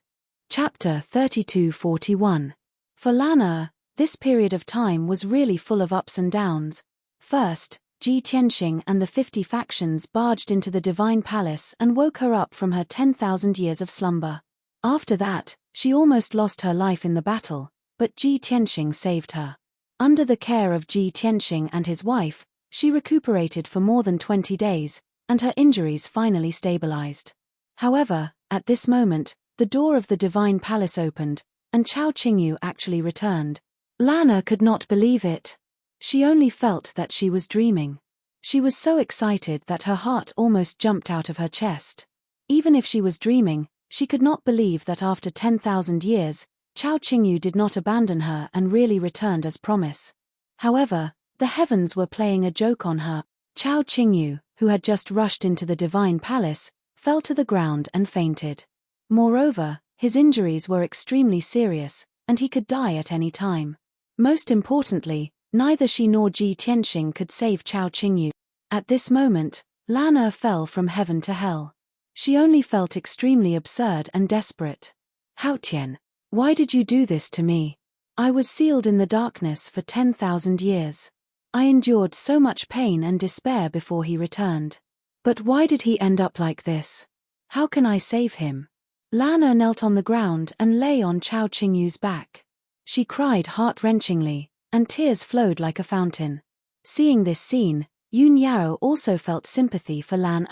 Chapter 3241. For Lan, this period of time was really full of ups and downs. First, Ji Tianxing and the 50 factions barged into the divine palace and woke her up from her 10,000 years of slumber. After that, she almost lost her life in the battle, but Ji Tianxing saved her. Under the care of Ji Tianxing and his wife, she recuperated for more than 20 days, and her injuries finally stabilized. However, at this moment, the door of the divine palace opened, and Chao Qingyu actually returned. Lana could not believe it. She only felt that she was dreaming. She was so excited that her heart almost jumped out of her chest. Even if she was dreaming, she could not believe that after 10,000 years, Chao Qingyu did not abandon her and really returned as promised. However, the heavens were playing a joke on her. Chao Qingyu, who had just rushed into the divine palace, fell to the ground and fainted. Moreover, his injuries were extremely serious, and he could die at any time. Most importantly, neither she nor Ji Tianxing could save Chao Qingyu. At this moment, Lana fell from heaven to hell. She only felt extremely absurd and desperate. "Hao Tian, why did you do this to me? I was sealed in the darkness for 10,000 years. I endured so much pain and despair before he returned. But why did he end up like this? How can I save him?" Lana knelt on the ground and lay on Chao Qingyu's back. She cried heart-wrenchingly, and tears flowed like a fountain. Seeing this scene, Yun Yarrow also felt sympathy for Lan.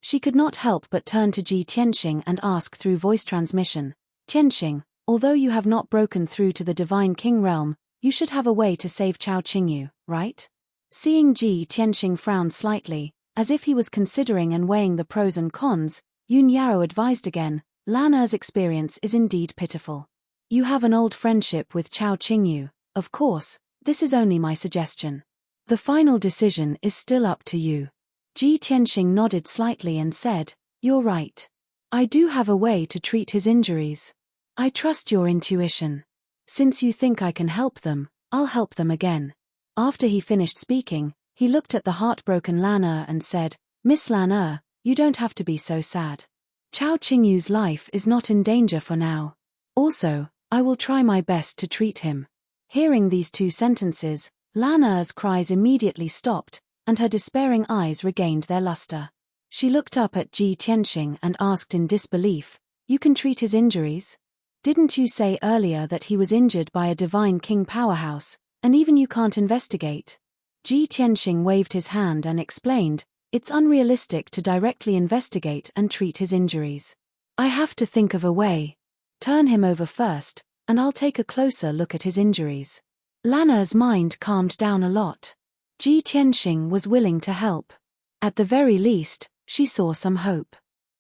She could not help but turn to Ji Tianxing and ask through voice transmission, "Tianxing, although you have not broken through to the divine king realm, you should have a way to save Chao Qingyu, right?" Seeing Ji Tianxing frown slightly, as if he was considering and weighing the pros and cons, Yun Yarrow advised again, "Lana's experience is indeed pitiful. You have an old friendship with Chao Qingyu. Of course, this is only my suggestion. The final decision is still up to you." Ji Tianxing nodded slightly and said, "You're right. I do have a way to treat his injuries. I trust your intuition. Since you think I can help them, I'll help them again." After he finished speaking, he looked at the heartbroken Lan and said, "Miss Lan, you don't have to be so sad. Chao Qingyu's life is not in danger for now. Also, I will try my best to treat him." Hearing these two sentences, Lana's cries immediately stopped, and her despairing eyes regained their luster. She looked up at Ji Tianxing and asked in disbelief, "You can treat his injuries? Didn't you say earlier that he was injured by a divine king powerhouse, and even you can't investigate?" Ji Tianxing waved his hand and explained, "It's unrealistic to directly investigate and treat his injuries. I have to think of a way. Turn him over first, and I'll take a closer look at his injuries." Lana's mind calmed down a lot. Ji Tianxing was willing to help. At the very least, she saw some hope.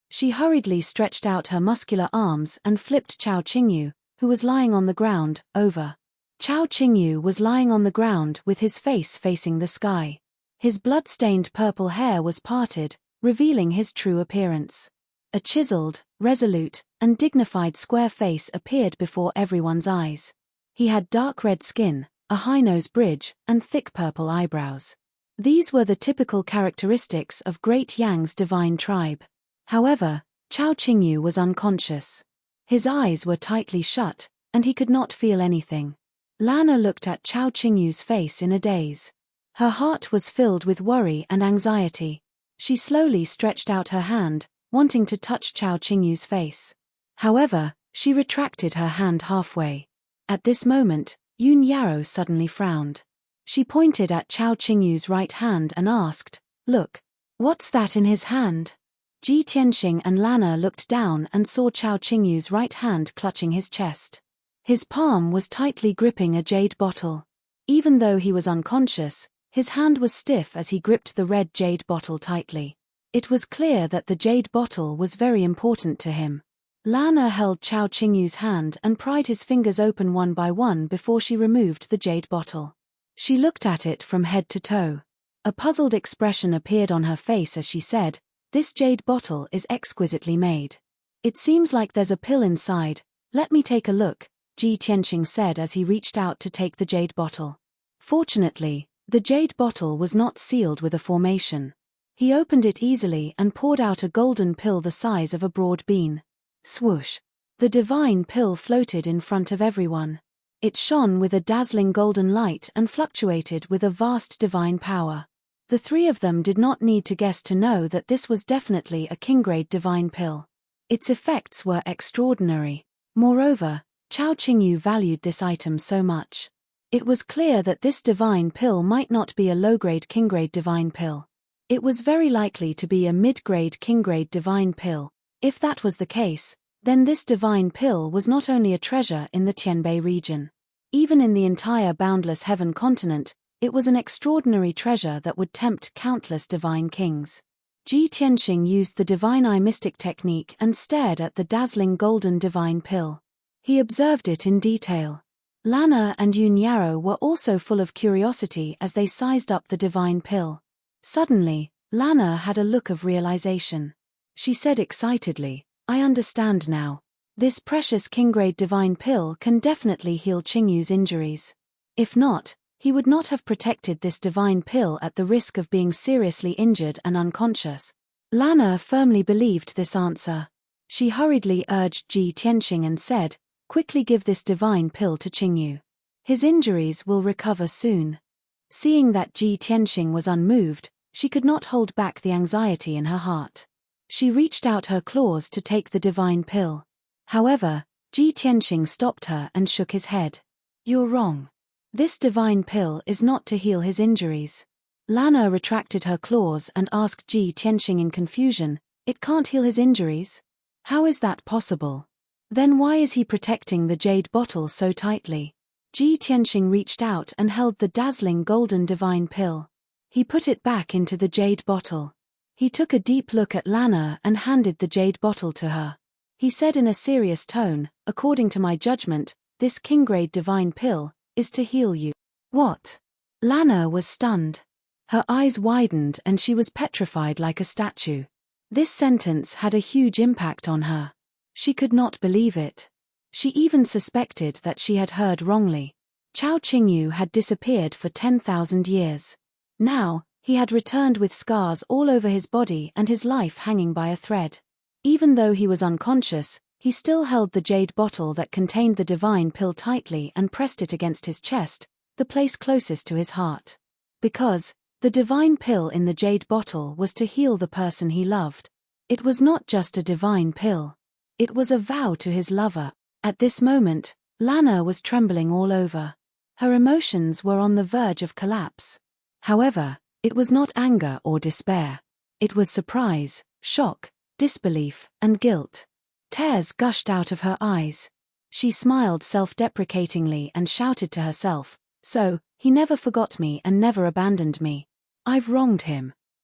She hurriedly stretched out her muscular arms and flipped Chao Qingyu, who was lying on the ground, over. Chao Qingyu was lying on the ground with his face facing the sky. His blood-stained purple hair was parted, revealing his true appearance. A chiseled, resolute, and dignified square face appeared before everyone's eyes. He had dark red skin, a high nose bridge, and thick purple eyebrows. These were the typical characteristics of Great Yang's divine tribe. However, Chao Qingyu was unconscious. His eyes were tightly shut, and he could not feel anything. Lana looked at Chao Qingyu's face in a daze. Her heart was filled with worry and anxiety. She slowly stretched out her hand, wanting to touch Chao Qingyu's face. However, she retracted her hand halfway. At this moment, Yun Yarrow suddenly frowned. She pointed at Chao Qingyu's right hand and asked, "Look, what's that in his hand?" Ji Tianxing and Lana looked down and saw Chao Qingyu's right hand clutching his chest. His palm was tightly gripping a jade bottle. Even though he was unconscious, his hand was stiff as he gripped the red jade bottle tightly. It was clear that the jade bottle was very important to him. Lana held Chao Qingyu's hand and pried his fingers open one by one before she removed the jade bottle. She looked at it from head to toe. A puzzled expression appeared on her face as she said, "This jade bottle is exquisitely made. It seems like there's a pill inside. Let me take a look," Ji Tianxing said as he reached out to take the jade bottle. Fortunately, the jade bottle was not sealed with a formation. He opened it easily and poured out a golden pill the size of a broad bean. Swoosh! The divine pill floated in front of everyone. It shone with a dazzling golden light and fluctuated with a vast divine power. The three of them did not need to guess to know that this was definitely a king-grade divine pill. Its effects were extraordinary. Moreover, Chao Qingyu valued this item so much. It was clear that this divine pill might not be a low-grade king-grade divine pill. It was very likely to be a mid-grade king-grade divine pill. If that was the case, then this divine pill was not only a treasure in the Tianbei region. Even in the entire boundless heaven continent, it was an extraordinary treasure that would tempt countless divine kings. Ji Tianxing used the divine eye mystic technique and stared at the dazzling golden divine pill. He observed it in detail. Lana and Yun Yarrow were also full of curiosity as they sized up the divine pill. Suddenly, Lana had a look of realization. She said excitedly, "I understand now. This precious king-grade divine pill can definitely heal Qingyu's injuries. If not, he would not have protected this divine pill at the risk of being seriously injured and unconscious." Lana firmly believed this answer. She hurriedly urged Ji Tianxing and said, "Quickly give this divine pill to Qingyu. His injuries will recover soon." Seeing that Ji Tianxing was unmoved, she could not hold back the anxiety in her heart. She reached out her claws to take the divine pill. However, Ji Tianxing stopped her and shook his head. "You're wrong. This divine pill is not to heal his injuries." Lana retracted her claws and asked Ji Tianxing in confusion, "It can't heal his injuries? How is that possible? Then why is he protecting the jade bottle so tightly?" Ji Tianxing reached out and held the dazzling golden divine pill. He put it back into the jade bottle. He took a deep look at Lana and handed the jade bottle to her. He said in a serious tone, "According to my judgment, this king-grade divine pill is to heal you." "What?" Lana was stunned. Her eyes widened and she was petrified like a statue. This sentence had a huge impact on her. She could not believe it. She even suspected that she had heard wrongly. Chao Qingyu had disappeared for 10,000 years. Now, he had returned with scars all over his body and his life hanging by a thread. Even though he was unconscious, he still held the jade bottle that contained the divine pill tightly and pressed it against his chest, the place closest to his heart. Because the divine pill in the jade bottle was to heal the person he loved. It was not just a divine pill. It was a vow to his lover. At this moment, Lana was trembling all over. Her emotions were on the verge of collapse. However, it was not anger or despair. It was surprise, shock, disbelief, and guilt. Tears gushed out of her eyes. She smiled self-deprecatingly and shouted to herself, "So, he never forgot me and never abandoned me. I've wronged him.